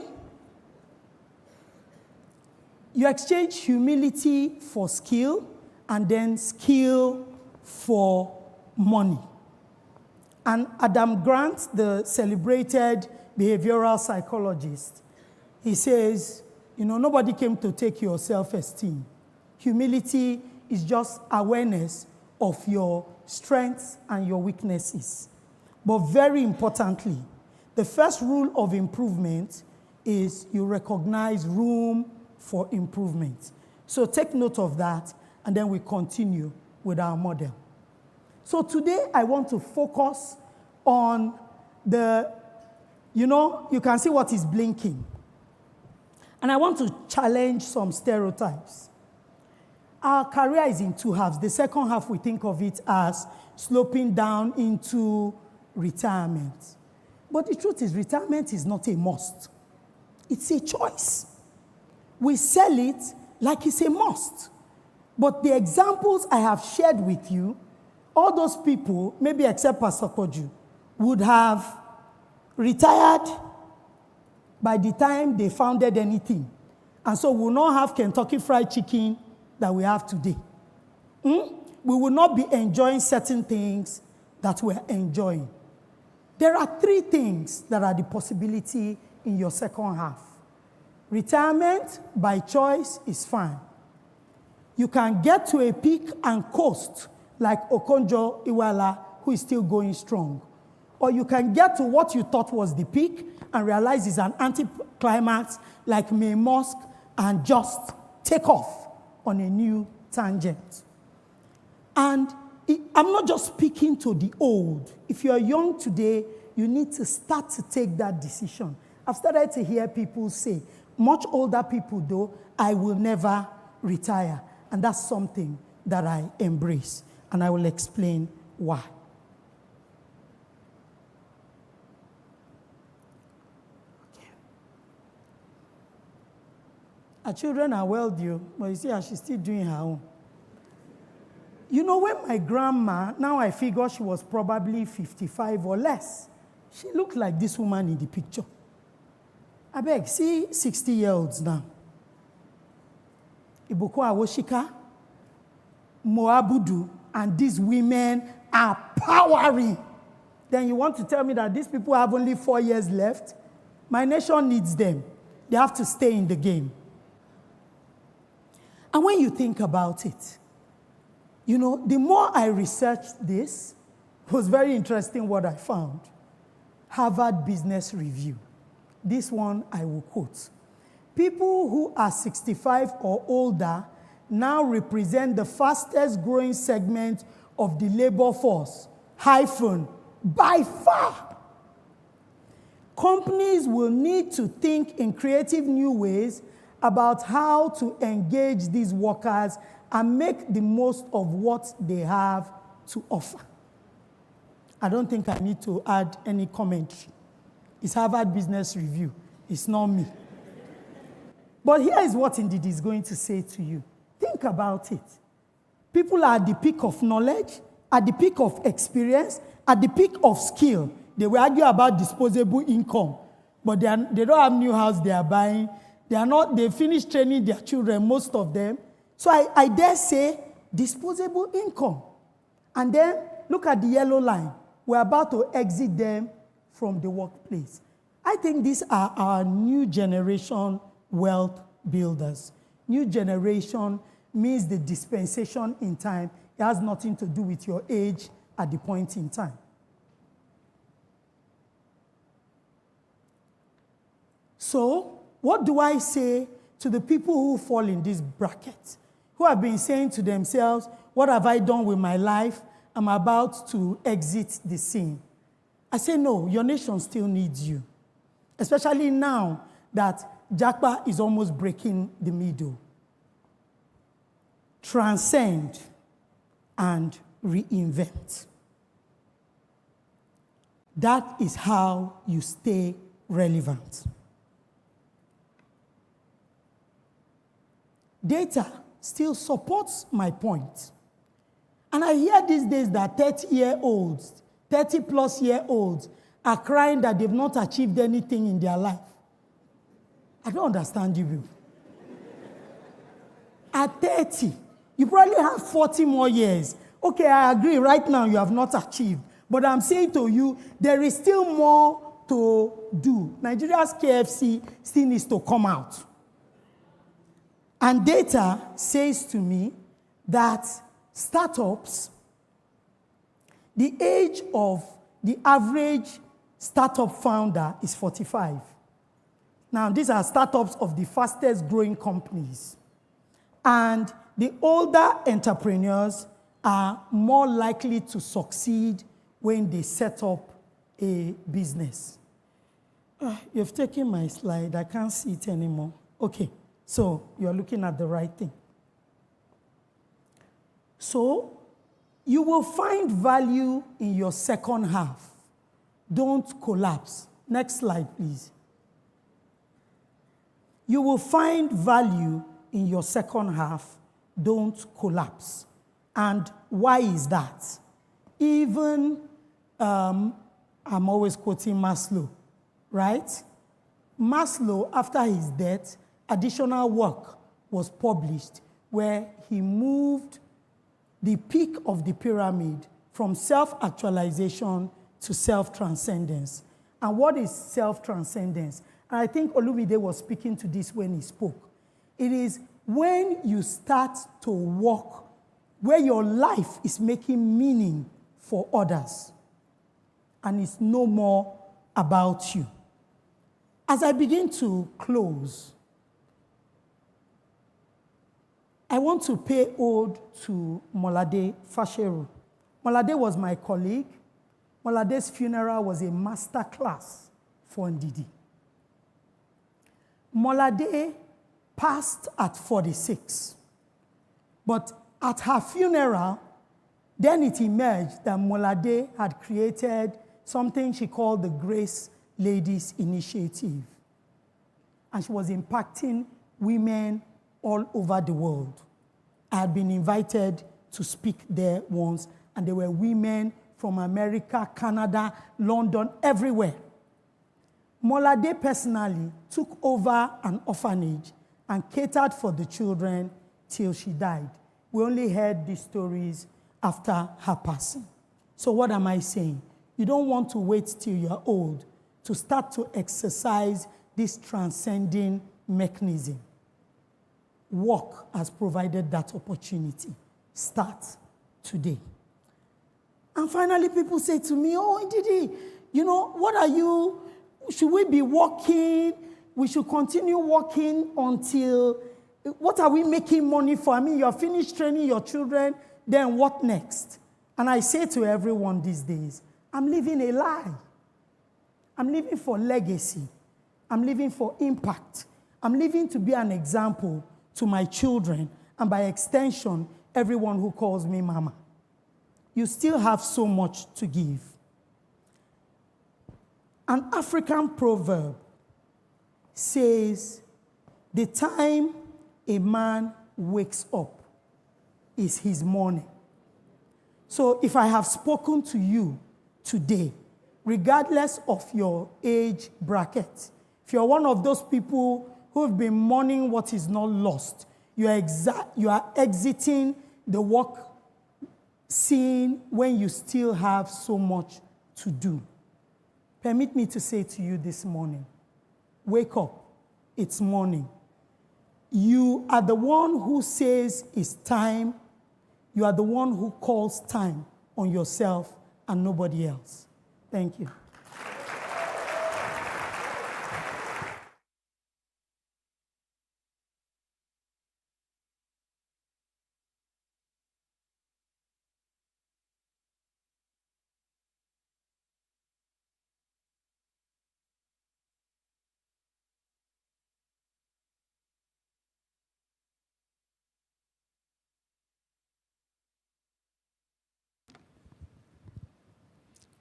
S6: You exchange humility for skill, and then skill for money. And Adam Grant, the celebrated behavioral psychologist, he says, nobody came to take your self-esteem. Humility is just awareness of your strengths and your weaknesses. But very importantly, the first rule of improvement is you recognize room for improvement. So take note of that, and then we continue with our model. So today I want to focus on you can see what is blinking. And I want to challenge some stereotypes. Our career is in two halves. The second half, we think of it as sloping down into retirement. But the truth is, retirement is not a must. It's a choice. We sell it like it's a must. But the examples I have shared with you, all those people, maybe except Pastor Koju, would have retired by the time they founded anything. And so we will not have Kentucky Fried Chicken that we have today. We will not be enjoying certain things that we're enjoying. There are three things that are the possibility in your second half. Retirement by choice is fine. You can get to a peak and coast like Okonjo Iweala, who is still going strong. Or you can get to what you thought was the peak and realize it's an anticlimax like May Musk and just take off on a new tangent. And I'm not just speaking to the old. If you're young today, you need to start to take that decision. I've started to hear people say, much older people though, I will never retire. And that's something that I embrace. And I will explain why. Okay. Our children are well due, but you see, she's still doing her own. You know, when my grandma, now I figure she was probably 55 or less, she looked like this woman in the picture. I beg, see 60-year-olds now. Iboko Awoshika, Moabudu, and these women are powering. Then you want to tell me that these people have only 4 years left? My nation needs them. They have to stay in the game. And when you think about it, you know, the more I researched this, it was very interesting what I found. Harvard Business Review. This one I will quote. People who are 65 or older now represent the fastest growing segment of the labor force, by far. Companies will need to think in creative new ways about how to engage these workers and make the most of what they have to offer. I don't think I need to add any commentary. It's Harvard Business Review. It's not me. But here is what indeed is going to say to you. Think about it. People are at the peak of knowledge, at the peak of experience, at the peak of skill. They will argue about disposable income, but they don't have new house they are buying. They finished training their children, most of them. So I dare say disposable income. And then look at the yellow line. We're about to exit them from the workplace. I think these are our new generation wealth builders. New generation means the dispensation in time. It has nothing to do with your age at the point in time. So, what do I say to the people who fall in this bracket, who have been saying to themselves, what have I done with my life? I'm about to exit the scene. I say, no, your nation still needs you, especially now that Japa is almost breaking the middle. Transcend and reinvent. That is how you stay relevant. Data still supports my point. And I hear these days that 30-year-olds, 30-plus-year-olds are crying that they've not achieved anything in their life. I don't understand you people. At 30, you probably have 40 more years. Okay, I agree, right now you have not achieved. But I'm saying to you, there is still more to do. Nigeria's KFC still needs to come out. And data says to me that startups, the age of the average startup founder is 45. Now, these are startups of the fastest growing companies. And the older entrepreneurs are more likely to succeed when they set up a business. You've taken my slide. I can't see it anymore. Okay, so you're looking at the right thing. So, you will find value in your second half. Don't collapse. Next slide, please. You will find value in your second half. Don't collapse. And why is that? Even, I'm always quoting Maslow, right? Maslow, after his death, additional work was published where he moved the peak of the pyramid from self-actualization to self-transcendence. And what is self-transcendence? And I think Olumide was speaking to this when he spoke. It is when you start to walk where your life is making meaning for others, and it's no more about you. As I begin to close, I want to pay ode to Molade Fasheru. Molade was my colleague. Molade's funeral was a master class for Ndidi. Molade passed at 46. But at her funeral, then it emerged that Molade had created something she called the Grace Ladies Initiative. And she was impacting women all over the world. I had been invited to speak there once, and there were women from America, Canada, London, everywhere. Molade personally took over an orphanage and catered for the children till she died. We only heard these stories after her passing. So what am I saying? You don't want to wait till you're old to start to exercise this transcending mechanism. Work has provided that opportunity. Start today. And finally, people say to me, oh, Ndidi, what are you, should we be working? We should continue working until, what are we making money for? I mean, you're finished training your children, then what next? And I say to everyone these days, I'm living a lie. I'm living for legacy. I'm living for impact. I'm living to be an example to my children, and by extension, everyone who calls me mama. You still have so much to give. An African proverb says, the time a man wakes up is his morning. So if I have spoken to you today, regardless of your age bracket, if you're one of those people who've been mourning what is not lost, you are exiting the work scene when you still have so much to do. Permit me to say to you this morning, wake up, it's morning. You are the one who says it's time. You are the one who calls time on yourself and nobody else. Thank you.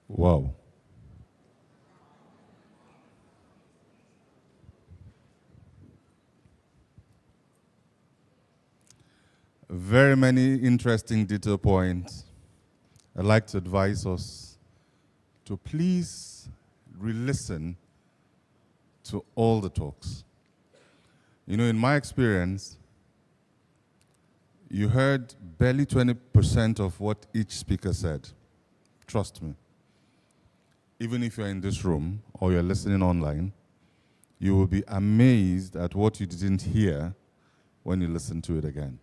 S1: Wow. Very many interesting detail points. I'd like to advise us to please re-listen to all the talks. In my experience, you heard barely 20% of what each speaker said. Trust me. Even if you're in this room or you're listening online, you will be amazed at what you didn't hear when you listen to it again.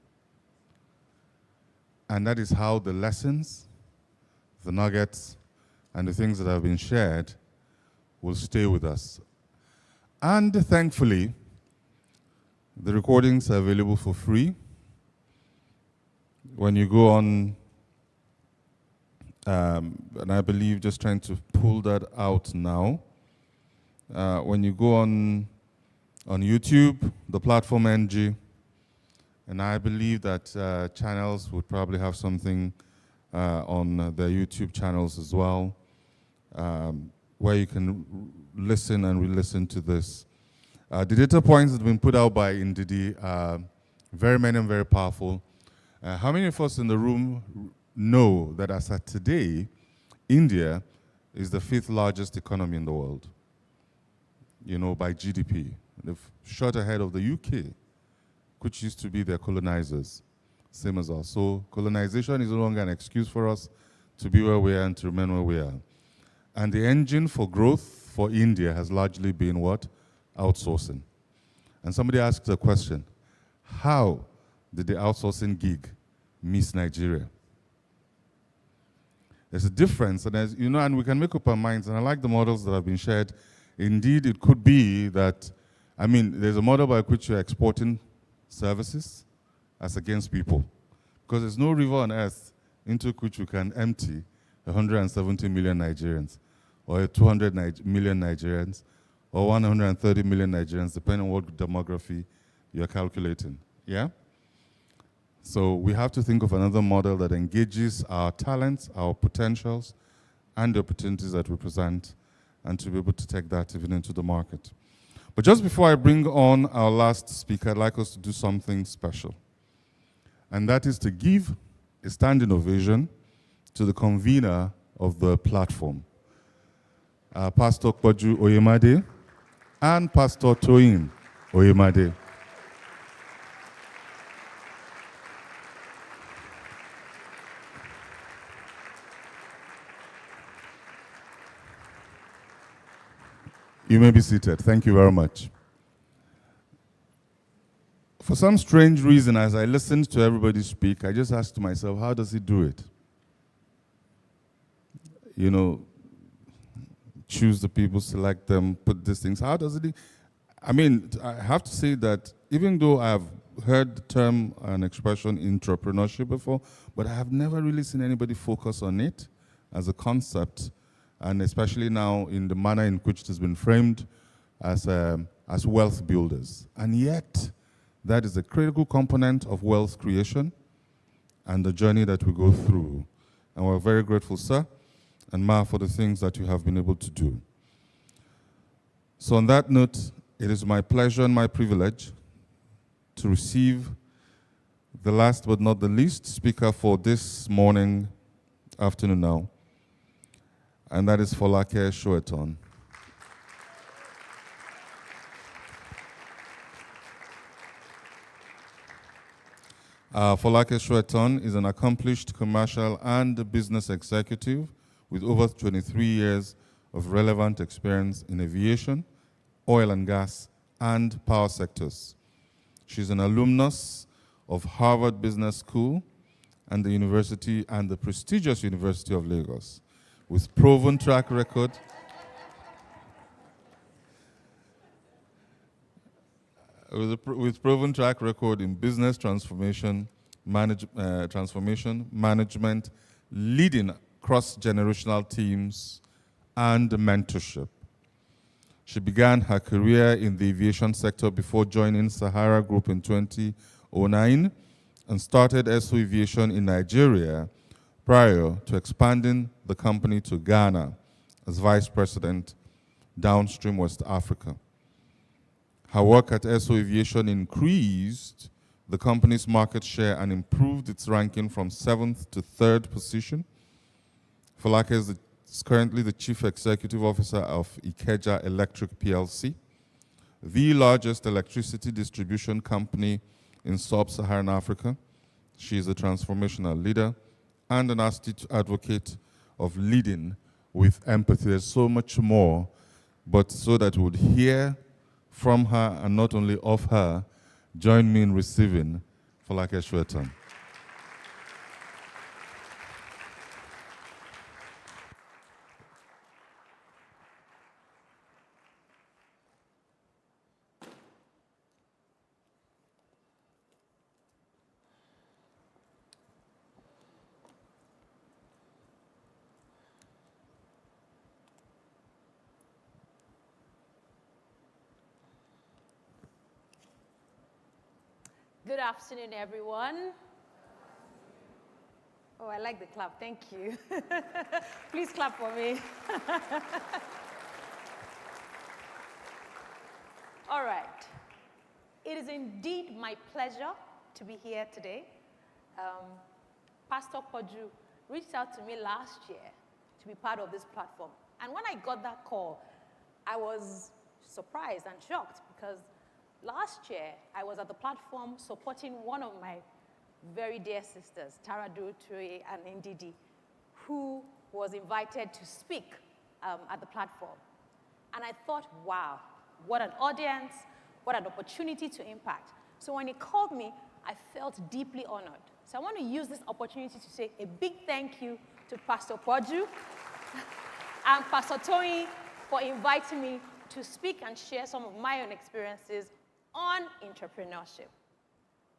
S1: And that is how the lessons, the nuggets, and the things that have been shared will stay with us. And thankfully, the recordings are available for free. When you go on, and I believe just trying to pull that out now, when you go on YouTube, the platform NG, and I believe that channels would probably have something on their YouTube channels as well, where you can listen and re-listen to this. The data points that have been put out by Ndidi are very many and very powerful. How many of us in the room know that as of today, India is the 5th largest economy in the world, by GDP? They've shot ahead of the UK, which used to be their colonizers, same as us. So colonization is no longer an excuse for us to be where we are and to remain where we are. And the engine for growth for India has largely been what? Outsourcing. And somebody asked a question, how did the outsourcing gig miss Nigeria? There's a difference, and and we can make up our minds, and I like the models that have been shared. Indeed, it could be that, there's a model by which you're exporting services as against people. Because there's no river on earth into which we can empty 170 million Nigerians, or 200 million Nigerians, or 130 million Nigerians, depending on what demography you're calculating. Yeah? So we have to think of another model that engages our talents, our potentials, and the opportunities that we present, and to be able to take that even into the market. But just before I bring on our last speaker, I'd like us to do something special. And that is to give a standing ovation to the convener of the platform, Pastor Kpoju Oyemade and Pastor Toyin Oyemade. You may be seated. Thank you very much. For some strange reason, as I listened to everybody speak, I just asked myself, how does he do it? You know, choose the people, select them, put these things. How does it? I mean, I have to say that even though I've heard the term and expression intrapreneurship before, but I have never really seen anybody focus on it as a concept, and especially now in the manner in which it has been framed as wealth builders. And yet, that is a critical component of wealth creation and the journey that we go through. And we're very grateful, sir and ma, for the things that you have been able to do. So on that note, it is my pleasure and my privilege to receive the last but not the least speaker for this afternoon now, and that is Folake Soeton. Folake Soeton is an accomplished commercial and business executive with over 23 years of relevant experience in aviation, oil and gas, and power sectors. She's an alumnus of Harvard Business School and the prestigious University of Lagos, with proven track record with proven track record in business transformation, management, leading cross-generational teams, and mentorship. She began her career in the aviation sector before joining Sahara Group in 2009 and started SO Aviation in Nigeria prior to expanding the company to Ghana as Vice President, Downstream West Africa. Her work at SO Aviation increased the company's market share and improved its ranking from 7th to 3rd position. Folake is currently the Chief Executive Officer of Ikeja Electric PLC, the largest electricity distribution company in sub-Saharan Africa. She is a transformational leader and an astute advocate of leading with empathy. There's so much more, but so that we would hear from her and not only of her, join me in receiving Folake Soeton.
S7: Good afternoon, everyone. Oh, I like the clap. Thank you. Please clap for me. All right. It is indeed my pleasure to be here today. Pastor Kpoju reached out to me last year to be part of this platform. And when I got that call, I was surprised and shocked because last year, I was at the platform supporting one of my very dear sisters, Tara Ture and Ndidi, who was invited to speak at the platform. And I thought, wow, what an audience, what an opportunity to impact. So when he called me, I felt deeply honored. So I want to use this opportunity to say a big thank you to Pastor Kpoju and Pastor Toyin for inviting me to speak and share some of my own experiences on entrepreneurship.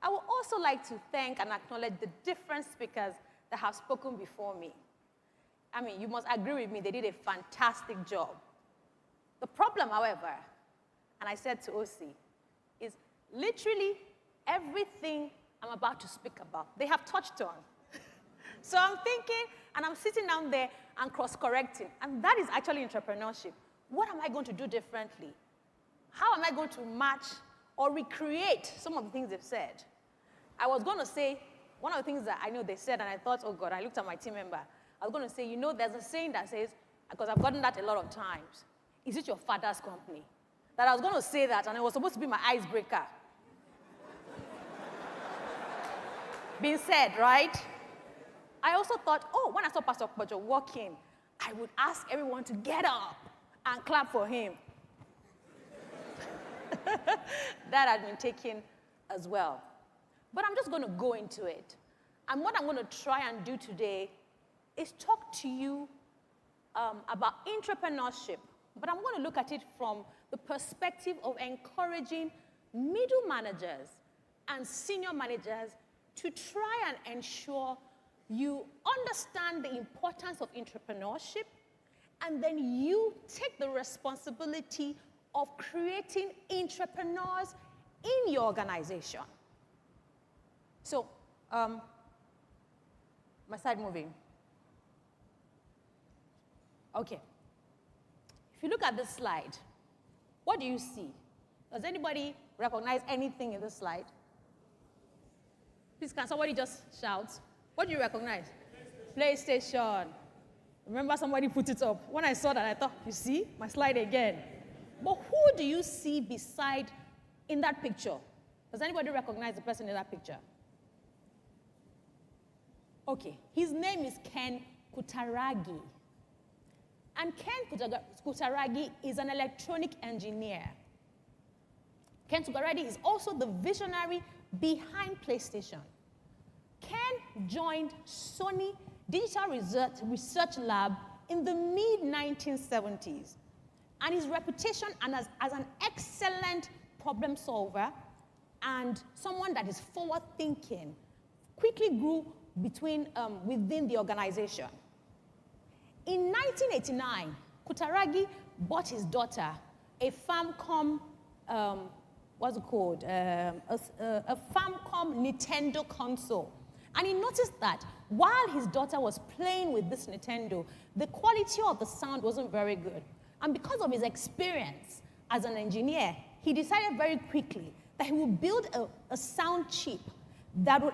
S7: I would also like to thank and acknowledge the different speakers that have spoken before me. I mean, you must agree with me, they did a fantastic job. The problem, however, and I said to OC, is literally everything I'm about to speak about, they have touched on. So I'm thinking, and I'm sitting down there and cross-correcting, and that is actually entrepreneurship. What am I going to do differently? How am I going to match or recreate some of the things they've said? I was going to say, one of the things that I know they said, and I thought, oh God, I looked at my team member. I was going to say, you know, there's a saying that says, because I've gotten that a lot of times, is it your father's company? That I was going to say that, and it was supposed to be my icebreaker. Being said, right? I also thought, oh, when I saw Pastor Kojo walk in, I would ask everyone to get up and clap for him. That had been taken as well. But I'm just going to go into it. And what I'm going to try and do today is talk to you about entrepreneurship. But I'm going to look at it from the perspective of encouraging middle managers and senior managers to try and ensure you understand the importance of entrepreneurship, and then you take the responsibility of creating entrepreneurs in your organization. So, my slide moving. Okay. If you look at this slide, what do you see? Does anybody recognize anything in this slide? Please, can somebody just shout? What do you recognize? PlayStation. Remember somebody put it up. When I saw that, I thought, you see, my slide again. But who do you see beside in that picture? Does anybody recognize the person in that picture? Okay, his name is Ken Kutaragi. And Ken Kutaragi is an electronic engineer. Ken Kutaragi is also the visionary behind PlayStation. Ken joined Sony Digital Research Lab in the mid-1970s. And his reputation as an excellent problem solver and someone that is forward-thinking quickly grew within the organization. In 1989, Kutaragi bought his daughter a Famicom, what's it called? A Famicom Nintendo console. And he noticed that while his daughter was playing with this Nintendo, the quality of the sound wasn't very good. And because of his experience as an engineer, he decided very quickly that he would build a sound chip that would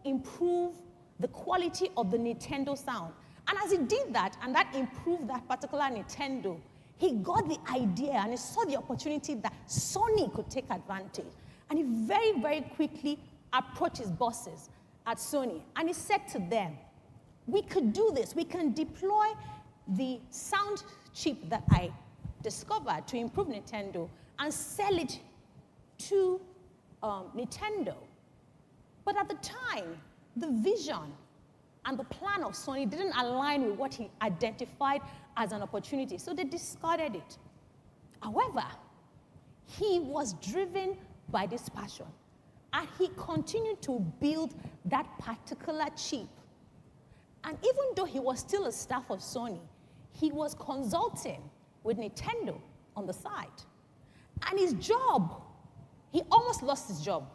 S7: improve the quality of the Nintendo sound. And as he did that, and that improved that particular Nintendo, he got the idea and he saw the opportunity that Sony could take advantage. And he very, very quickly approached his bosses at Sony. And he said to them, we could do this. We can deploy the sound chip that I discovered to improve Nintendo and sell it to Nintendo. But at the time, the vision and the plan of Sony didn't align with what he identified as an opportunity, so they discarded it. However, he was driven by this passion, and he continued to build that particular chip. And even though he was still a staff of Sony, he was consulting with Nintendo on the side. And his job, he almost lost his job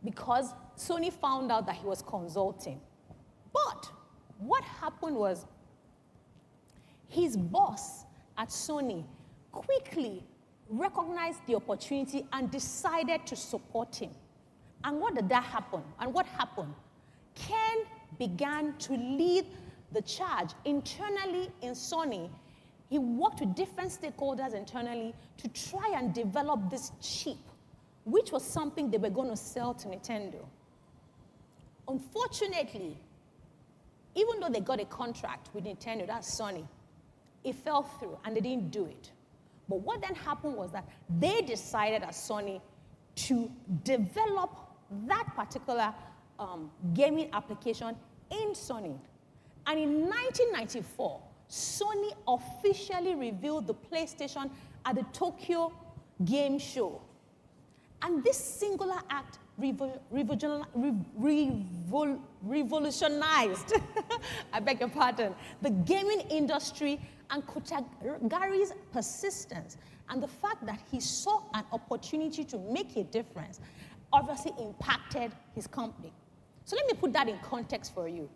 S7: because Sony found out that he was consulting. But what happened was his boss at Sony quickly recognized the opportunity and decided to support him. And what did that happen? And what happened? Ken began to lead the charge internally in Sony. He worked with different stakeholders internally to try and develop this chip, which was something they were going to sell to Nintendo. Unfortunately, even though they got a contract with Nintendo, that's Sony, it fell through and they didn't do it. But what then happened was that they decided as Sony to develop that particular gaming application in Sony. And in 1994, Sony officially revealed the PlayStation at the Tokyo Game Show. And this singular act revolutionized, I beg your pardon, the gaming industry, and Kotagari's persistence and the fact that he saw an opportunity to make a difference obviously impacted his company. So let me put that in context for you.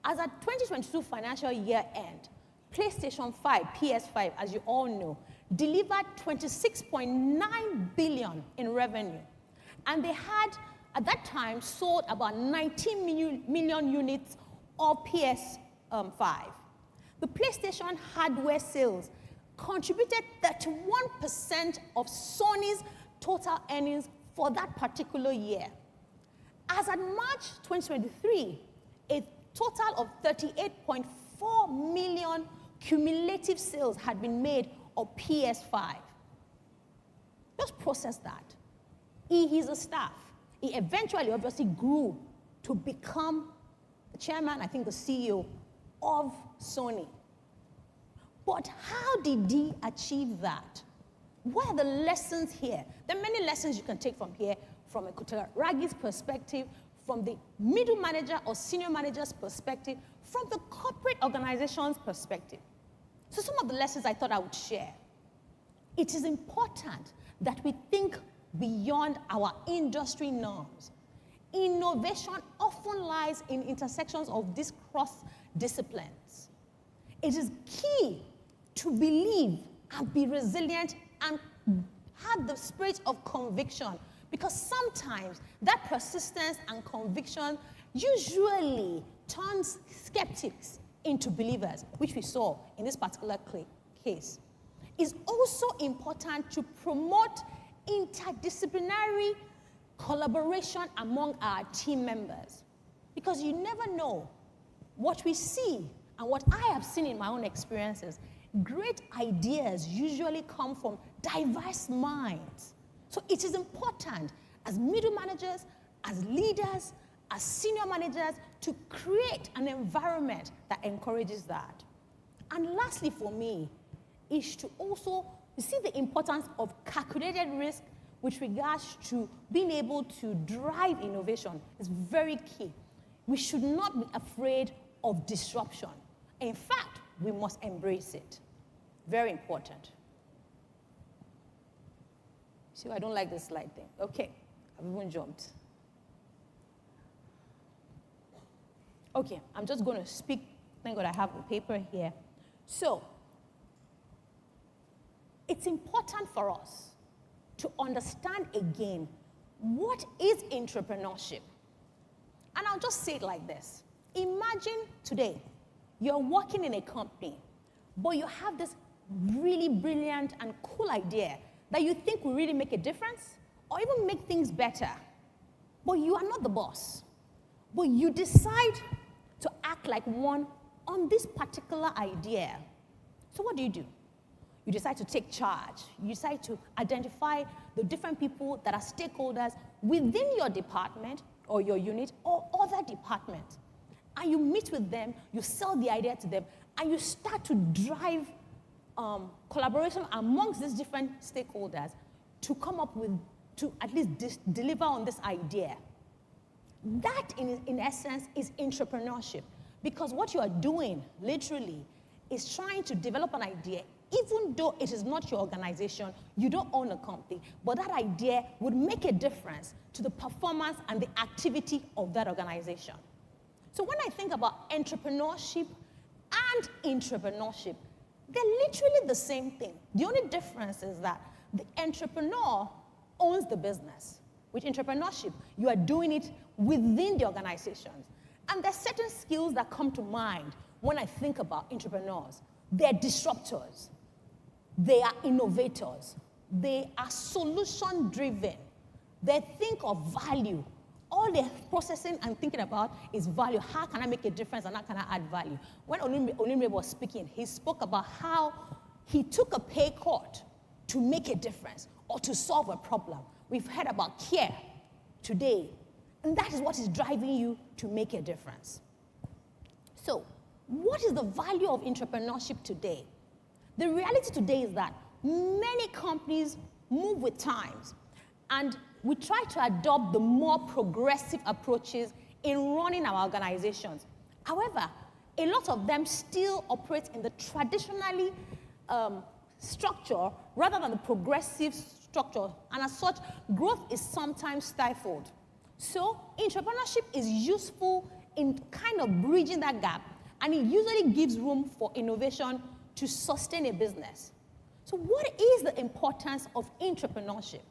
S7: As at 2022 financial year end, PlayStation 5, PS5, as you all know, delivered 26.9 billion in revenue. And they had, at that time, sold about 19 million units of PS5. The PlayStation hardware sales contributed 31% of Sony's total earnings for that particular year. As at March 2023, a total of 38.4 million cumulative sales had been made of PS5. Just process that. He's a staff. He eventually obviously grew to become the chairman, I think the CEO of Sony. But how did he achieve that? What are the lessons here? There are many lessons you can take from here, from a Kotaragi's perspective, from the middle manager or senior manager's perspective, from the corporate organization's perspective. So some of the lessons I thought I would share. It is important that we think beyond our industry norms. Innovation often lies in intersections of these cross-disciplines. It is key to believe and be resilient and have the spirit of conviction, because sometimes that persistence and conviction usually turns skeptics into believers, which we saw in this particular case. It's also important to promote interdisciplinary collaboration among our team members, because you never know what we see and what I have seen in my own experiences. Great ideas usually come from diverse minds. So it is important as middle managers, as leaders, as senior managers to create an environment that encourages that. And lastly for me is to also see the importance of calculated risk with regards to being able to drive innovation. Is very key. We should not be afraid of disruption. In fact, we must embrace it. Very important. See, I don't like this slide thing. Okay, I've even jumped. Okay, I'm just going to speak. Thank God I have the paper here. So, it's important for us to understand again what is entrepreneurship. And I'll just say it like this. Imagine today, you're working in a company, but you have this really brilliant and cool idea that you think will really make a difference or even make things better. But you are not the boss. But you decide to act like one on this particular idea. So what do? You decide to take charge. You decide to identify the different people that are stakeholders within your department or your unit or other departments. And you meet with them, you sell the idea to them, and you start to drive collaboration amongst these different stakeholders to come up with, to at least deliver on this idea. That, in essence, is entrepreneurship. Because what you are doing, literally, is trying to develop an idea, even though it is not your organization, you don't own a company, but that idea would make a difference to the performance and the activity of that organization. So when I think about entrepreneurship and intrapreneurship, they're literally the same thing. The only difference is that the entrepreneur owns the business. With entrepreneurship, you are doing it within the organizations. And there's certain skills that come to mind when I think about entrepreneurs. They're disruptors. They are innovators. They are solution-driven. They think of value. All they're processing and thinking about is value. How can I make a difference and how can I add value? When Olumide was speaking, he spoke about how he took a pay cut to make a difference or to solve a problem. We've heard about care today, and that is what is driving you to make a difference. So, what is the value of entrepreneurship today? The reality today is that many companies move with times, and we try to adopt the more progressive approaches in running our organizations. However, a lot of them still operate in the traditionally structure rather than the progressive structure, and as such, growth is sometimes stifled. So, entrepreneurship is useful in kind of bridging that gap, and it usually gives room for innovation to sustain a business. So, what is the importance of entrepreneurship?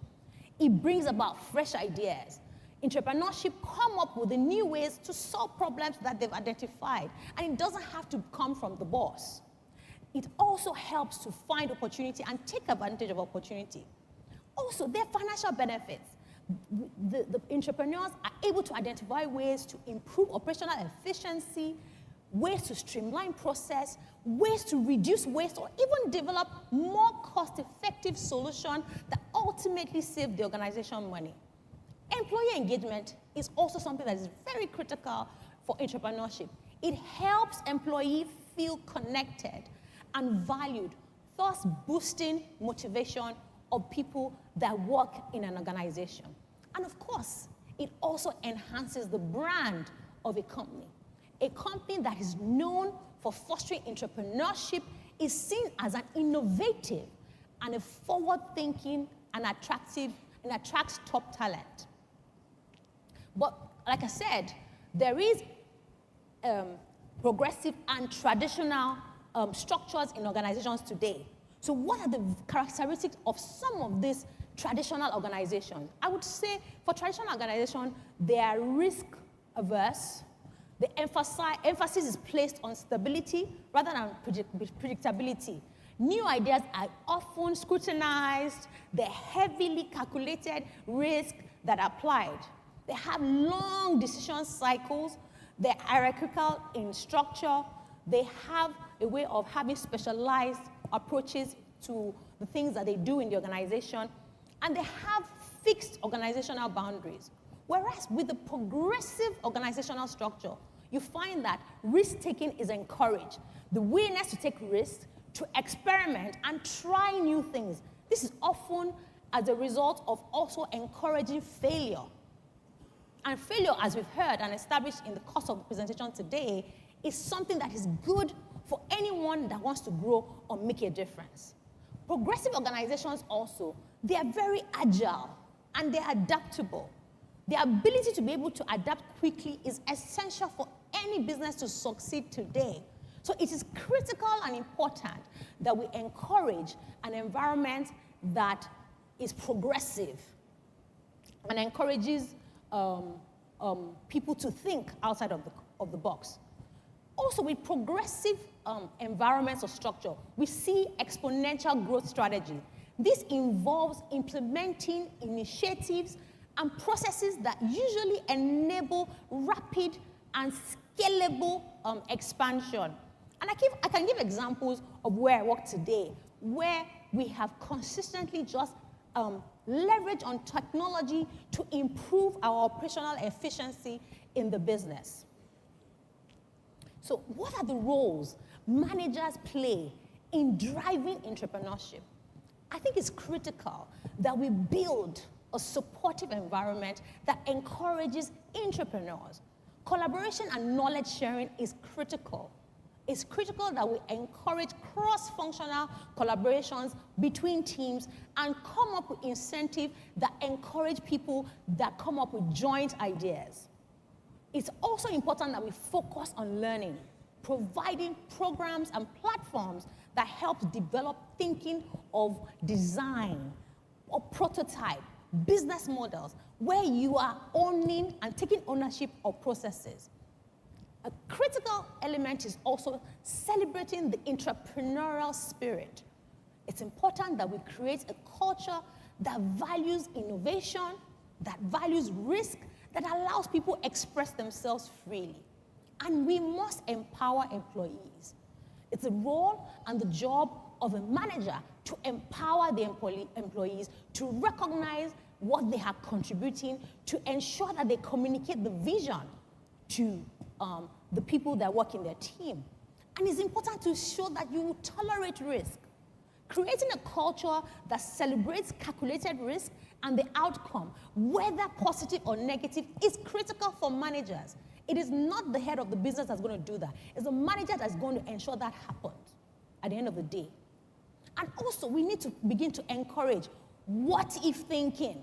S7: It brings about fresh ideas. Entrepreneurship come up with the new ways to solve problems that they've identified, and it doesn't have to come from the boss. It also helps to find opportunity and take advantage of opportunity. Also, there are financial benefits. The entrepreneurs are able to identify ways to improve operational efficiency, ways to streamline process, ways to reduce waste, or even develop more cost-effective solutions that ultimately save the organization money. Employee engagement is also something that is very critical for entrepreneurship. It helps employees feel connected and valued, thus boosting motivation of people that work in an organization. And of course, it also enhances the brand of a company. A company that is known for fostering entrepreneurship is seen as an innovative and a forward-thinking and attractive and attracts top talent. But like I said, there is progressive and traditional structures in organizations today. So what are the characteristics of some of these traditional organizations? I would say for traditional organizations, they are risk averse. The emphasis is placed on stability rather than predictability. New ideas are often scrutinized. They're heavily calculated risk that are applied. They have long decision cycles. They're hierarchical in structure. They have a way of having specialized approaches to the things that they do in the organization. And they have fixed organizational boundaries. Whereas with the progressive organizational structure, you find that risk-taking is encouraged. The willingness to take risks, to experiment, and try new things. This is often as a result of also encouraging failure. And failure, as we've heard and established in the course of the presentation today, is something that is good for anyone that wants to grow or make a difference. Progressive organizations also, they are very agile and they're adaptable. The ability to be able to adapt quickly is essential for any business to succeed today. So it is critical and important that we encourage an environment that is progressive and encourages people to think outside of the box. Also, with progressive environments or structure, we see exponential growth strategy. This involves implementing initiatives and processes that usually enable rapid and scalable expansion. And I can give examples of where I work today, where we have consistently just leveraged on technology to improve our operational efficiency in the business. So what are the roles managers play in driving entrepreneurship? I think it's critical that we build a supportive environment that encourages entrepreneurs. Collaboration and knowledge sharing is critical. It's critical that we encourage cross-functional collaborations between teams and come up with incentives that encourage people that come up with joint ideas. It's also important that we focus on learning, providing programs and platforms that help develop thinking of design or prototype, business models, where you are owning and taking ownership of processes. A critical element is also celebrating the entrepreneurial spirit. It's important that we create a culture that values innovation, that values risk, that allows people to express themselves freely. And we must empower employees. It's the role and the job of a manager to empower the employees to recognize what they are contributing, to ensure that they communicate the vision to the people that work in their team. And it's important to show that you will tolerate risk. Creating a culture that celebrates calculated risk and the outcome, whether positive or negative, is critical for managers. It is not the head of the business that's going to do that. It's the manager that's going to ensure that happens at the end of the day. And also, we need to begin to encourage what-if thinking.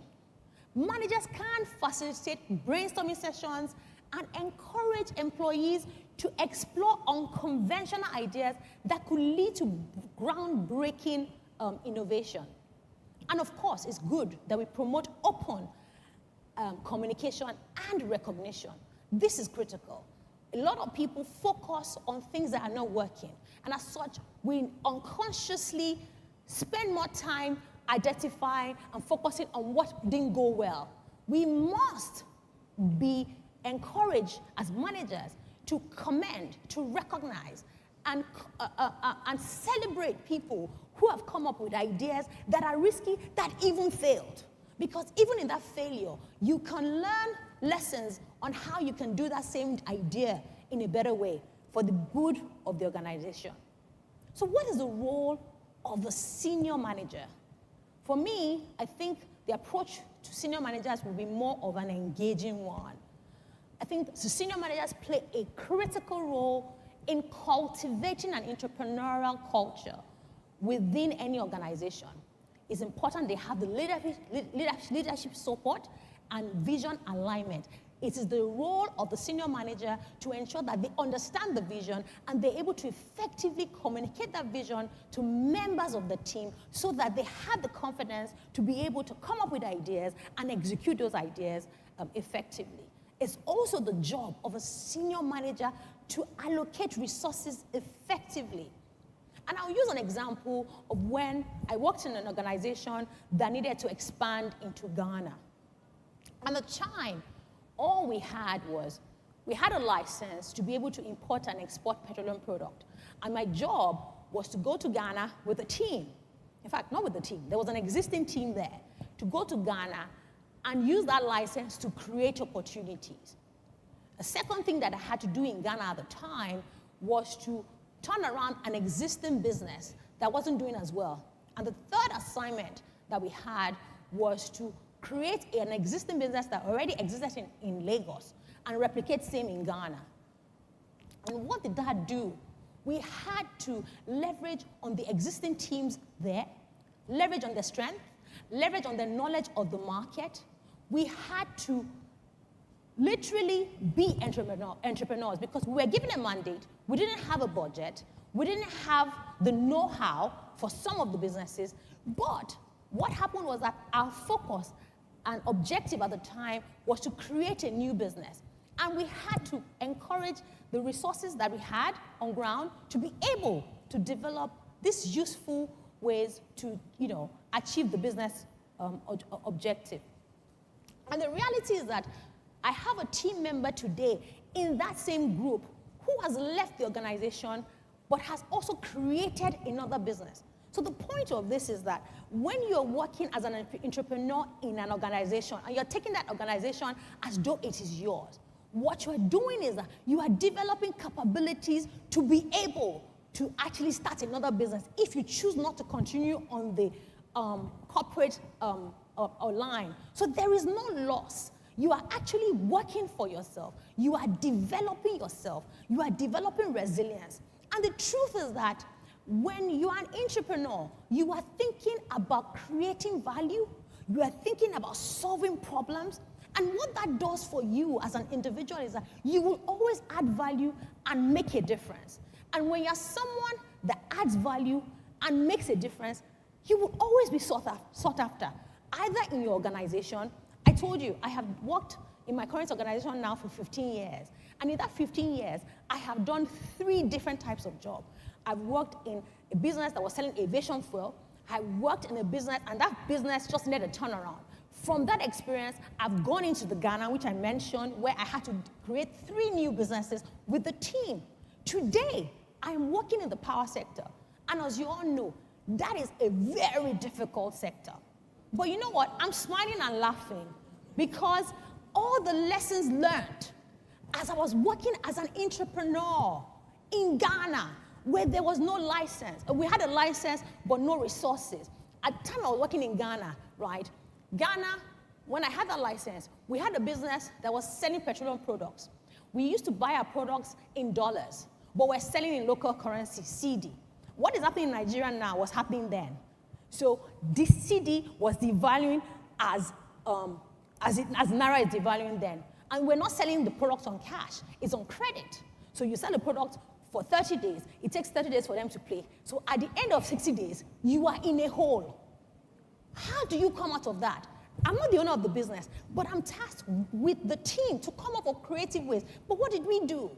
S7: Managers can facilitate brainstorming sessions and encourage employees to explore unconventional ideas that could lead to groundbreaking innovation. And of course, it's good that we promote open communication and recognition. This is critical. A lot of people focus on things that are not working. And as such, we unconsciously spend more time identifying and focusing on what didn't go well. We must be encouraged as managers to commend, to recognize, and celebrate people who have come up with ideas that are risky, that even failed. Because even in that failure, you can learn lessons on how you can do that same idea in a better way for the good of the organization. So what is the role of the senior manager? For me, I think the approach to senior managers will be more of an engaging one. I think the senior managers play a critical role in cultivating an entrepreneurial culture within any organization. It's important they have the leadership support and vision alignment. It is the role of the senior manager to ensure that they understand the vision and they're able to effectively communicate that vision to members of the team so that they have the confidence to be able to come up with ideas and execute those ideas effectively. It's also the job of a senior manager to allocate resources effectively. And I'll use an example of when I worked in an organization that needed to expand into Ghana. At the time, all we had was, we had a license to be able to import and export petroleum product. And my job was to go to Ghana with a team. In fact, not with the team. There was an existing team there to go to Ghana and use that license to create opportunities. The second thing that I had to do in Ghana at the time was to turn around an existing business that wasn't doing as well. And the third assignment that we had was to create an existing business that already existed in Lagos and replicate same in Ghana. And what did that do? We had to leverage on the existing teams there, leverage on their strength, leverage on their knowledge of the market. We had to literally be entrepreneurs because we were given a mandate. We didn't have a budget. We didn't have the know-how for some of the businesses. But what happened was that our focus and objective at the time was to create a new business. And we had to encourage the resources that we had on ground to be able to develop these useful ways to, achieve the business objective. And the reality is that I have a team member today in that same group who has left the organization but has also created another business. So the point of this is that when you're working as an entrepreneur in an organization and you're taking that organization as though it is yours, what you're doing is that you are developing capabilities to be able to actually start another business if you choose not to continue on the corporate line. So there is no loss. You are actually working for yourself. You are developing yourself. You are developing resilience. And the truth is that when you are an entrepreneur, you are thinking about creating value. You are thinking about solving problems. And what that does for you as an individual is that you will always add value and make a difference. And when you're someone that adds value and makes a difference, you will always be sought after, either in your organization. I told you, I have worked in my current organization now for 15 years. And in that 15 years, I have done 3 different types of jobs. I've worked in a business that was selling aviation fuel. I worked in a business, and that business just needed a turnaround. From that experience, I've gone into the Ghana, which I mentioned, where I had to create 3 new businesses with the team. Today, I am working in the power sector. And as you all know, that is a very difficult sector. But you know what? I'm smiling and laughing because all the lessons learned as I was working as an entrepreneur in Ghana, where there was no license. We had a license, but no resources. At the time I was working in Ghana, right? Ghana, when I had that license, we had a business that was selling petroleum products. We used to buy our products in dollars, but we're selling in local currency, CD. What is happening in Nigeria now was happening then. So this CD was devaluing as Naira is devaluing then. And we're not selling the products on cash, it's on credit. So you sell the product for 30 days, it takes 30 days for them to pay. So at the end of 60 days, you are in a hole. How do you come out of that? I'm not the owner of the business, but I'm tasked with the team to come up with creative ways. But what did we do?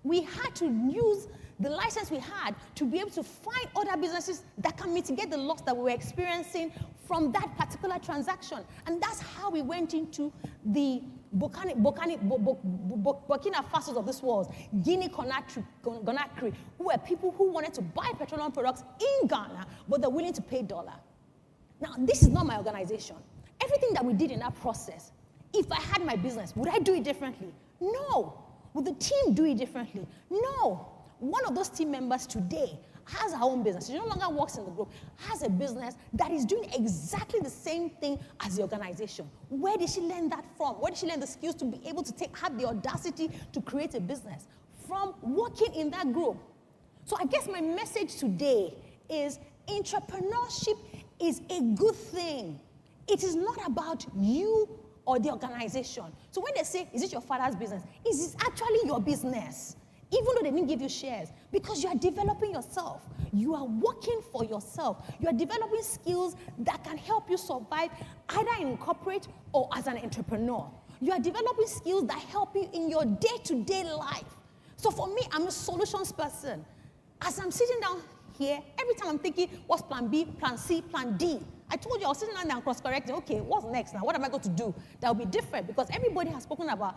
S7: We had to use the license we had to be able to find other businesses that can mitigate the loss that we were experiencing from that particular transaction. And that's how we went into the Burkina Faso of this world, Guinea Conakry, who were people who wanted to buy petroleum products in Ghana, but they're willing to pay dollar. Now, this is not my organization. Everything that we did in that process, if I had my business, would I do it differently? No. Would the team do it differently? No. One of those team members today has her own business. She no longer works in the group, has a business that is doing exactly the same thing as the organization. Where did she learn that from? Where did she learn the skills to be able to have the audacity to create a business? From working in that group. So I guess my message today is entrepreneurship is a good thing. It is not about you or the organization. So when they say, is it your father's business? It is actually your business. Even though they didn't give you shares, because you are developing yourself. You are working for yourself. You are developing skills that can help you survive either in corporate or as an entrepreneur. You are developing skills that help you in your day-to-day life. So for me, I'm a solutions person. As I'm sitting down here, every time I'm thinking, what's plan B, plan C, plan D? I told you I was sitting down there and cross-correcting, okay, what's next now? What am I going to do that will be different? Because everybody has spoken about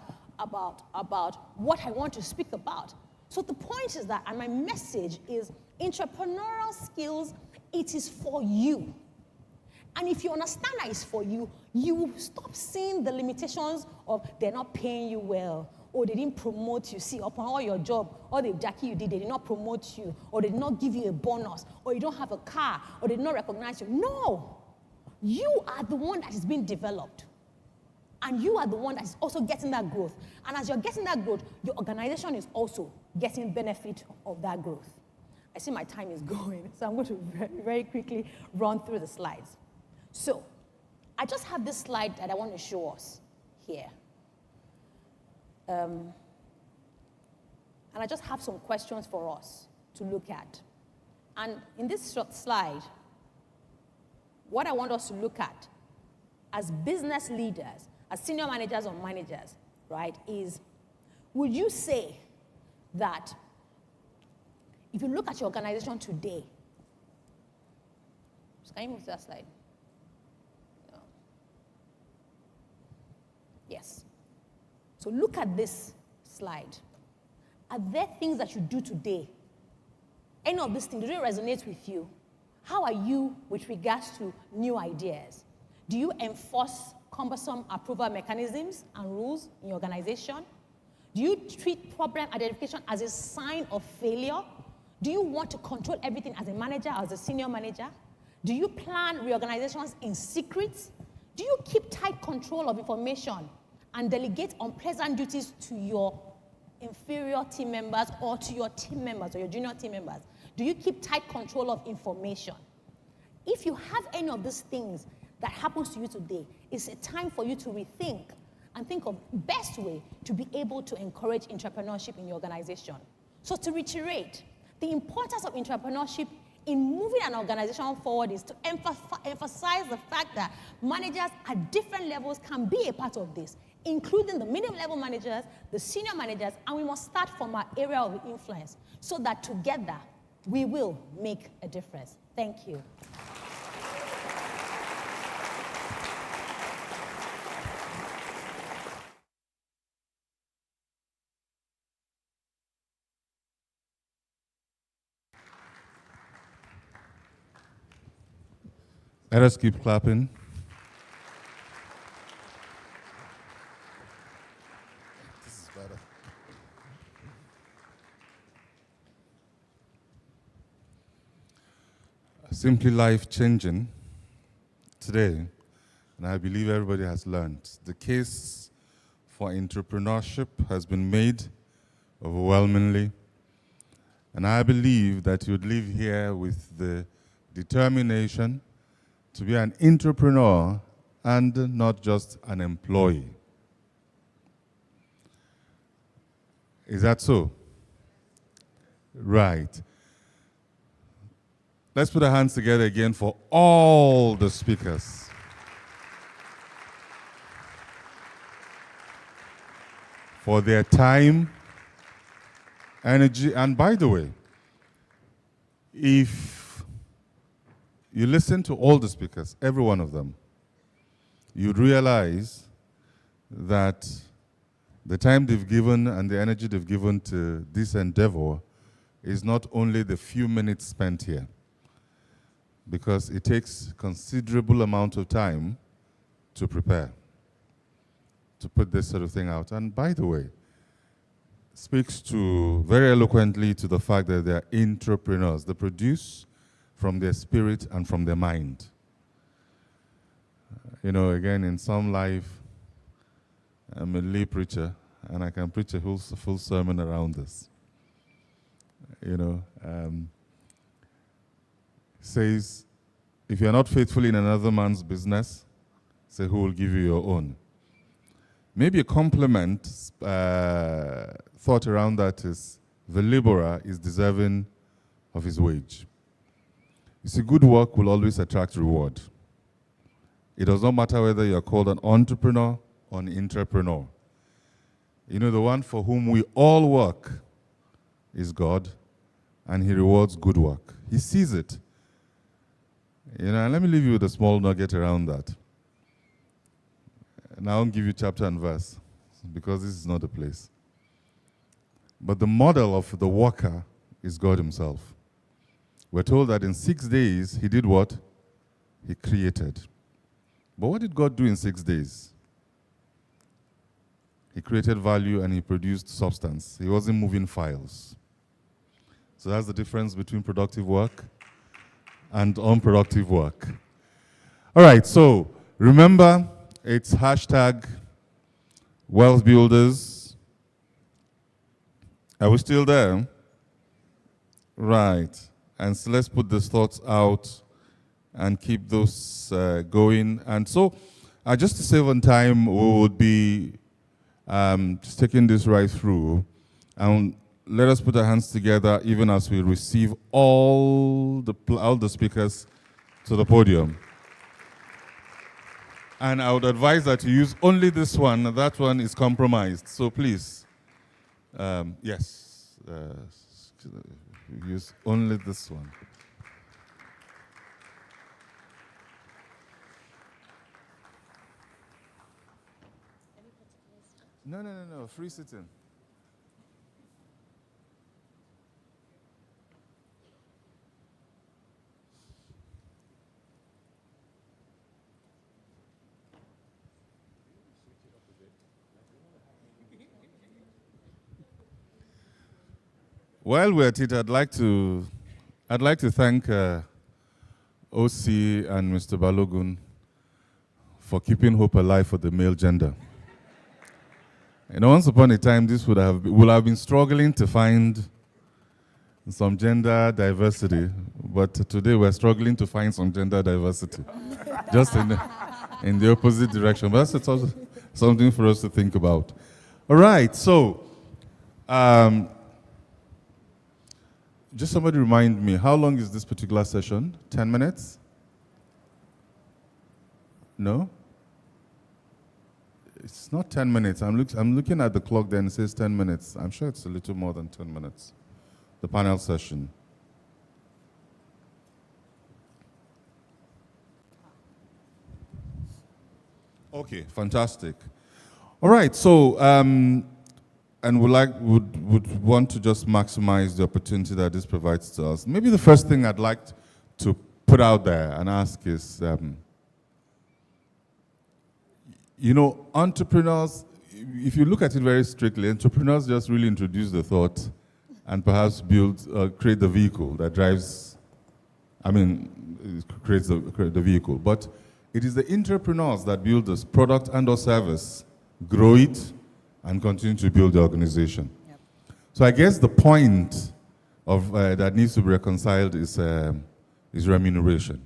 S7: what I want to speak about. So the point is that, and my message is, entrepreneurial skills, it is for you. And if you understand that it's for you, you will stop seeing the limitations of they're not paying you well, or they didn't promote you. See, upon all your job, all the jackie you did, they did not promote you, or they did not give you a bonus, or you don't have a car, or they did not recognize you. No! You are the one that is being developed. And you are the one that is also getting that growth. And as you're getting that growth, your organization is also getting benefit of that growth. I see my time is going, so I'm going to very, very quickly run through the slides. So, I just have this slide that I want to show us here. And I just have some questions for us to look at. And in this short slide, what I want us to look at as business leaders, as senior managers or managers, right, is, would you say that if you look at your organization today, can you move to that slide? No. Yes. So look at this slide. Are there things that you do today? Any of these things, do they resonate with you? How are you with regards to new ideas? Do you enforce cumbersome approval mechanisms and rules in your organization? Do you treat problem identification as a sign of failure? Do you want to control everything as a manager, as a senior manager? Do you plan reorganizations in secret? Do you keep tight control of information and delegate unpleasant duties to your inferior team members or to your team members or your junior team members? Do you keep tight control of information? If you have any of these things that happens to you today, it's a time for you to rethink and think of best way to be able to encourage entrepreneurship in your organization. So to reiterate, the importance of entrepreneurship in moving an organization forward is to emphasize the fact that managers at different levels can be a part of this, including the medium-level managers, the senior managers, and we must start from our area of influence so that together we will make a difference. Thank you.
S1: Let us keep clapping. This is better. simply life-changing today, and I believe everybody has learned. The case for entrepreneurship has been made overwhelmingly, and I believe that you'd leave here with the determination to be an entrepreneur and not just an employee. Is that so? Right. Let's put our hands together again for all the speakers. For their time, energy, and by the way, if you listen to all the speakers, every one of them, you'd realize that the time they've given and the energy they've given to this endeavor is not only the few minutes spent here, because it takes considerable amount of time to prepare, to put this sort of thing out. And by the way, speaks to very eloquently to the fact that they're entrepreneurs. They produce from their spirit and from their mind. You know, again, in some life, I'm a lay preacher, and I can preach a full sermon around this. You know, says, if you're not faithful in another man's business, say, who will give you your own? Maybe a compliment thought around that is, the laborer is deserving of his wage. You see, good work will always attract reward. It does not matter whether you're called an entrepreneur or an intrapreneur. You know, the one for whom we all work is God, and he rewards good work. He sees it. You know, and let me leave you with a small nugget around that. And I won't give you chapter and verse, because this is not the place. But the model of the worker is God himself. We're told that in 6 days, he did what? He created. But what did God do in 6 days? He created value and he produced substance. He wasn't moving files. So that's the difference between productive work and unproductive work. All right, so remember, it's hashtag Wealth Builders. Are we still there? Right. And so let's put these thoughts out and keep those going. And so, just to save on time, we would be just taking this right through. And let us put our hands together even as we receive all the speakers to the podium. And I would advise that you use only this one. That one is compromised. So please, yes, use only this one. No, free sitting. While we're at it, I'd like to thank OC and Mr. Balogun for keeping hope alive for the male gender. You know, once upon a time, this would have been struggling to find some gender diversity, but today we're struggling to find some gender diversity, just in the opposite direction. But that's also something for us to think about. All right, so just somebody remind me, how long is this particular session? 10 minutes? No? It's not 10 minutes. I'm looking at the clock there and it says 10 minutes. I'm sure it's a little more than 10 minutes, the panel session. Okay, fantastic. All right, so, and would want to just maximize the opportunity that this provides to us. Maybe the first thing I'd like to put out there and ask is, you know, entrepreneurs, if you look at it very strictly, entrepreneurs just really introduce the thought and perhaps create the vehicle that drives I mean, it creates the vehicle. But it is the entrepreneurs that build this product and or service, grow it, and continue to build the organization.
S4: Yep.
S1: So I guess the point of that needs to be reconciled is remuneration.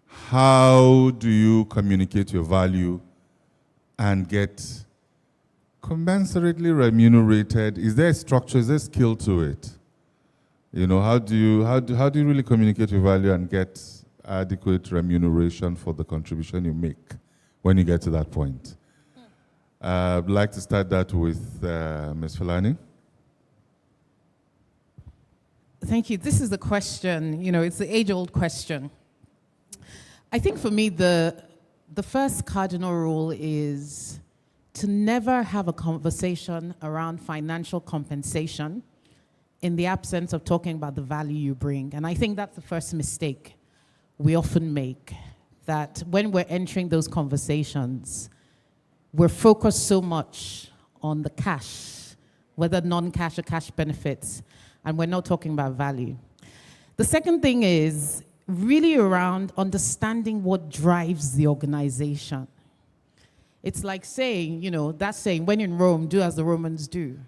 S1: How do you communicate your value and get commensurately remunerated? Is there a structure? Is there skill to it? You know, how do you really communicate your value and get adequate remuneration for the contribution you make when you get to that point? I'd like to start that with Ms. Fulani.
S2: Thank you. This is the question, you know, it's the age-old question. I think for me, the first cardinal rule is to never have a conversation around financial compensation in the absence of talking about the value you bring. And I think that's the first mistake we often make, that when we're entering those conversations, we're focused so much on the cash, whether non-cash or cash benefits, and we're not talking about value. The second thing is really around understanding what drives the organization. It's like saying, you know, that saying, when in Rome, do as the Romans do.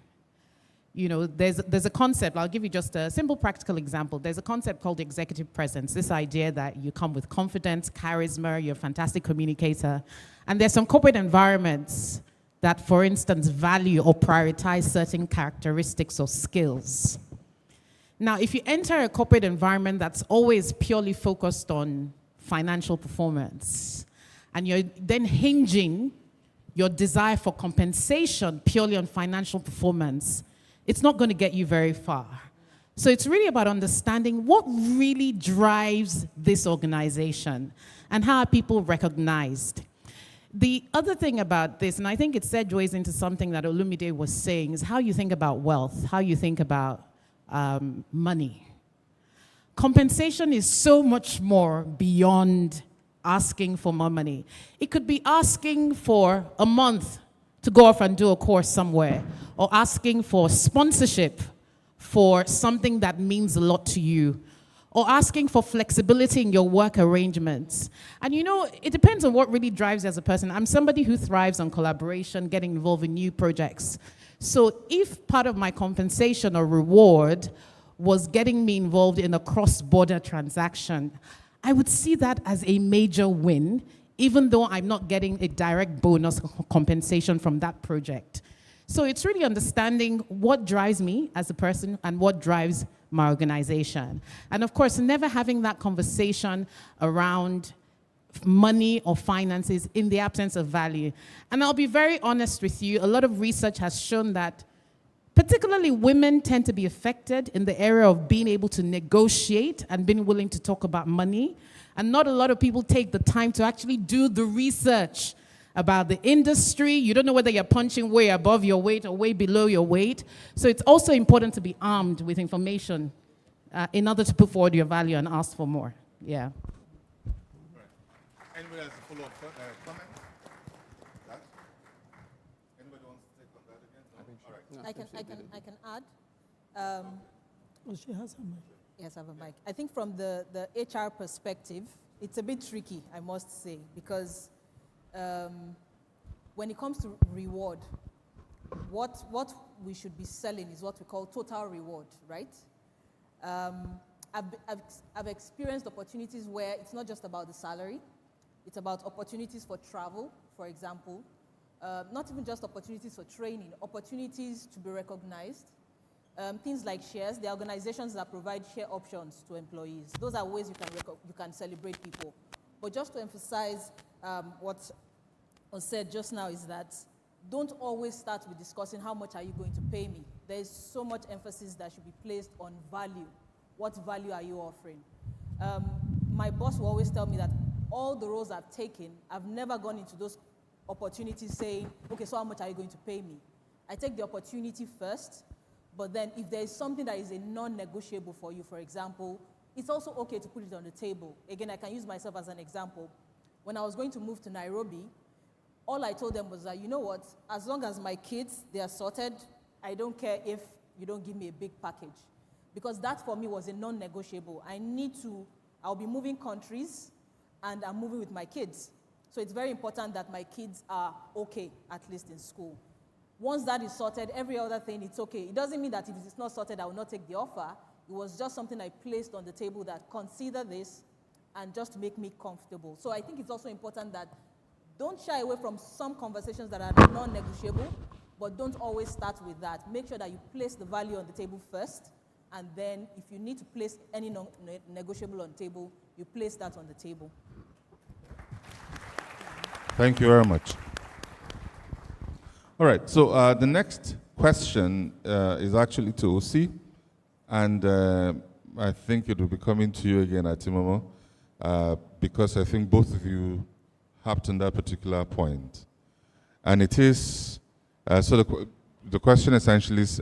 S2: You know, there's a concept, I'll give you just a simple practical example. There's a concept called executive presence, this idea that you come with confidence, charisma, you're a fantastic communicator. And there's some corporate environments that, for instance, value or prioritize certain characteristics or skills. Now, if you enter a corporate environment that's always purely focused on financial performance, and you're then hinging your desire for compensation purely on financial performance, it's not going to get you very far. So it's really about understanding what really drives this organization and how are people recognized. The other thing about this, and I think it segues into something that Olumide was saying, is how you think about wealth, how you think about money. Compensation is so much more beyond asking for more money. It could be asking for a month to go off and do a course somewhere, or asking for sponsorship for something that means a lot to you, or asking for flexibility in your work arrangements. And you know, it depends on what really drives you as a person. I'm somebody who thrives on collaboration, getting involved in new projects. So if part of my compensation or reward was getting me involved in a cross-border transaction, I would see that as a major win, even though I'm not getting a direct bonus compensation from that project. So it's really understanding what drives me as a person and what drives my organization. And of course, never having that conversation around money or finances in the absence of value. And I'll be very honest with you, a lot of research has shown that particularly women tend to be affected in the area of being able to negotiate and being willing to talk about money. And not a lot of people take the time to actually do the research about the industry. You don't know whether you're punching way above your weight or way below your weight. So it's also important to be armed with information in order to put forward your value and ask for more. Yeah.
S1: Anybody has a follow-up comment? Anybody wants to take on that again? All right.
S4: I can add.
S6: Oh, she has a mic.
S4: Yes, I have a mic. I think from the HR perspective, it's a bit tricky, I must say, because when it comes to reward, what we should be selling is what we call total reward, right? I've experienced opportunities where it's not just about the salary, it's about opportunities for travel, for example, not even just opportunities for training, opportunities to be recognized. Things like shares, the organizations that provide share options to employees. Those are ways you can celebrate people. But just to emphasize what was said just now is that don't always start with discussing how much are you going to pay me. There is so much emphasis that should be placed on value. What value are you offering? My boss will always tell me that all the roles I've taken, I've never gone into those opportunities saying, okay, so how much are you going to pay me? I take the opportunity first. But then if there is something that is a non-negotiable for you, for example, it's also okay to put it on the table. Again, I can use myself as an example. When I was going to move to Nairobi, all I told them was that, you know what, as long as my kids, they are sorted, I don't care if you don't give me a big package. Because that for me was a non-negotiable. I need to I'll be moving countries, and I'm moving with my kids. So it's very important that my kids are okay, at least in school. Once that is sorted, every other thing, it's okay. It doesn't mean that if it's not sorted, I will not take the offer. It was just something I placed on the table that consider this and just to make me comfortable. So I think it's also important that don't shy away from some conversations that are non-negotiable, but don't always start with that. Make sure that you place the value on the table first, and then if you need to place any non-negotiable on the table, you place that on the table.
S1: Thank you very much. All right, so the next question is actually to Osi, and I think it will be coming to you again, Atimomo, because I think both of you harped on that particular point. And it is, so the question essentially is,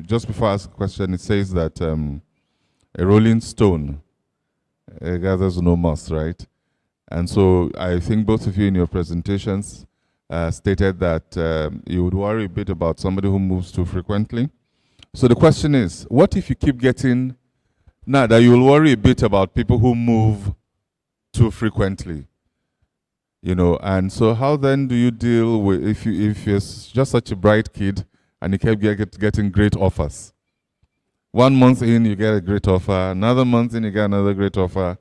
S1: just before I ask the question, it says that a rolling stone gathers no moss, right? And so I think both of you in your presentations stated that you would worry a bit about somebody who moves too frequently. So the question is, what if you keep getting, now that you will worry a bit about people who move too frequently, you know, and so how then do you deal with, if you're just such a bright kid and you kept getting great offers? 1 month in, you get a great offer, another month in, you get another great offer.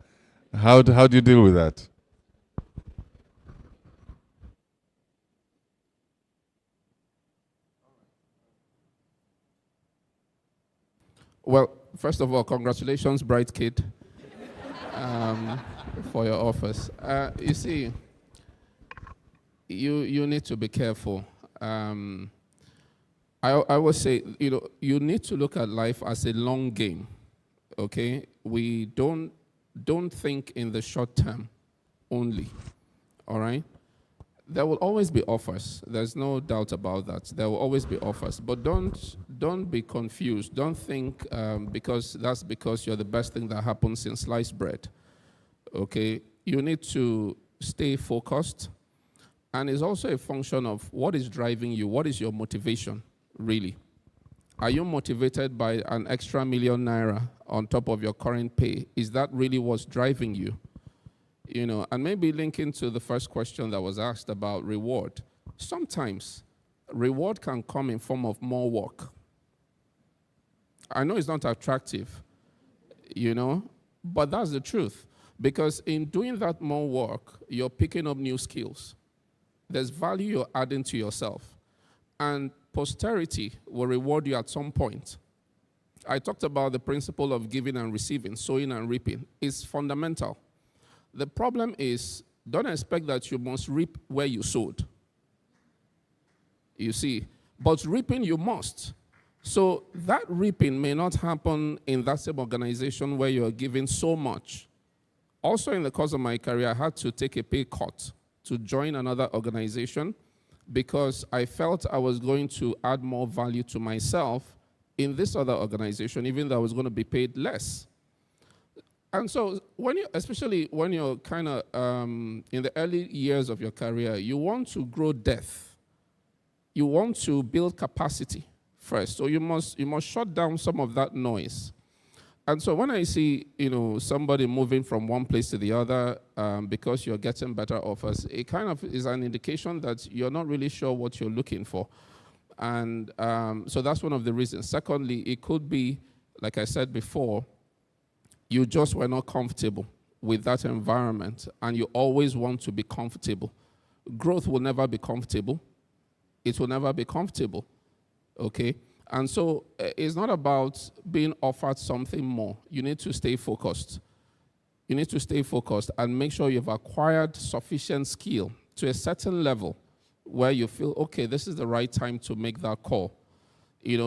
S1: How do you deal with that?
S3: Well, first of all, congratulations, bright kid, for your offers. You see, you need to be careful. I always say, you need to look at life as a long game, okay? We don't think in the short term only, all right? There will always be offers. There's no doubt about that. There will always be offers. But don't be confused. Don't think because you're the best thing that happened since sliced bread. Okay? You need to stay focused. And it's also a function of what is driving you. What is your motivation, really? Are you motivated by an extra ₦1 million on top of your current pay? Is that really what's driving you? You know, and maybe linking to the first question that was asked about reward. Sometimes reward can come in form of more work. I know it's not attractive, but that's the truth. Because in doing that more work, you're picking up new skills. There's value you're adding to yourself. And posterity will reward you at some point. I talked about the principle of giving and receiving, sowing and reaping. It's fundamental. The problem is, don't expect that you must reap where you sowed. You see, but reaping you must. So that reaping may not happen in that same organization where you're giving so much. Also in the course of my career, I had to take a pay cut to join another organization because I felt I was going to add more value to myself in this other organization, even though I was going to be paid less. And so, especially when you're kind of in the early years of your career, you want to grow depth. You want to build capacity first. So you must shut down some of that noise. And so when I see somebody moving from one place to the other because you're getting better offers, it kind of is an indication that you're not really sure what you're looking for. And so that's one of the reasons. Secondly, it could be, like I said before, you just were not comfortable with that environment, and you always want to be comfortable. Growth will never be comfortable. It will never be comfortable, okay? And so it's not about being offered something more. You need to stay focused. You need to stay focused and make sure you've acquired sufficient skill to a certain level where you feel, okay, this is the right time to make that call.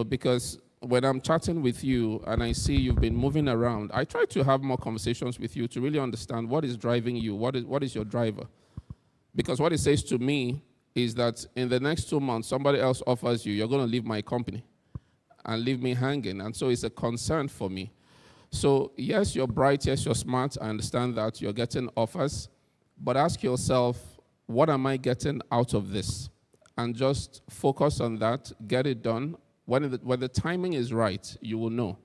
S3: Because when I'm chatting with you and I see you've been moving around, I try to have more conversations with you to really understand what is driving you, what is your driver. Because what it says to me is that in the next 2 months, somebody else offers you, you're going to leave my company and leave me hanging. And so it's a concern for me. So yes, you're bright, yes, you're smart. I understand that you're getting offers. But ask yourself, what am I getting out of this? And just focus on that, get it done. When the timing is right, you will know.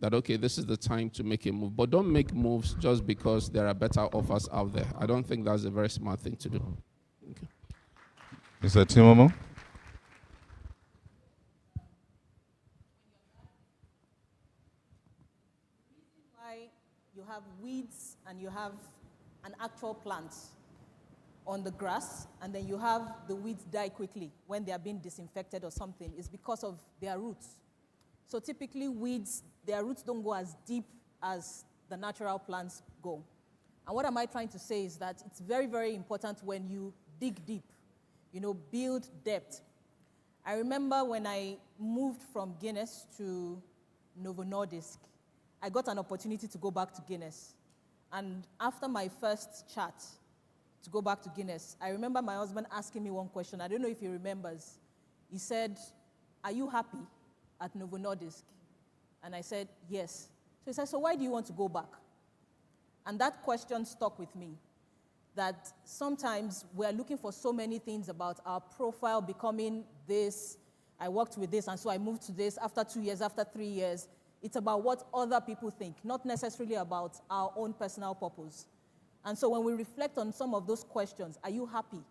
S3: that, okay, this is the time to make a move. But don't make moves just because there are better offers out there. I don't think that's a very smart thing to do. Okay.
S1: Mr. Timomo?
S4: Why you have weeds and you have an actual plant on the grass, and then you have the weeds die quickly when they are being disinfected or something, is because of their roots. So typically weeds, their roots don't go as deep as the natural plants go. And what am I trying to say is that it's very, very important when you dig deep, build depth. I remember when I moved from Guinness to Novo Nordisk, I got an opportunity to go back to Guinness. And after my first chat to go back to Guinness, I remember my husband asking me one question. I don't know if he remembers. He said, "Are you happy at Novo Nordisk?" And I said, "Yes." So he said, "So why do you want to go back?" And that question stuck with me, that sometimes we're looking for so many things about our profile becoming this. I worked with this, and so I moved to this after 2 years, after 3 years. It's about what other people think, not necessarily about our own personal purpose. And so when we reflect on some of those questions, are you happy?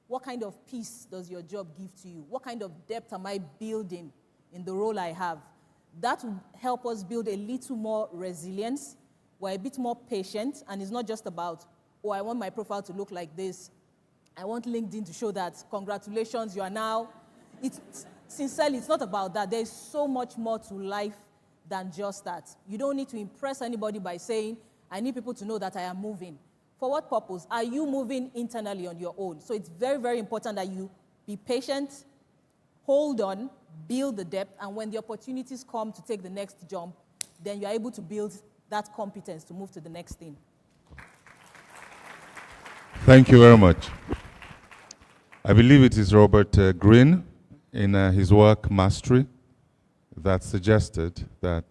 S4: What kind of peace does your job give to you? What kind of depth am I building in the role I have? That will help us build a little more resilience. We're a bit more patient, and it's not just about, oh, I want my profile to look like this. I want LinkedIn to show that, congratulations, you are now. Sincerely, it's not about that. There's so much more to life than just that. You don't need to impress anybody by saying, I need people to know that I am moving. For what purpose? Are you moving internally on your own? So it's very, very important that you be patient, hold on, build the depth, and when the opportunities come to take the next jump, then you're able to build that competence to move to the next thing.
S1: Thank you very much. I believe it is Robert Greene in his work Mastery that suggested that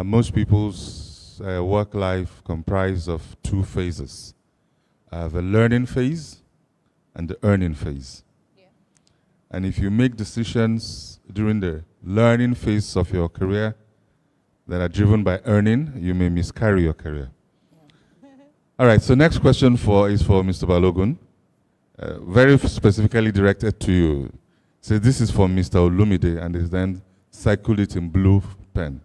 S1: most people's work life comprise of two phases, the learning phase and the earning phase. Yeah. And if you make decisions during the learning phase of your career that are driven by earning, you may miscarry your career. Yeah. All right, so next question is for Mr. Balogun, very specifically directed to you. So this is for Mr. Olumide, and is then circle it in blue pen.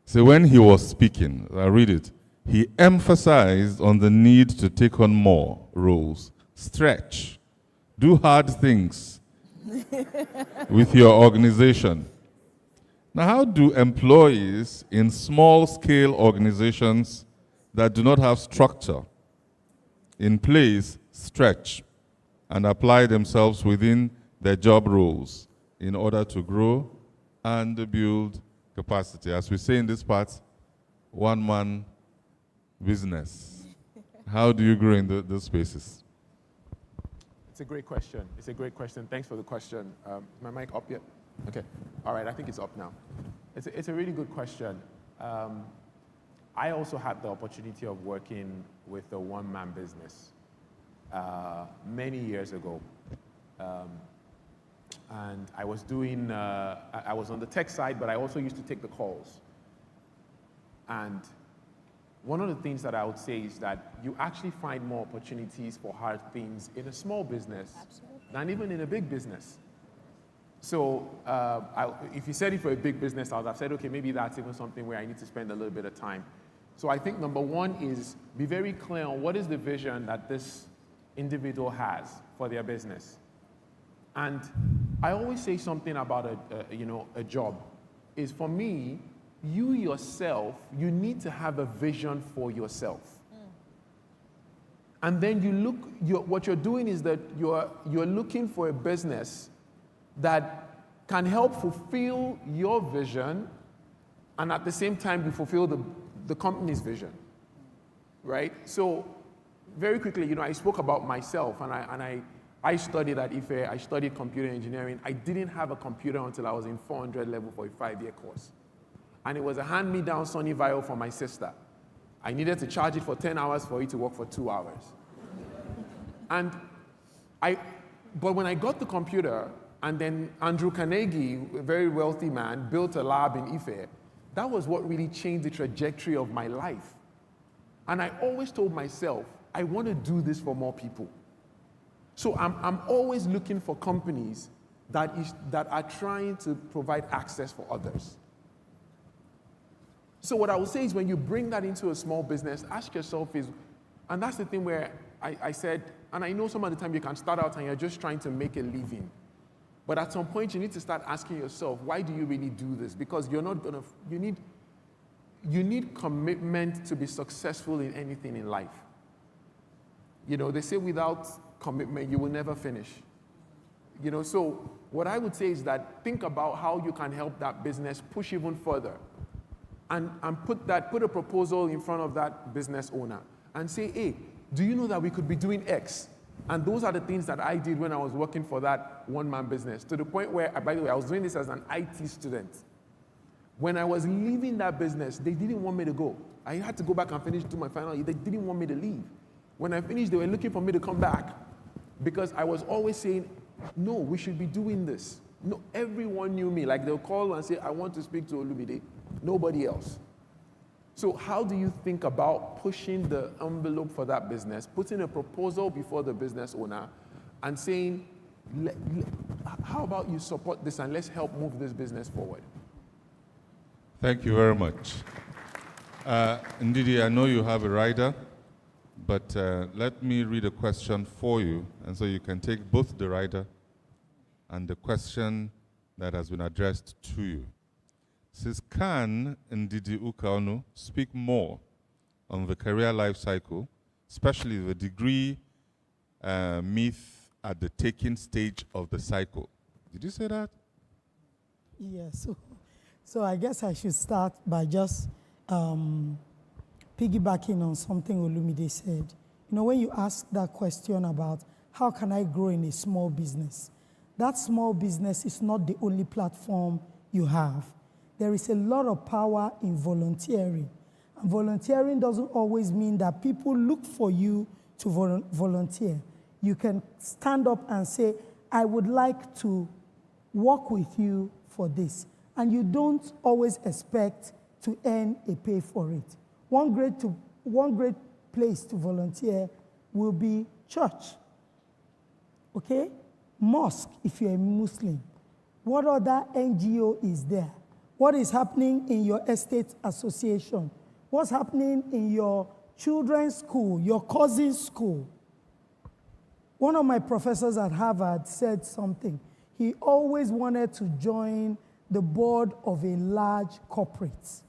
S1: So when he was speaking, I read it, he emphasized on the need to take on more roles, stretch, do hard things with your organization. Now, how do employees in small-scale organizations that do not have structure in place stretch and apply themselves within their job roles in order to grow and build capacity? As we say in this part, one-man business. How do you grow in those spaces?
S5: It's a great question. It's a great question. Thanks for the question. My mic up yet? Okay. All right, I think it's up now. It's a really good question. I also had the opportunity of working with a one-man business many years ago. And I was doing, I was on the tech side, but I also used to take the calls. And one of the things that I would say is that you actually find more opportunities for hard things in a small business than even in a big business. So if you said it for a big business, I would have said, okay, maybe that's even something where I need to spend a little bit of time. So I think number one is be very clear on what is the vision that this individual has for their business. And I always say something about a job is, for me, you yourself, you need to have a vision for yourself. And then you look, what you're doing is that you're looking for a business that can help fulfill your vision and at the same time you fulfill the company's vision, right? So very quickly, I spoke about myself, and I studied at IFE. I studied computer engineering. I didn't have a computer until I was in 400 level for a 5-year course. And it was a hand-me-down Sony Vaio for my sister. I needed to charge it for 10 hours for it to work for 2 hours. But when I got the computer, And then Andrew Carnegie, a very wealthy man, built a lab in Ife. That was what really changed the trajectory of my life. And I always told myself, I want to do this for more people. So I'm always looking for companies that are trying to provide access for others. So what I would say is when you bring that into a small business, ask yourself and that's the thing where I said, and I know some of the time you can start out and you're just trying to make a living. But at some point you need to start asking yourself, why do you really do this? Because you're not gonna, you need commitment to be successful in anything in life. They say without commitment, you will never finish. So what I would say is that think about how you can help that business push even further. And put a proposal in front of that business owner and say, hey, do you know that we could be doing X? And those are the things that I did when I was working for that one-man business, to the point where, by the way, I was doing this as an IT student. When I was leaving that business, they didn't want me to go. I had to go back and finish do my final year. They didn't want me to leave. When I finished, they were looking for me to come back because I was always saying, no, we should be doing this. No, everyone knew me. Like they'll call and say, I want to speak to Olumide. Nobody else. So how do you think about pushing the envelope for that business, putting a proposal before the business owner and saying, how about you support this and let's help move this business forward?
S1: Thank you very much. Ndidi, I know you have a rider, but let me read a question for you, and so you can take both the rider and the question that has been addressed to you. It says, can Ndidi Ukaonu speak more on the career life cycle, especially the degree myth at the taking stage of the cycle? Did you say that?
S6: Yes. So I guess I should start by just piggybacking on something Olumide said. When you ask that question about how can I grow in a small business, that small business is not the only platform you have. There is a lot of power in volunteering. And volunteering doesn't always mean that people look for you to volunteer. You can stand up and say, I would like to work with you for this. And you don't always expect to earn a pay for it. One great place to volunteer will be church. Okay? Mosque, if you're a Muslim. What other NGO is there? What is happening in your estate association? What's happening in your children's school, your cousin's school? One of my professors at Harvard said something. He always wanted to join the board of a large corporate.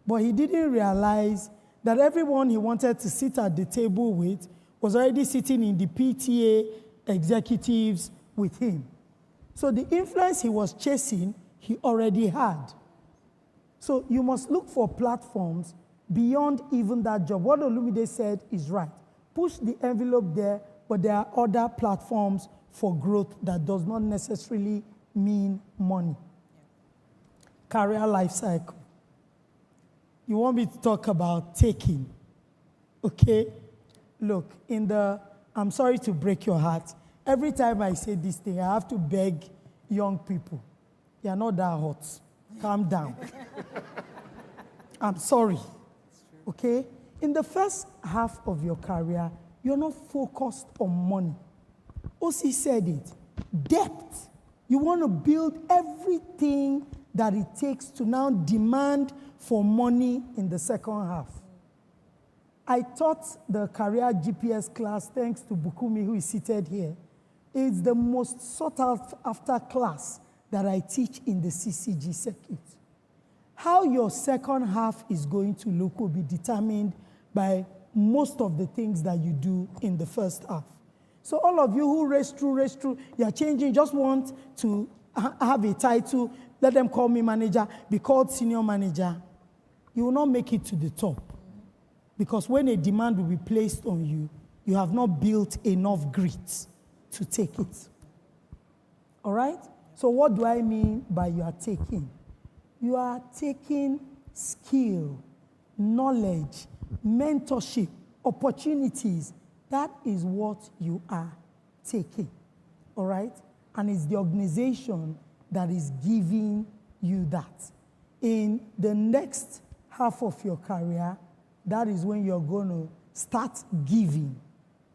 S6: But he didn't realize that everyone he wanted to sit at the table with was already sitting in the PTA executives with him. So the influence he was chasing, he already had. So you must look for platforms beyond even that job. What Olumide said is right. Push the envelope there, but there are other platforms for growth that does not necessarily mean money. Career life cycle. You want me to talk about taking, okay? Look, I'm sorry to break your heart. Every time I say this thing, I have to beg young people. You're not that hot. Calm down. I'm sorry, okay? In the first half of your career, you're not focused on money. Osi said it, depth. You want to build everything that it takes to now demand for money in the second half. I taught the career GPS class, thanks to Bukumi, who is seated here. It's the most sought after class that I teach in the CCG circuit. How your second half is going to look will be determined by most of the things that you do in the first half. So all of you who race through, you're changing, just want to have a title, let them call me manager, be called senior manager. You will not make it to the top. Because when a demand will be placed on you, you have not built enough grit to take it. All right? So what do I mean by you are taking? You are taking skill, knowledge, mentorship, opportunities. That is what you are taking. All right? and it's the organization that is giving you that. In the next half of your career, that is when you're going to start giving.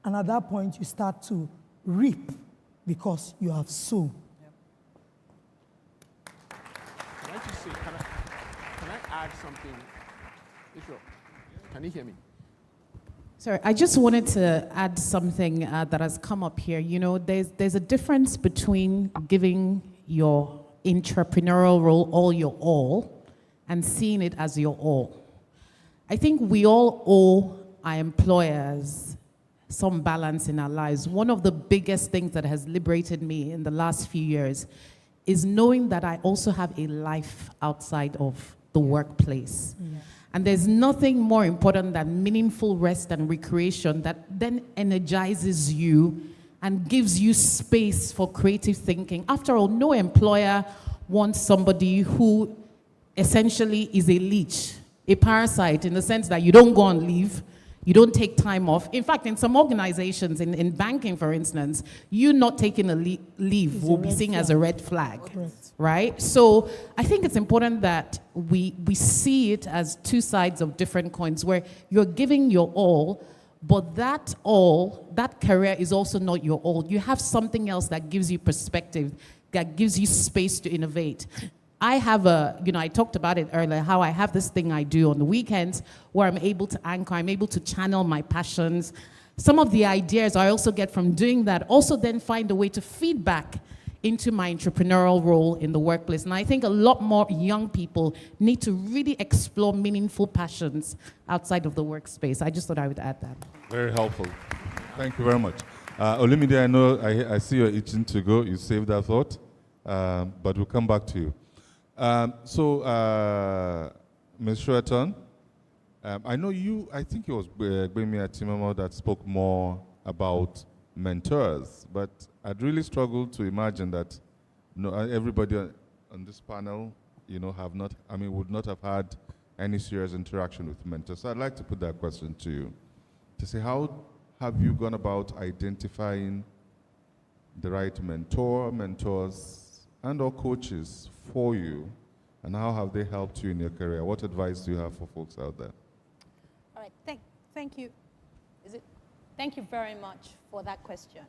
S6: And at that point, you start to reap because you have sown.
S5: Can I just say, can I add something? Israel, can you hear me?
S2: Sorry, I just wanted to add something that has come up here. You know, there's a difference between giving your entrepreneurial role all your all and seeing it as your all. I think we all owe our employers some balance in our lives. One of the biggest things that has liberated me in the last few years is knowing that I also have a life outside of the workplace. Yeah. And there's nothing more important than meaningful rest and recreation that then energizes you and gives you space for creative thinking. After all, no employer wants somebody who essentially is a leech, a parasite, in the sense that you don't go on leave, you don't take time off. In fact, in some organizations, in banking, for instance, you not taking a leave will be seen as a red flag, right? So I think it's important that we see it as two sides of different coins, where you're giving your all, but that career is also not your all. You have something else that gives you perspective, that gives you space to innovate. I have I talked about it earlier, how I have this thing I do on the weekends where I'm able to anchor, I'm able to channel my passions. Some of the ideas I also get from doing that also then find a way to feed back into my entrepreneurial role in the workplace. And I think a lot more young people need to really explore meaningful passions outside of the workspace. I just thought I would add that.
S1: Very helpful. Thank you very much. Olumide, I know I see you're itching to go. You saved that thought, but we'll come back to you. Ms. Shuaton, I know I think it was Gbemi Atimamo that spoke more about mentors, but I'd really struggled to imagine that everybody on this panel, would not have had any serious interaction with mentors. So I'd like to put that question to you, to say, how have you gone about identifying the right mentors, and or coaches for you, and how have they helped you in your career? What advice do you have for folks out there?
S7: All right, thank you. Thank you very much for that question.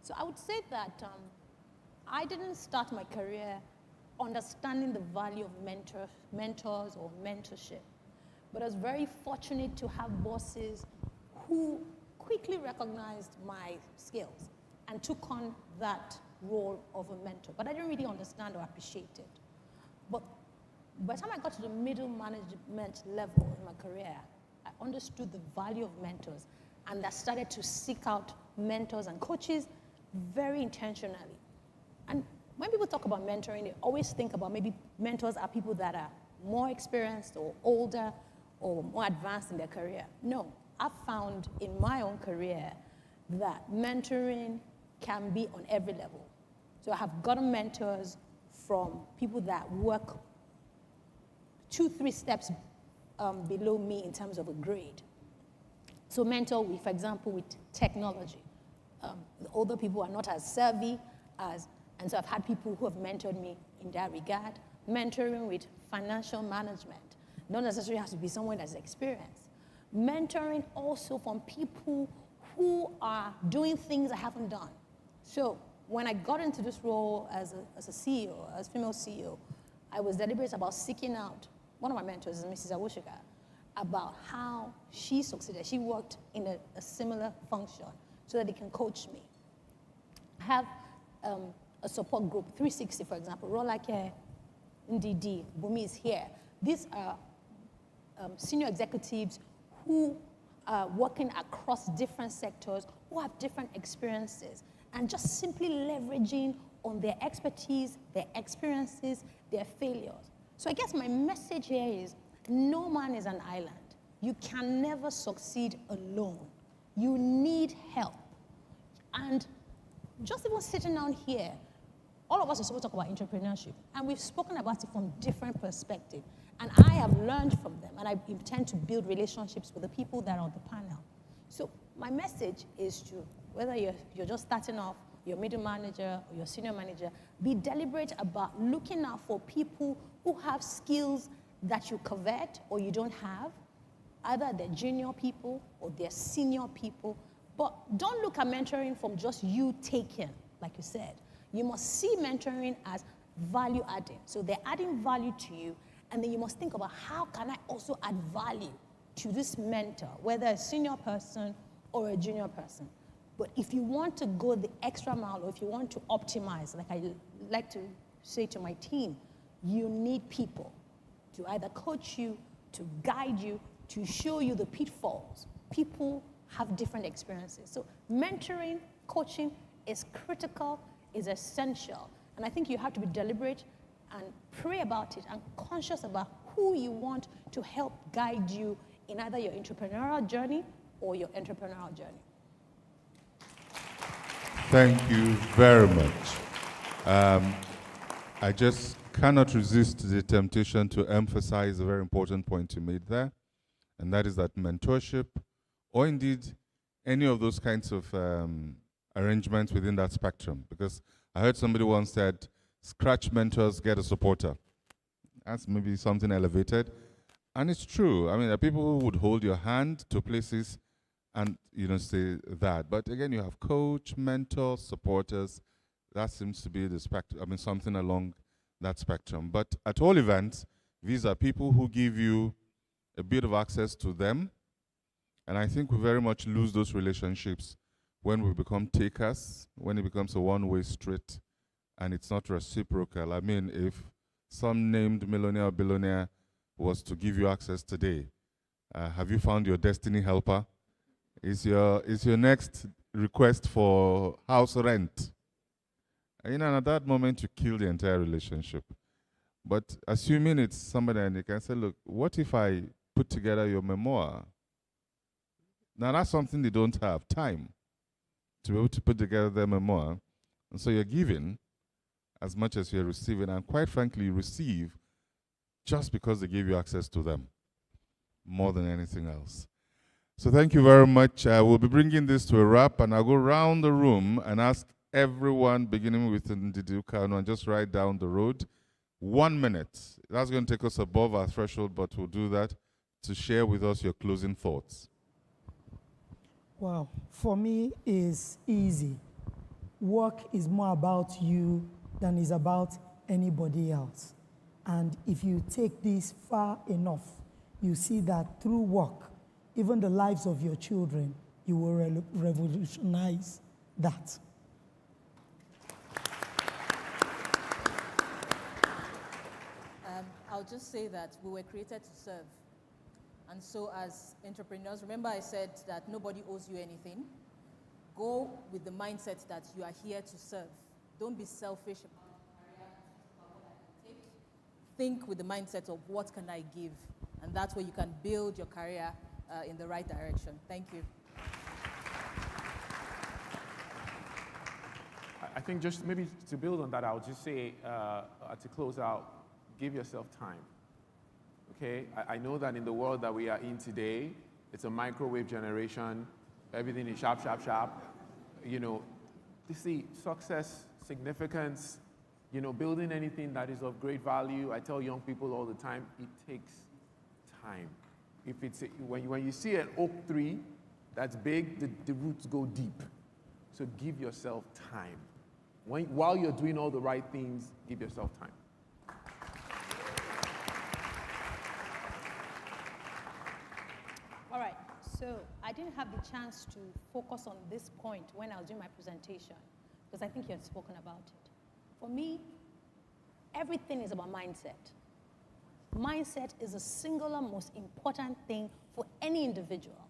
S7: So I would say that I didn't start my career understanding the value of mentors or mentorship, but I was very fortunate to have bosses who quickly recognized my skills and took on that role of a mentor, but I didn't really understand or appreciate it. But by the time I got to the middle management level in my career, I understood the value of mentors, and I started to seek out mentors and coaches very intentionally. And when people talk about mentoring, they always think about maybe mentors are people that are more experienced or older or more advanced in their career. No, I've found in my own career that mentoring can be on every level. So I have gotten mentors from people that work 2-3 steps below me in terms of a grade. So mentor, for example, with technology. The older people are not as savvy and so I've had people who have mentored me in that regard. Mentoring with financial management. Not necessarily has to be someone that's experienced. Mentoring also from people who are doing things I haven't done. So when I got into this role as a CEO, as female CEO, I was deliberate about seeking out, one of my mentors is Mrs. Awoshika, about how she succeeded. She worked in a similar function so that they can coach me. I have a support group, 360, for example, Rolake, NDD, Bumi is here. These are senior executives who are working across different sectors, who have different experiences, and just simply leveraging on their expertise, their experiences, their failures. So I guess my message here is, no man is an island. You can never succeed alone. You need help. And just even sitting down here, all of us are supposed to talk about entrepreneurship, and we've spoken about it from different perspectives. And I have learned from them, and I intend to build relationships with the people that are on the panel. So my message is to, whether you're just starting off your middle manager, or your senior manager, be deliberate about looking out for people who have skills that you covet or you don't have. Either they're junior people or they're senior people. But don't look at mentoring from just you taking, like you said. You must see mentoring as value adding. So they're adding value to you, and then you must think about how can I also add value to this mentor, whether a senior person or a junior person. But if you want to go the extra mile, or if you want to optimize, like I like to say to my team, you need people to either coach you, to guide you, to show you the pitfalls. People have different experiences. So mentoring, coaching is critical, is essential. And I think you have to be deliberate and pray about it and conscious about who you want to help guide you in either your entrepreneurial journey or your entrepreneurial journey.
S1: Thank you very much. I just cannot resist the temptation to emphasize a very important point you made there, and that is that mentorship, or indeed any of those kinds of arrangements within that spectrum, because I heard somebody once said, scratch mentors, get a supporter. That's maybe something elevated. And it's true. I mean, there are people who would hold your hand to places and, say that. But again, you have coach, mentor, supporters. That seems to be the spectrum. I mean, something along that spectrum. But at all events, these are people who give you a bit of access to them. And I think we very much lose those relationships when we become takers, when it becomes a one-way street, and it's not reciprocal. I mean, if some named millionaire or billionaire was to give you access today, have you found your destiny helper? Is your next request for house rent? And at that moment, you kill the entire relationship. But assuming it's somebody, and you can say, look, what if I put together your memoir? Now, that's something they don't have, time to be able to put together their memoir. And so you're giving as much as you're receiving, and quite frankly, you receive just because they give you access to them, more than anything else. So thank you very much. We'll be bringing this to a wrap, and I'll go around the room and ask everyone, beginning with Ndidi Ukano, and just right down the road, 1 minute. That's going to take us above our threshold, but we'll do that, to share with us your closing thoughts.
S6: Wow, for me, it's easy. Work is more about you than is about anybody else. And if you take this far enough, you see that through work, even the lives of your children, you will revolutionize that.
S4: I'll just say that we were created to serve. And so as entrepreneurs, remember I said that nobody owes you anything. Go with the mindset that you are here to serve. Don't be selfish about the career. Think with the mindset of what can I give? And that's where you can build your career in the right direction. Thank you.
S5: I think just maybe to build on that, I'll just say to close out, give yourself time. Okay, I know that in the world that we are in today, it's a microwave generation. Everything is sharp, sharp, sharp. To see success, significance, building anything that is of great value. I tell young people all the time, it takes time. If it's when you see an oak tree that's big, the roots go deep. So give yourself time. While you're doing all the right things, give yourself time.
S7: All right, so I didn't have the chance to focus on this point when I was doing my presentation, because I think you had spoken about it. For me, everything is about mindset. Mindset is the singular most important thing for any individual.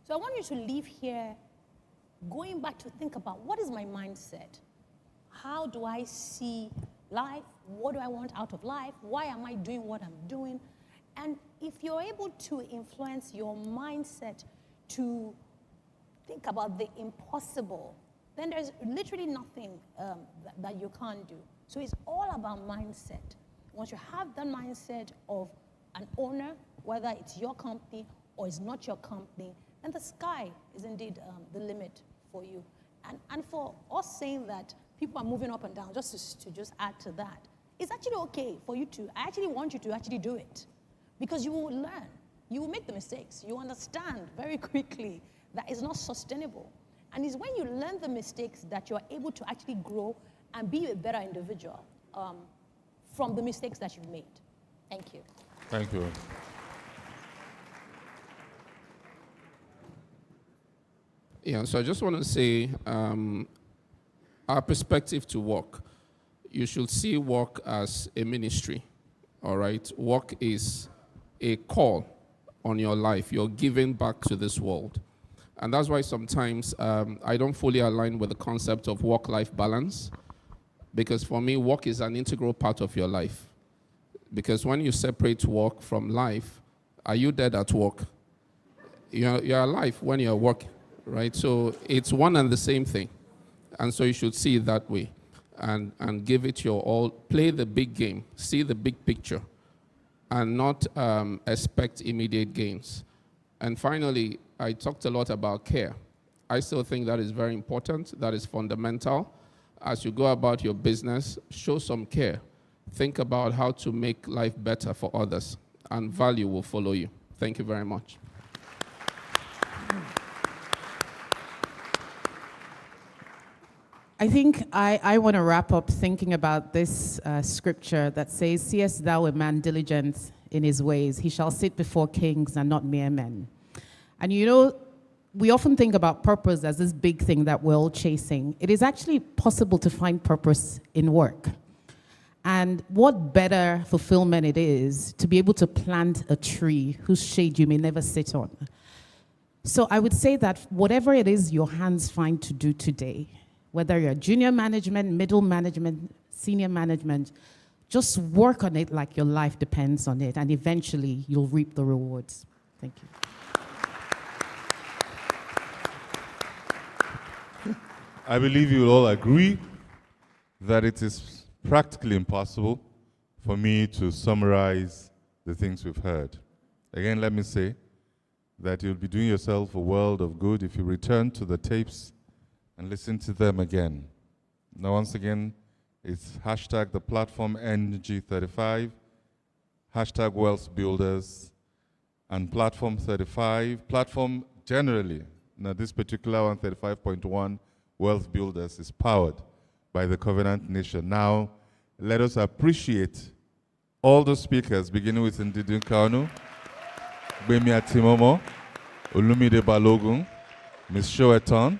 S7: So I want you to leave here going back to think about, what is my mindset? How do I see life? What do I want out of life? Why am I doing what I'm doing? And if you're able to influence your mindset to think about the impossible, then there's literally nothing that you can't do. So it's all about mindset. Once you have that mindset of an owner, whether it's your company or it's not your company, then the sky is indeed the limit for you. And for us saying that people are moving up and down, just to just add to that, it's actually okay for you to, I actually want you to actually do it. Because you will learn. You will make the mistakes. You understand very quickly that it's not sustainable. And it's when you learn the mistakes that you're able to actually grow and be a better individual from the mistakes that you've made. Thank you.
S1: Thank you.
S3: Yeah, so I just want to say our perspective to work. You should see work as a ministry, all right? Work is a call on your life. You're giving back to this world. And that's why sometimes I don't fully align with the concept of work-life balance, because for me, work is an integral part of your life. Because when you separate work from life, are you dead at work? You're alive when you're working, right? So it's one and the same thing. And so you should see it that way and give it your all. Play the big game. See the big picture and not expect immediate gains. And finally, I talked a lot about care. I still think that is very important. That is fundamental. As you go about your business, show some care. Think about how to make life better for others, and value will follow you. Thank you very much.
S2: I think I want to wrap up thinking about this scripture that says, "Seest thou a man diligent in his ways? He shall sit before kings and not mere men." And you know, we often think about purpose as this big thing that we're all chasing. It is actually possible to find purpose in work. And what better fulfillment it is to be able to plant a tree whose shade you may never sit on. So I would say that whatever it is your hands find to do today, whether you're junior management, middle management, senior management, just work on it like your life depends on it, and eventually you'll reap the rewards. Thank you.
S1: I believe you will all agree that it is practically impossible for me to summarize the things we've heard. Again, let me say that you'll be doing yourself a world of good if you return to the tapes and listen to them again. Now, once again, it's hashtag the platform NG35, hashtag Wealth Builders, and platform 35, platform generally. Now, this particular one, 35.1, Wealth Builders, is powered by the Covenant Nation. Now, let us appreciate all the speakers, beginning with Ndidi Kanu, Bemi Atimomo, Olumide Balogun, Ms. Shoeton,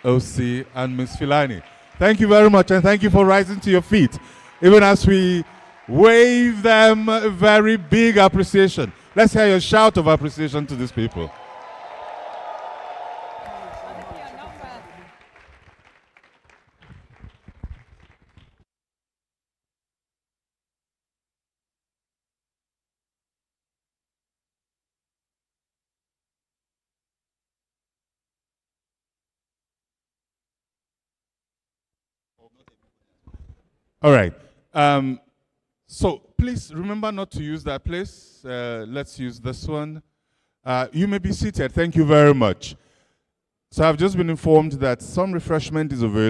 S1: OC, and Ms. Filani. Thank you very much, and thank you for rising to your feet, even as we wave them a very big appreciation. Let's hear your shout of appreciation to these people. All right. So please remember not to use that place. Let's use this one. You may be seated. Thank you very much. So I've just been informed that some refreshment is available.